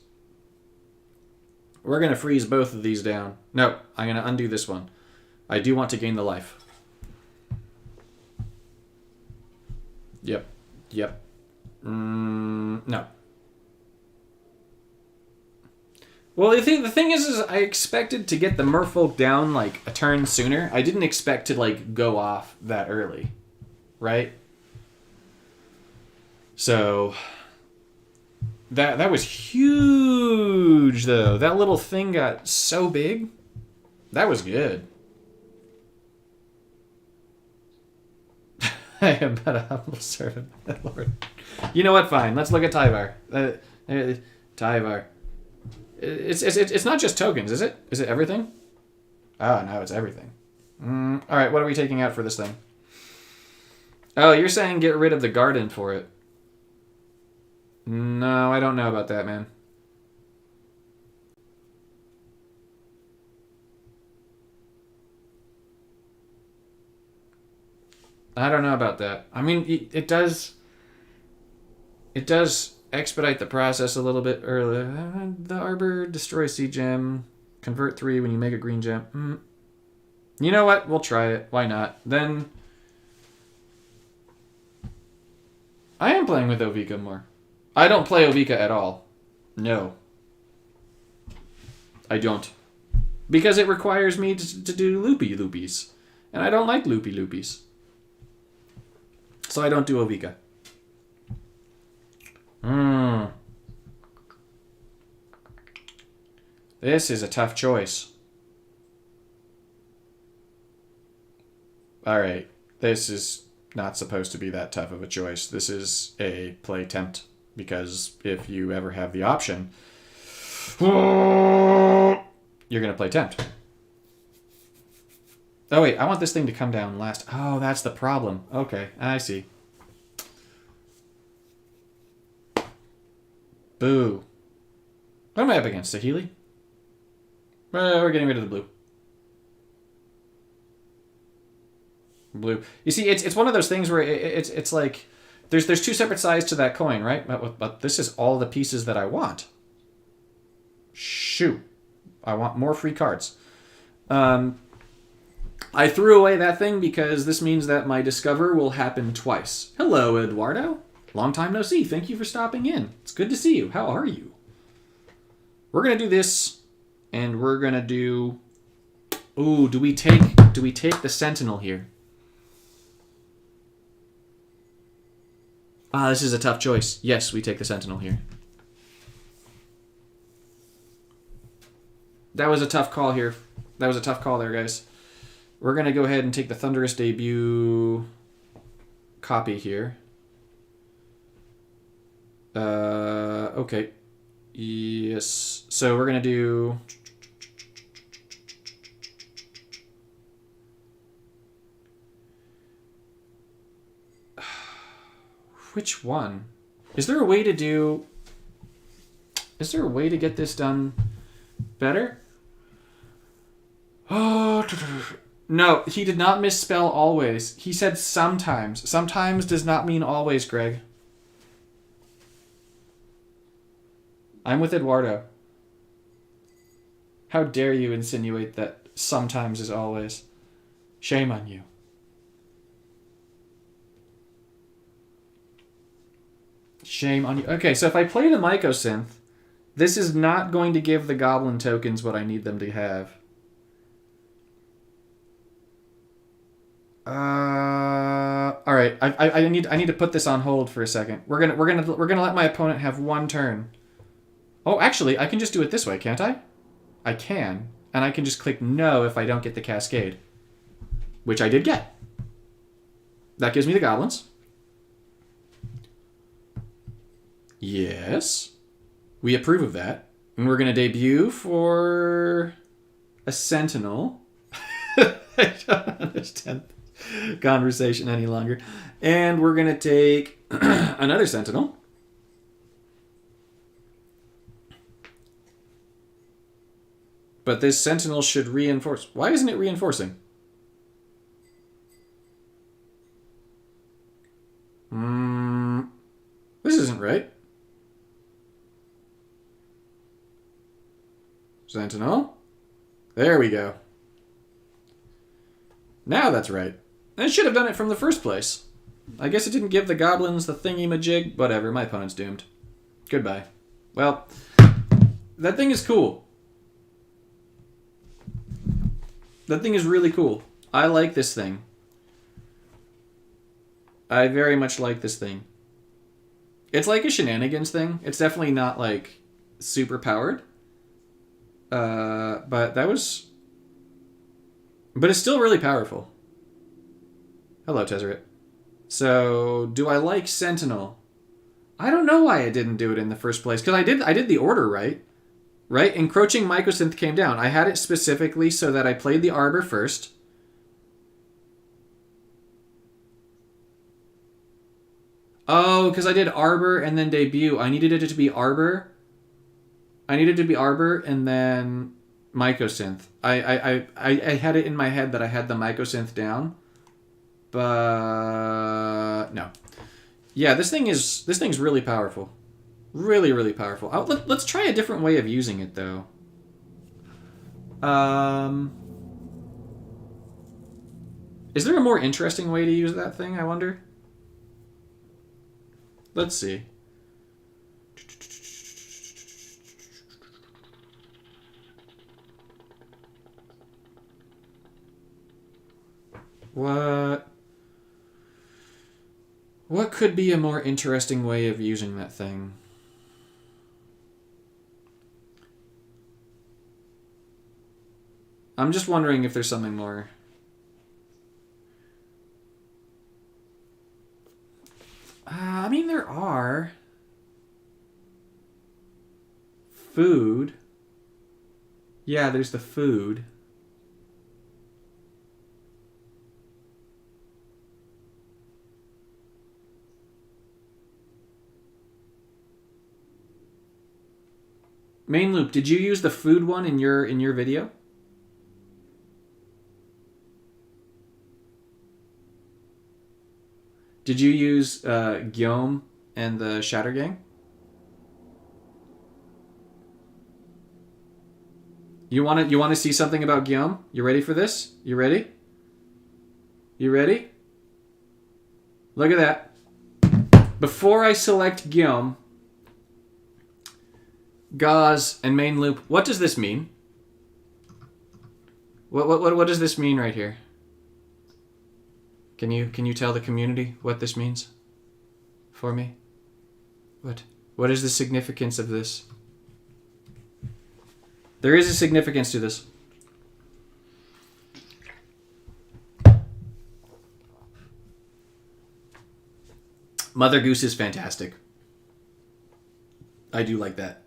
We're going to freeze both of these down. No, I'm going to undo this one. I do want to gain the life. Yep. No. Well, the thing is I expected to get the merfolk down, like, a turn sooner. I didn't expect to, like, go off that early. Right? So, that was huge, though. That little thing got so big. That was good. I am but a humble servant, Lord. You know what? Fine. Let's look at Tyvar. Tyvar. It's not just tokens, is it? Is it everything? Oh, no, it's everything. All right, what are we taking out for this thing? Oh, you're saying get rid of the garden for it. No, I don't know about that, man. I don't know about that. I mean, it does expedite the process a little bit earlier. The Arbor destroys Sea Gem. Convert 3 when you make a green gem. You know what? We'll try it. Why not? Then I am playing with Ovika more. I don't play Ovika at all. No. I don't. Because it requires me to do loopy loopies. And I don't like loopy loopies. So I don't do Ovika. This is a tough choice. Alright. This is not supposed to be that tough of a choice. This is a play tempt. Because if you ever have the option, you're going to play tempt. Oh wait, I want this thing to come down last. Oh, that's the problem. Okay, I see. Boo. What am I up against? Sahili? We're getting rid of the blue. Blue. You see, it's one of those things where it's like there's two separate sides to that coin, right? But this is all the pieces that I want. Shoot. I want more free cards. I threw away that thing because this means that my Discover will happen twice. Hello, Eduardo. Long time no see. Thank you for stopping in. It's good to see you. How are you? We're going to do this, and we're going to do... Ooh, do we take the Sentinel here? Ah, this is a tough choice. Yes, we take the Sentinel here. That was a tough call here. That was a tough call there, guys. We're going to go ahead and take the Thunderous Debut copy here. Okay. Yes. So we're going to do... Which one? Is there a way to do... Is there a way to get this done better? Oh... No, he did not misspell always. He said sometimes. Sometimes does not mean always, Greg. I'm with Eduardo. How dare you insinuate that sometimes is always? Shame on you. Shame on you. Okay, so if I play the Mycosynth, this is not going to give the Goblin tokens what I need them to have. All right. I need to put this on hold for a second. We're gonna let my opponent have one turn. Oh, actually, I can just do it this way, can't I? I can, and I can just click no if I don't get the cascade, which I did get. That gives me the goblins. Yes, we approve of that, and we're gonna debut for a sentinel. I don't understand conversation any longer. And we're going to take another sentinel. But this sentinel should reinforce. Why isn't it reinforcing? This isn't right. Sentinel. There we go. Now that's right. I should have done it from the first place. I guess it didn't give the goblins the thingy-majig. Whatever, my opponent's doomed. Goodbye. Well, that thing is cool. That thing is really cool. I like this thing. I very much like this thing. It's like a shenanigans thing. It's definitely not, like, super powered. But that was... But it's still really powerful. Hello, Tezzeret. So, do I like Sentinel? I don't know why I didn't do it in the first place. Because I did the order right. Right? Encroaching Mycosynth came down. I had it specifically so that I played the Arbor first. Oh, because I did Arbor and then Debut. I needed it to be Arbor. I needed it to be Arbor and then Mycosynth. I had it in my head that I had the Mycosynth down. But no. Yeah, this thing's really powerful. Really, really powerful. Let's try a different way of using it, though. Is there a more interesting way to use that thing, I wonder? Let's see. What could be a more interesting way of using that thing? I'm just wondering if there's something more. I mean, there are. Food. Yeah, there's the food. Main loop, did you use the food one in your video? Did you use Guillaume and the Shatter Gang? You want to see something about Guillaume? You ready for this? You ready? You ready? Look at that. Before I select Guillaume, Gauze and main loop. What does this mean? What does this mean right here? Can you tell the community what this means for me? What is the significance of this? There is a significance to this. Mother Goose is fantastic. I do like that.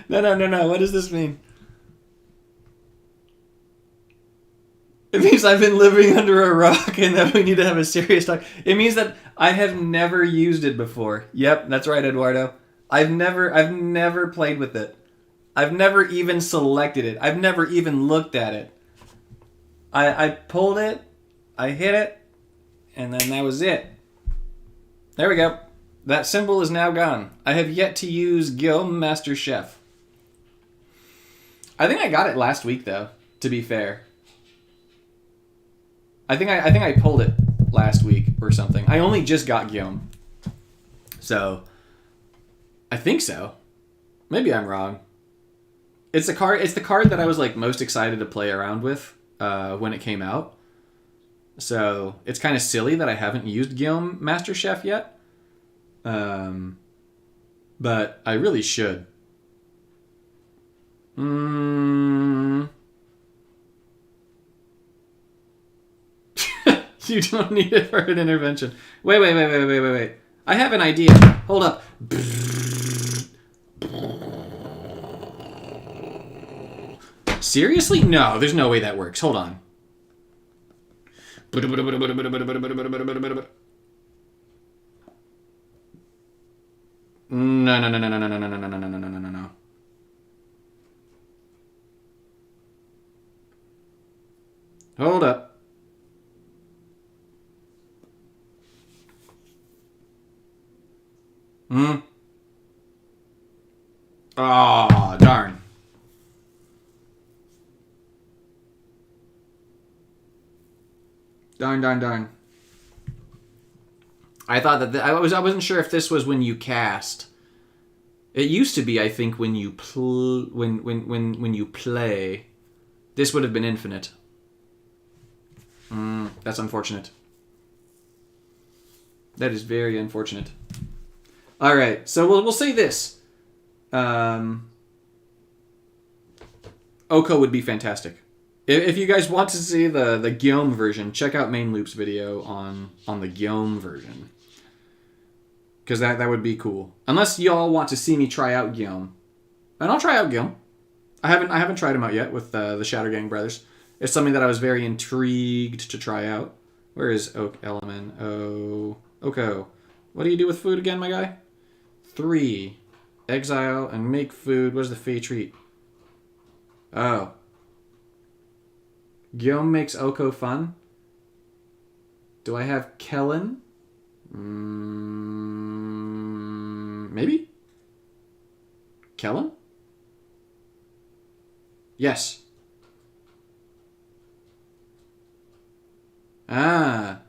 No. What does this mean? It means I've been living under a rock and that we need to have a serious talk. It means that I have never used it before. Yep, that's right, Eduardo. I've never played with it. I've never even selected it. I've never even looked at it. I pulled it, I hit it, and then that was it. There we go. That symbol is now gone. I have yet to use Guillaume Master Chef. I think I got it last week, though, to be fair. I think I pulled it last week or something. I only just got Guillaume. So, I think so. Maybe I'm wrong. It's the card. It's the card that I was like most excited to play around with when it came out. So it's kind of silly that I haven't used Guillaume Master Chef yet. But I really should. You don't need it for an intervention. Wait. I have an idea. Hold up. Seriously? No, there's no way that works. Hold on. No. Hold up. Ah, darn. Darn. I thought that I wasn't sure if this was when you cast. It used to be, I think, when you when you play. This would have been infinite. That's unfortunate. That is very unfortunate. All right, so we'll say this. Oko would be fantastic. If you guys want to see the Guillaume version, check out Main Loop's video on the Guillaume version. Because that would be cool. Unless y'all want to see me try out Guillaume. And I'll try out Guillaume. I haven't tried him out yet with the Shattergang brothers. It's something that I was very intrigued to try out. Where is Oak Element? Oko. What do you do with food again, my guy? 3. Exile and make food. What is the Fey treat? Oh. Guillaume makes Oko fun. Do I have Kellen? Maybe? Kellen? Yes. Ah.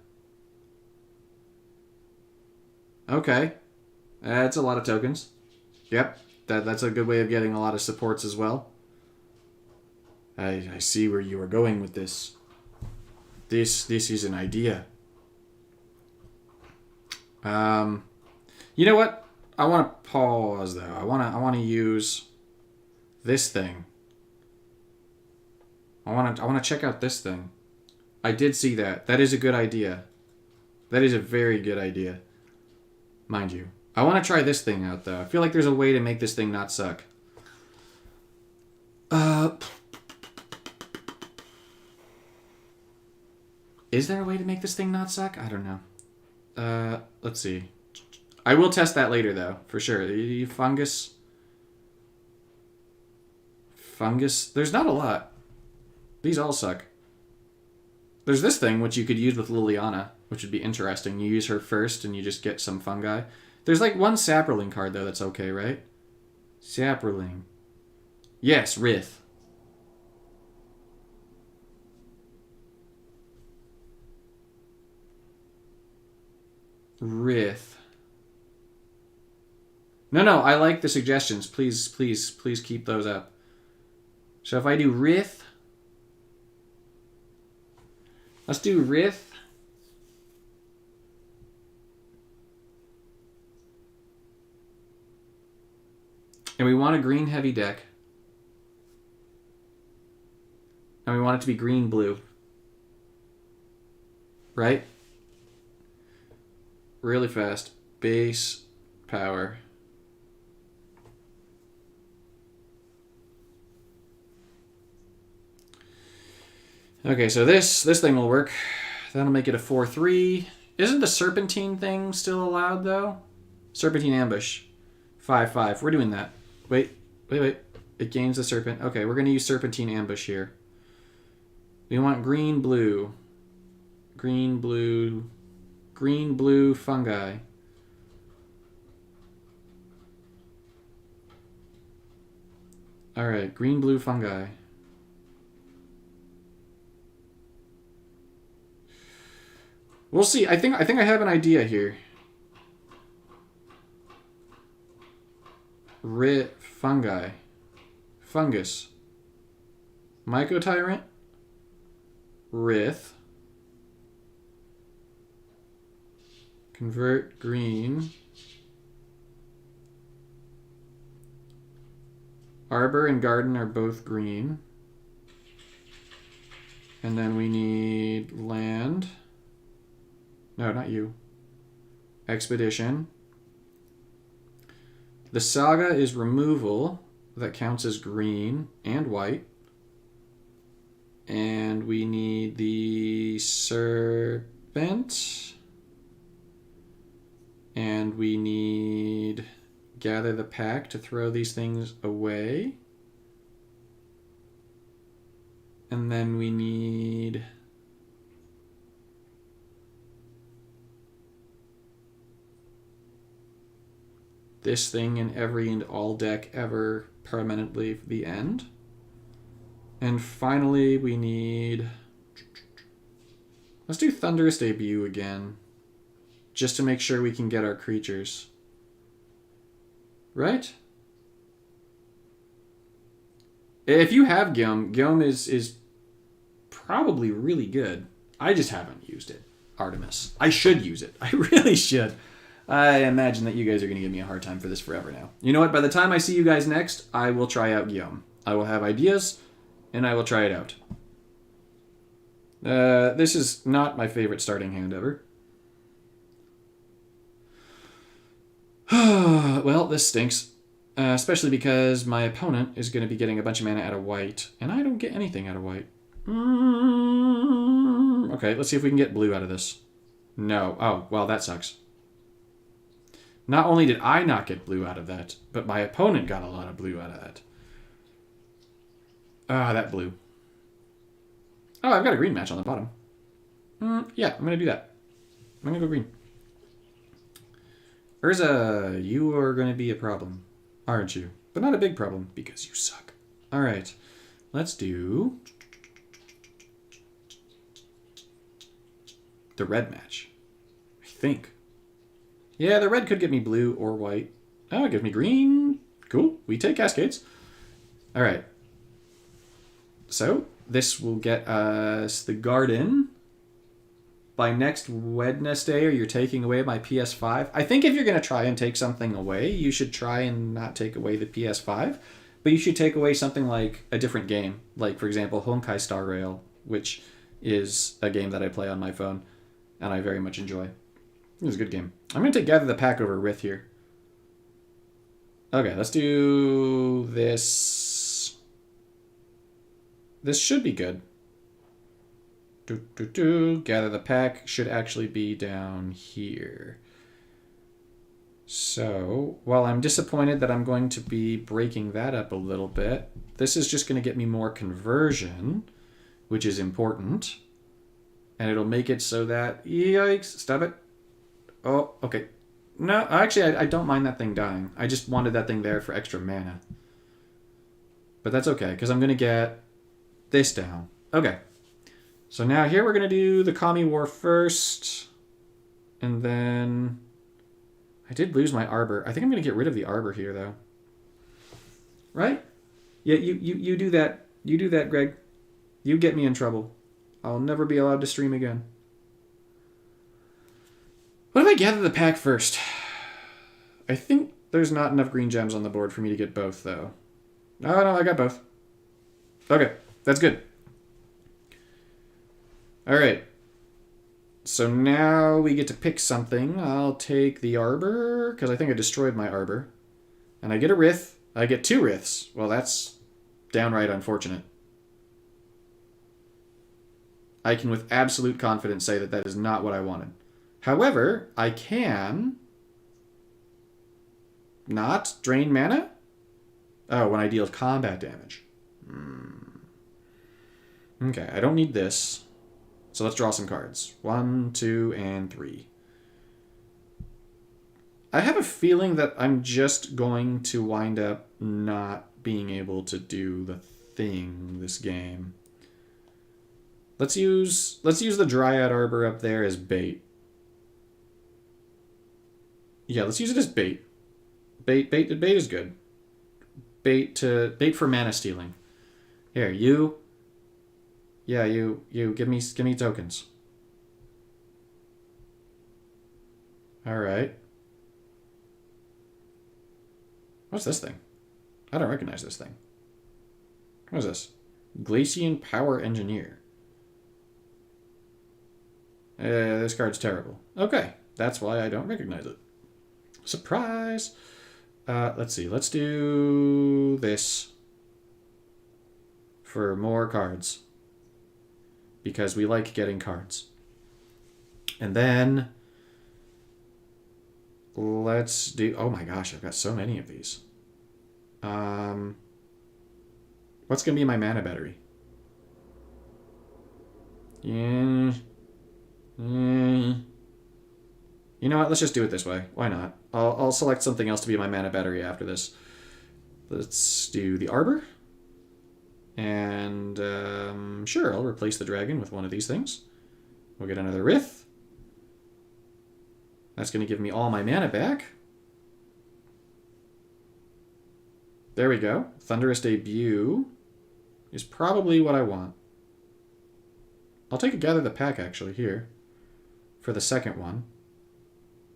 Okay. That's a lot of tokens. Yep. That's a good way of getting a lot of supports as well. I see where you are going with this. This is an idea. You know what? I want to pause though. I want to use this thing. I want to check out this thing. I did see that. That is a good idea. That is a very good idea. Mind you. I want to try this thing out though. I feel like there's a way to make this thing not suck. Is there a way to make this thing not suck? I don't know. Let's see. I will test that later, though, for sure. Fungus. There's not a lot. These all suck. There's this thing, which you could use with Liliana, which would be interesting. You use her first, and you just get some fungi. There's like one Saproling card, though, that's okay, right? Saproling. Yes, Rith. Rith. No, I like the suggestions. Please keep those up. So if I do Rith, let's do Rith. And we want a green heavy deck. And we want it to be green-blue. Right? Really fast. Base power. Okay, so this thing will work. That'll make it a 4/3. Isn't the Serpentine thing still allowed, though? Serpentine Ambush. 5/5. We're doing that. Wait. It gains the Serpent. Okay, we're going to use Serpentine Ambush here. We want green-blue. Green-blue fungi. Alright, green-blue fungi. We'll see. I think I have an idea here. Fungi. Fungus. Myco Tyrant. Rith. Convert green. Arbor and Garden are both green. And then we need land. No, not you. Expedition. The Saga is removal. That counts as green and white. And we need the Serpent. And we need Gather the Pack to throw these things away. And then we need this thing in every and all deck ever permanently for the end. And finally we need... Let's do Thunderous Debut again. Just to make sure we can get our creatures. Right? If you have Guillaume is probably really good. I just haven't used it. Artemis. I should use it. I really should. I imagine that you guys are going to give me a hard time for this forever now. You know what? By the time I see you guys next, I will try out Guillaume. I will have ideas, and I will try it out. This is not my favorite starting hand ever. Well, this stinks. Especially because my opponent is going to be getting a bunch of mana out of white, and I don't get anything out of white. Okay, let's see if we can get blue out of this. No. Oh, well, that sucks. Not only did I not get blue out of that, but my opponent got a lot of blue out of that. Ah, that blue. Oh, I've got a green match on the bottom. Yeah, I'm going to do that. I'm going to go green. Urza, you are going to be a problem, aren't you? But not a big problem, because you suck. All right, let's do the red match, I think. Yeah, the red could get me blue or white. Oh, it gives me green. Cool, we take Cascades. All right. So, this will get us the Garden. By next Wednesday, or you're taking away my PS5. I think if you're going to try and take something away, you should try and not take away the PS5. But you should take away something like a different game. Like, for example, Honkai Star Rail, which is a game that I play on my phone, and I very much enjoy. It was a good game. I'm going to take Gather the Pack over Rith here. Okay, let's do this. This should be good. Gather the Pack should actually be down here. So, while I'm disappointed that I'm going to be breaking that up a little bit, this is just going to get me more conversion, which is important. And it'll make it so that... Yikes, stop it. Oh, okay. No, actually, I don't mind that thing dying. I just wanted that thing there for extra mana. But that's okay, because I'm going to get this down. Okay. So now here we're going to do the Kami War first. And then... I did lose my Arbor. I think I'm going to get rid of the Arbor here, though. Right? Yeah, you do that. You do that, Greg. You get me in trouble. I'll never be allowed to stream again. What if I gather the pack first? I think there's not enough green gems on the board for me to get both, though. No, I got both. Okay, that's good. All right. So now we get to pick something. I'll take the Arbor, because I think I destroyed my Arbor. And I get a Rith. I get 2 Riths. Well, that's downright unfortunate. I can with absolute confidence say that that is not what I wanted. However, I can not drain mana? Oh, when I deal combat damage. Okay, I don't need this. So let's draw some cards. 1, 2, and 3. I have a feeling that I'm just going to wind up not being able to do the thing this game. Let's use the Dryad Arbor up there as bait. Yeah, let's use it as bait. Bait is good. bait for mana stealing. Here, you. Yeah, you give me tokens. All right. What's this thing? I don't recognize this thing. What is this? Glacian Power Engineer. This card's terrible. Okay, that's why I don't recognize it. Surprise! Let's see. Let's do this for more cards. Because we like getting cards. And then let's do... Oh my gosh, I've got so many of these. What's going to be my mana battery? Yeah. You know what? Let's just do it this way. Why not? I'll select something else to be my mana battery after this. Let's do the Arbor. And sure, I'll replace the dragon with one of these things. We'll get another Rith. That's going to give me all my mana back. There we go. Thunderous Debut is probably what I want. I'll take a Gather the Pack actually here for the second one.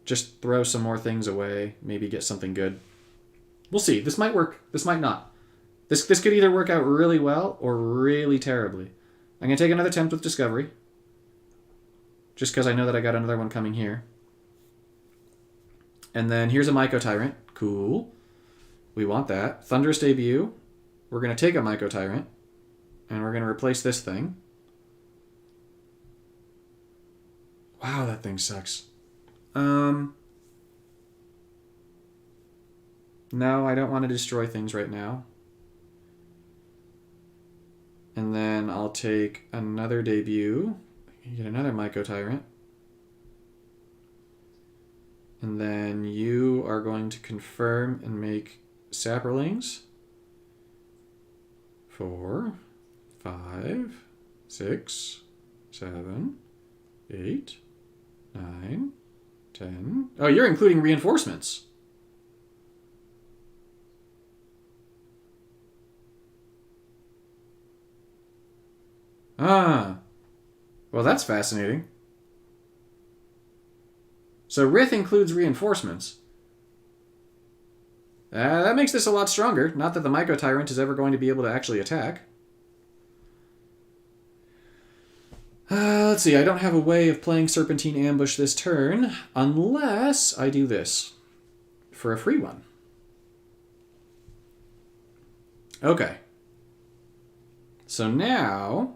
Just throw some more things away. Maybe get something good. We'll see. This might work. This might not. This could either work out really well or really terribly. I'm going to take another attempt with Discovery. Just because I know that I got another one coming here. And then here's a Myco Tyrant. Cool. We want that. Thunderous Debut. We're going to take a Myco Tyrant. And we're going to replace this thing. Wow, that thing sucks. No, I don't want to destroy things right now. And then I'll take another Debut. Get another Myco Tyrant. And then you are going to confirm and make Saprolings. 4, 5, 6, 7, 8, 9, 10. Oh, you're including reinforcements. Ah. Well, that's fascinating. So Rith includes reinforcements. That makes this a lot stronger. Not that the Myco Tyrant is ever going to be able to actually attack. Let's see. I don't have a way of playing Serpentine Ambush this turn unless I do this for a free one. Okay. So now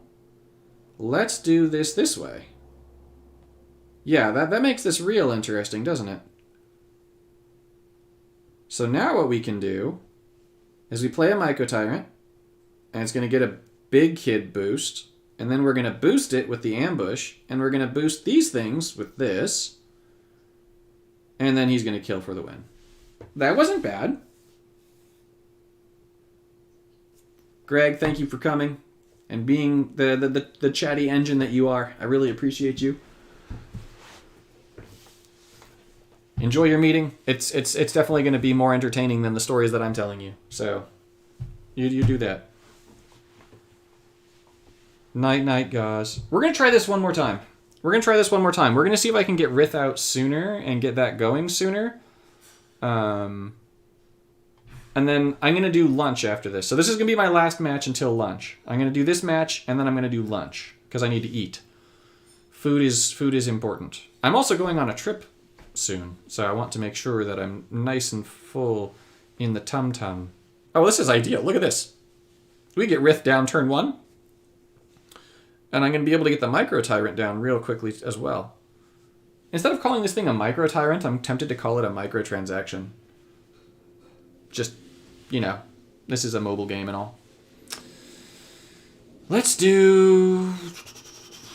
let's do this way. Yeah, that makes this real interesting, doesn't it? So now what we can do is we play a Myco Tyrant, and it's going to get a big kid boost, and then we're going to boost it with the ambush, and we're going to boost these things with this, and then he's going to kill for the win. That wasn't bad. Greg, thank you for coming and being the chatty engine that you are. I really appreciate you. Enjoy your meeting. It's definitely going to be more entertaining than the stories that I'm telling you. So, you do that. Night, guys. We're going to try this one more time. We're going to see if I can get Rith out sooner and get that going sooner. And then I'm going to do lunch after this. So this is going to be my last match until lunch. I'm going to do this match, and then I'm going to do lunch because I need to eat. Food is important. I'm also going on a trip soon, so I want to make sure that I'm nice and full in the tum-tum. Oh, this is ideal. Look at this. We get Rith down turn 1, and I'm going to be able to get the Myco Tyrant down real quickly as well. Instead of calling this thing a Myco Tyrant, I'm tempted to call it a microtransaction. Just, this is a mobile game and all. Let's do...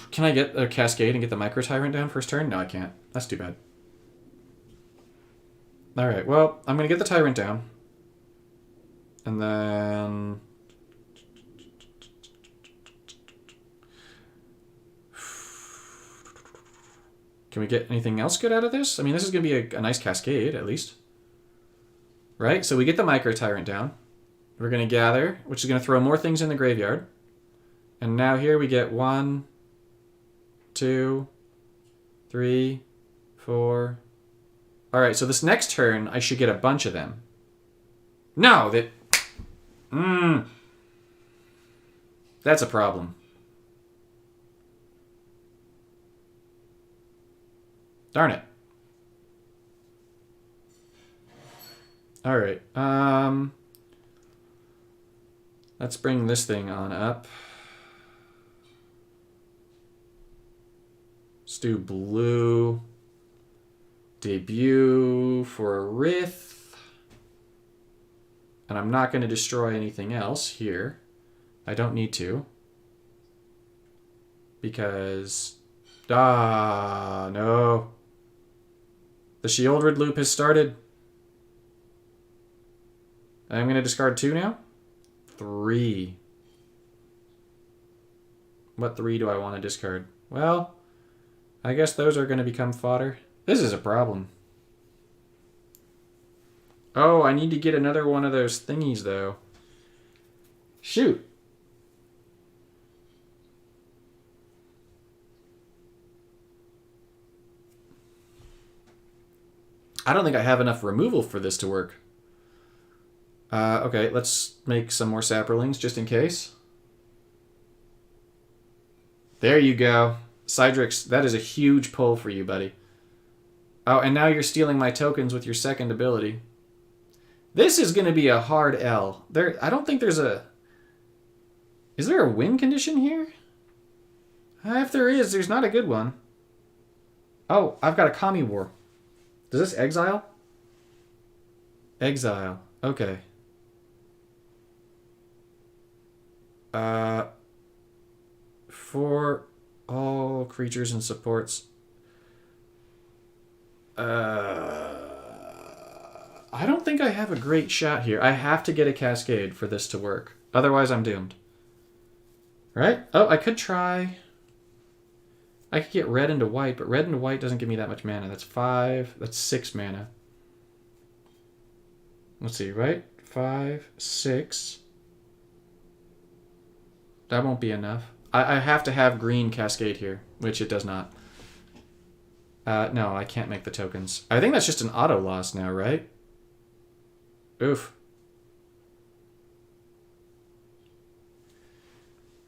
Can I get a Cascade and get the Myco Tyrant down first turn? No, I can't. That's too bad. Alright, well, I'm going to get the Tyrant down. And then... Can we get anything else good out of this? I mean, this is going to be a nice Cascade, at least. Right? So we get the Myco Tyrant down. We're going to gather, which is going to throw more things in the graveyard. And now here we get 1, 2, 3, 4. All right, so this next turn, I should get a bunch of them. No, that... That's a problem. Darn it. All right. Let's bring this thing on up. Let's do blue. Debut for a Rith. And I'm not going to destroy anything else here. I don't need to. Because... no. The Shieldred loop has started. I'm going to discard 2 now? 3. What 3 do I want to discard? Well, I guess those are going to become fodder. This is a problem. Oh, I need to get another one of those thingies, though. Shoot. I don't think I have enough removal for this to work. Okay, let's make some more saprolings just in case. There you go. Cydrix, that is a huge pull for you, buddy. Oh, and now you're stealing my tokens with your second ability. This is going to be a hard L. I don't think there's a... Is there a win condition here? If there is, there's not a good one. Oh, I've got a Kami War. Does this exile? Exile. Okay. For all creatures and supports. I don't think I have a great shot here. I have to get a Cascade for this to work. Otherwise, I'm doomed. Right? Oh, I could try... I could get red into white, but red into white doesn't give me that much mana. That's 5. That's 6 mana. Let's see, right? 5, 6. That won't be enough. I have to have green Cascade here, which it does not. No, I can't make the tokens. I think that's just an auto loss now, right? Oof.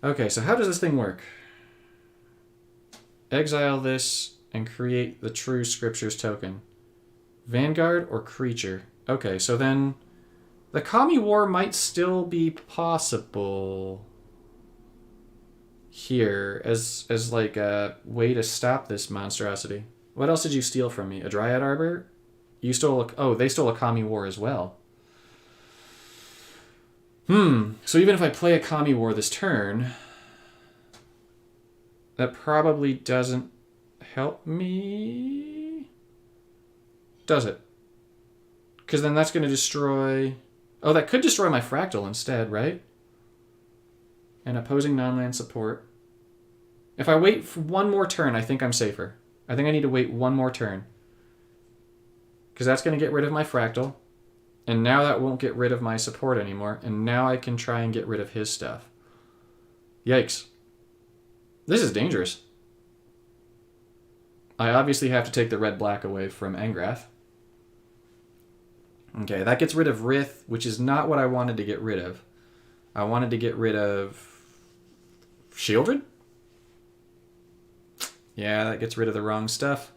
Okay, so how does this thing work? Exile this and create the True Scriptures token. Vanguard or creature? Okay, so then the Kami War might still be possible here as like a way to stop this monstrosity. What else did you steal from me? A Dryad Arbor? You stole oh, they stole a Kami War as well. So even if I play a Kami War this turn, that probably doesn't help me. Does it? Because then that's going to destroy... Oh, that could destroy my Fractal instead, right? And opposing non-land support. If I wait for one more turn, I think I'm safer. I think I need to wait one more turn. Because that's going to get rid of my Fractal. And now that won't get rid of my support anymore. And now I can try and get rid of his stuff. Yikes. This is dangerous. I obviously have to take the red-black away from Angrath. Okay, that gets rid of Rith, which is not what I wanted to get rid of. I wanted to get rid of... Shieldred? Yeah, that gets rid of the wrong stuff.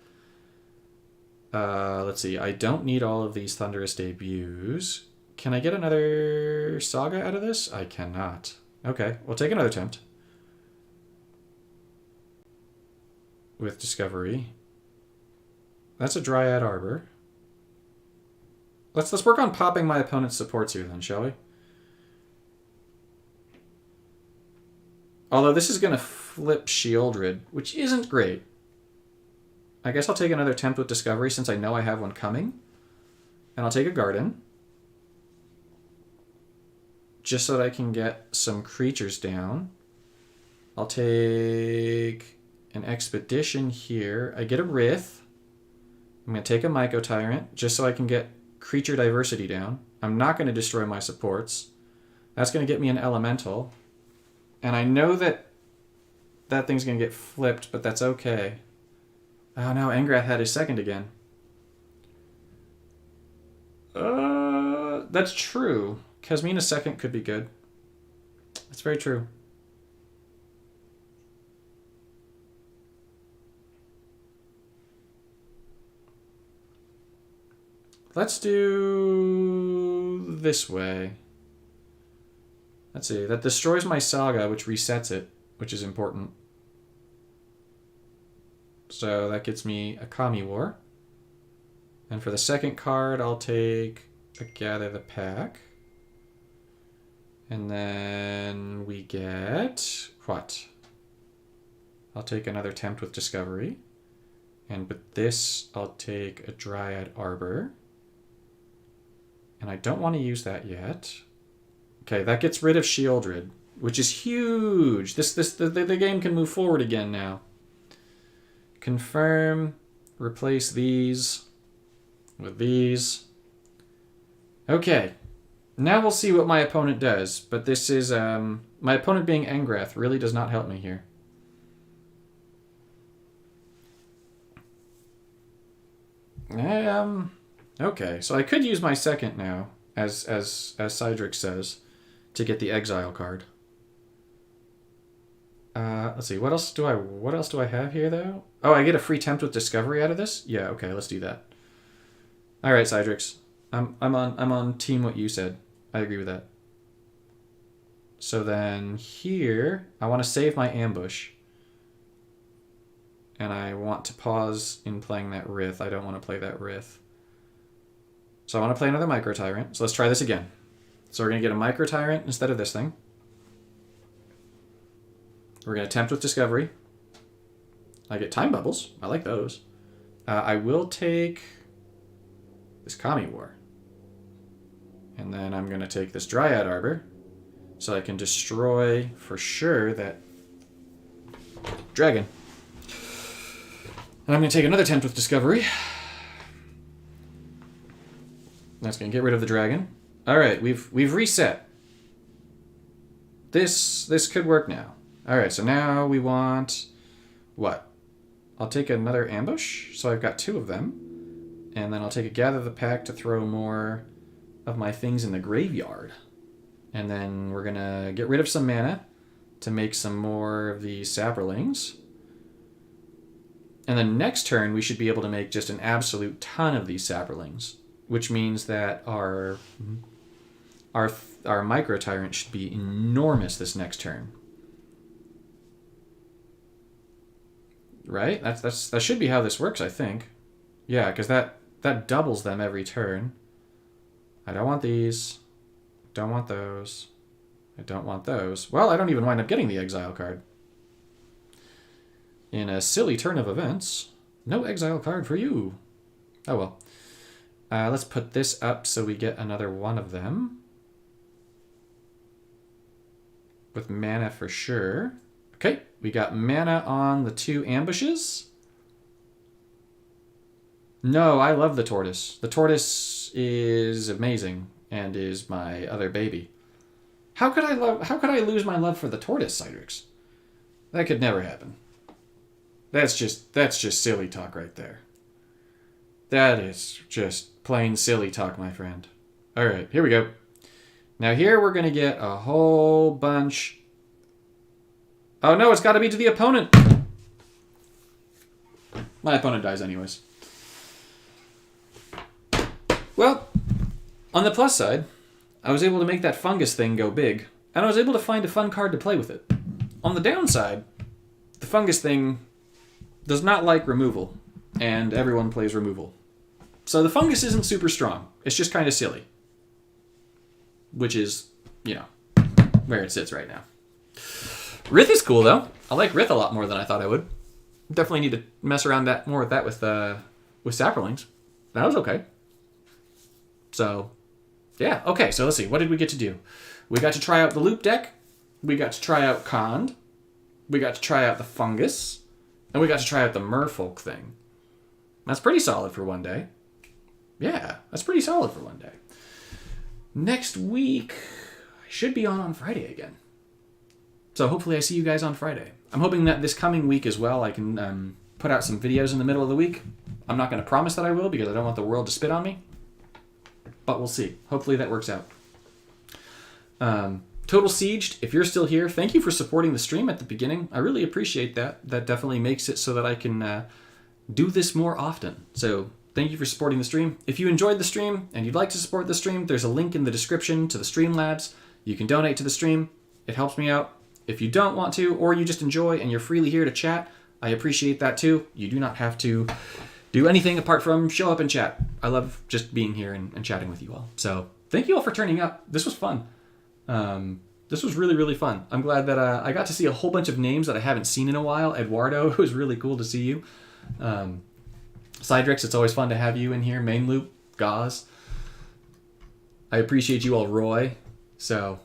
Let's see. I don't need all of these Thunderous Debuts. Can I get another Saga out of this? I cannot. Okay, we'll take another attempt. With Discovery. That's a Dryad Arbor. Let's work on popping my opponent's supports here then, shall we? Although this is going to flip Shieldred, which isn't great. I guess I'll take another attempt with Discovery since I know I have one coming. And I'll take a Garden. Just so that I can get some creatures down. I'll take an Expedition here. I get a Rith. I'm going to take a Myco Tyrant just so I can get creature diversity down. I'm not going to destroy my supports. That's going to get me an elemental. And I know that that thing's going to get flipped, but that's okay. Oh no, Engrath had his second again. That's true. Kasmina's second could be good. That's very true. Let's do this way. Let's see. That destroys my Saga, which resets it, which is important. So that gets me a Kami War. And for the second card, I'll take a Gather the Pack. And then we get... what? I'll take another Tempt with Discovery. And with this, I'll take a Dryad Arbor. And I don't want to use that yet. Okay, that gets rid of Shieldred, which is huge. The game can move forward again now. Confirm. Replace these with these. Okay. Now we'll see what my opponent does. But this is... my opponent being Engrath really does not help me here. Okay, so I could use my second now, as Cydric says, to get the exile card. Let's see, what else do I have here though? Oh, I get a free Tempt with Discovery out of this? Yeah, okay, let's do that. Alright, Cydrix. I'm on team what you said. I agree with that. So then here, I want to save my ambush. And I want to pause in playing that Rith. I don't want to play that Rith. So I want to play another Micro Tyrant. So let's try this again. So we're going to get a Micro Tyrant instead of this thing. We're going to Tempt with Discovery. I get Time Bubbles. I like those. I will take this Kami War. And then I'm going to take this Dryad Arbor. So I can destroy, for sure, that dragon. And I'm going to take another Tempt with Discovery. That's going to get rid of the dragon. Alright, we've reset. This could work now. Alright, so now we want... what? I'll take another ambush, so I've got 2 of them. And then I'll take a Gather the Pack to throw more of my things in the graveyard. And then we're going to get rid of some mana to make some more of these Saprolings. And then next turn, we should be able to make just an absolute ton of these Saprolings. Which means that our Micro Tyrant should be enormous this next turn. Right? That should be how this works, I think. Yeah, because that doubles them every turn. I don't want these. Don't want those. I don't want those. Well, I don't even wind up getting the exile card. In a silly turn of events, no exile card for you. Oh well. Let's put this up so we get another one of them. With mana for sure. Okay, we got mana on the 2 ambushes. No, I love the tortoise. The tortoise is amazing and is my other baby. How could I lose my love for the tortoise, Cydrix? That could never happen. That's just silly talk right there. That is just plain silly talk, my friend. All right, here we go. Now here we're going to get a whole bunch... oh no, it's got to be to the opponent. My opponent dies anyways. Well, on the plus side, I was able to make that fungus thing go big, and I was able to find a fun card to play with it. On the downside, the fungus thing does not like removal, and everyone plays removal. So the fungus isn't super strong. It's just kind of silly. Which is, you know, where it sits right now. Rith is cool, though. I like Rith a lot more than I thought I would. Definitely need to mess around more with that with Saprolings. That was okay. So, yeah. Okay, so let's see. What did we get to do? We got to try out the Loop deck. We got to try out Khand. We got to try out the Fungus. And we got to try out the Merfolk thing. That's pretty solid for one day. Yeah, that's pretty solid for one day. Next week, I should be on Friday again. So hopefully I see you guys on Friday. I'm hoping that this coming week as well, I can put out some videos in the middle of the week. I'm not going to promise that I will because I don't want the world to spit on me. But we'll see. Hopefully that works out. Total Sieged, if you're still here, thank you for supporting the stream at the beginning. I really appreciate that. That definitely makes it so that I can do this more often. So thank you for supporting the stream. If you enjoyed the stream and you'd like to support the stream, there's a link in the description to the Streamlabs. You can donate to the stream. It helps me out. If you don't want to, or you just enjoy and you're freely here to chat, I appreciate that too. You do not have to do anything apart from show up and chat. I love just being here and chatting with you all. So thank you all for turning up. This was fun. This was really, really fun. I'm glad that I got to see a whole bunch of names that I haven't seen in a while. Eduardo, it was really cool to see you. Cydrix, it's always fun to have you in here. Main Loop, Gauze. I appreciate you all, Roy. So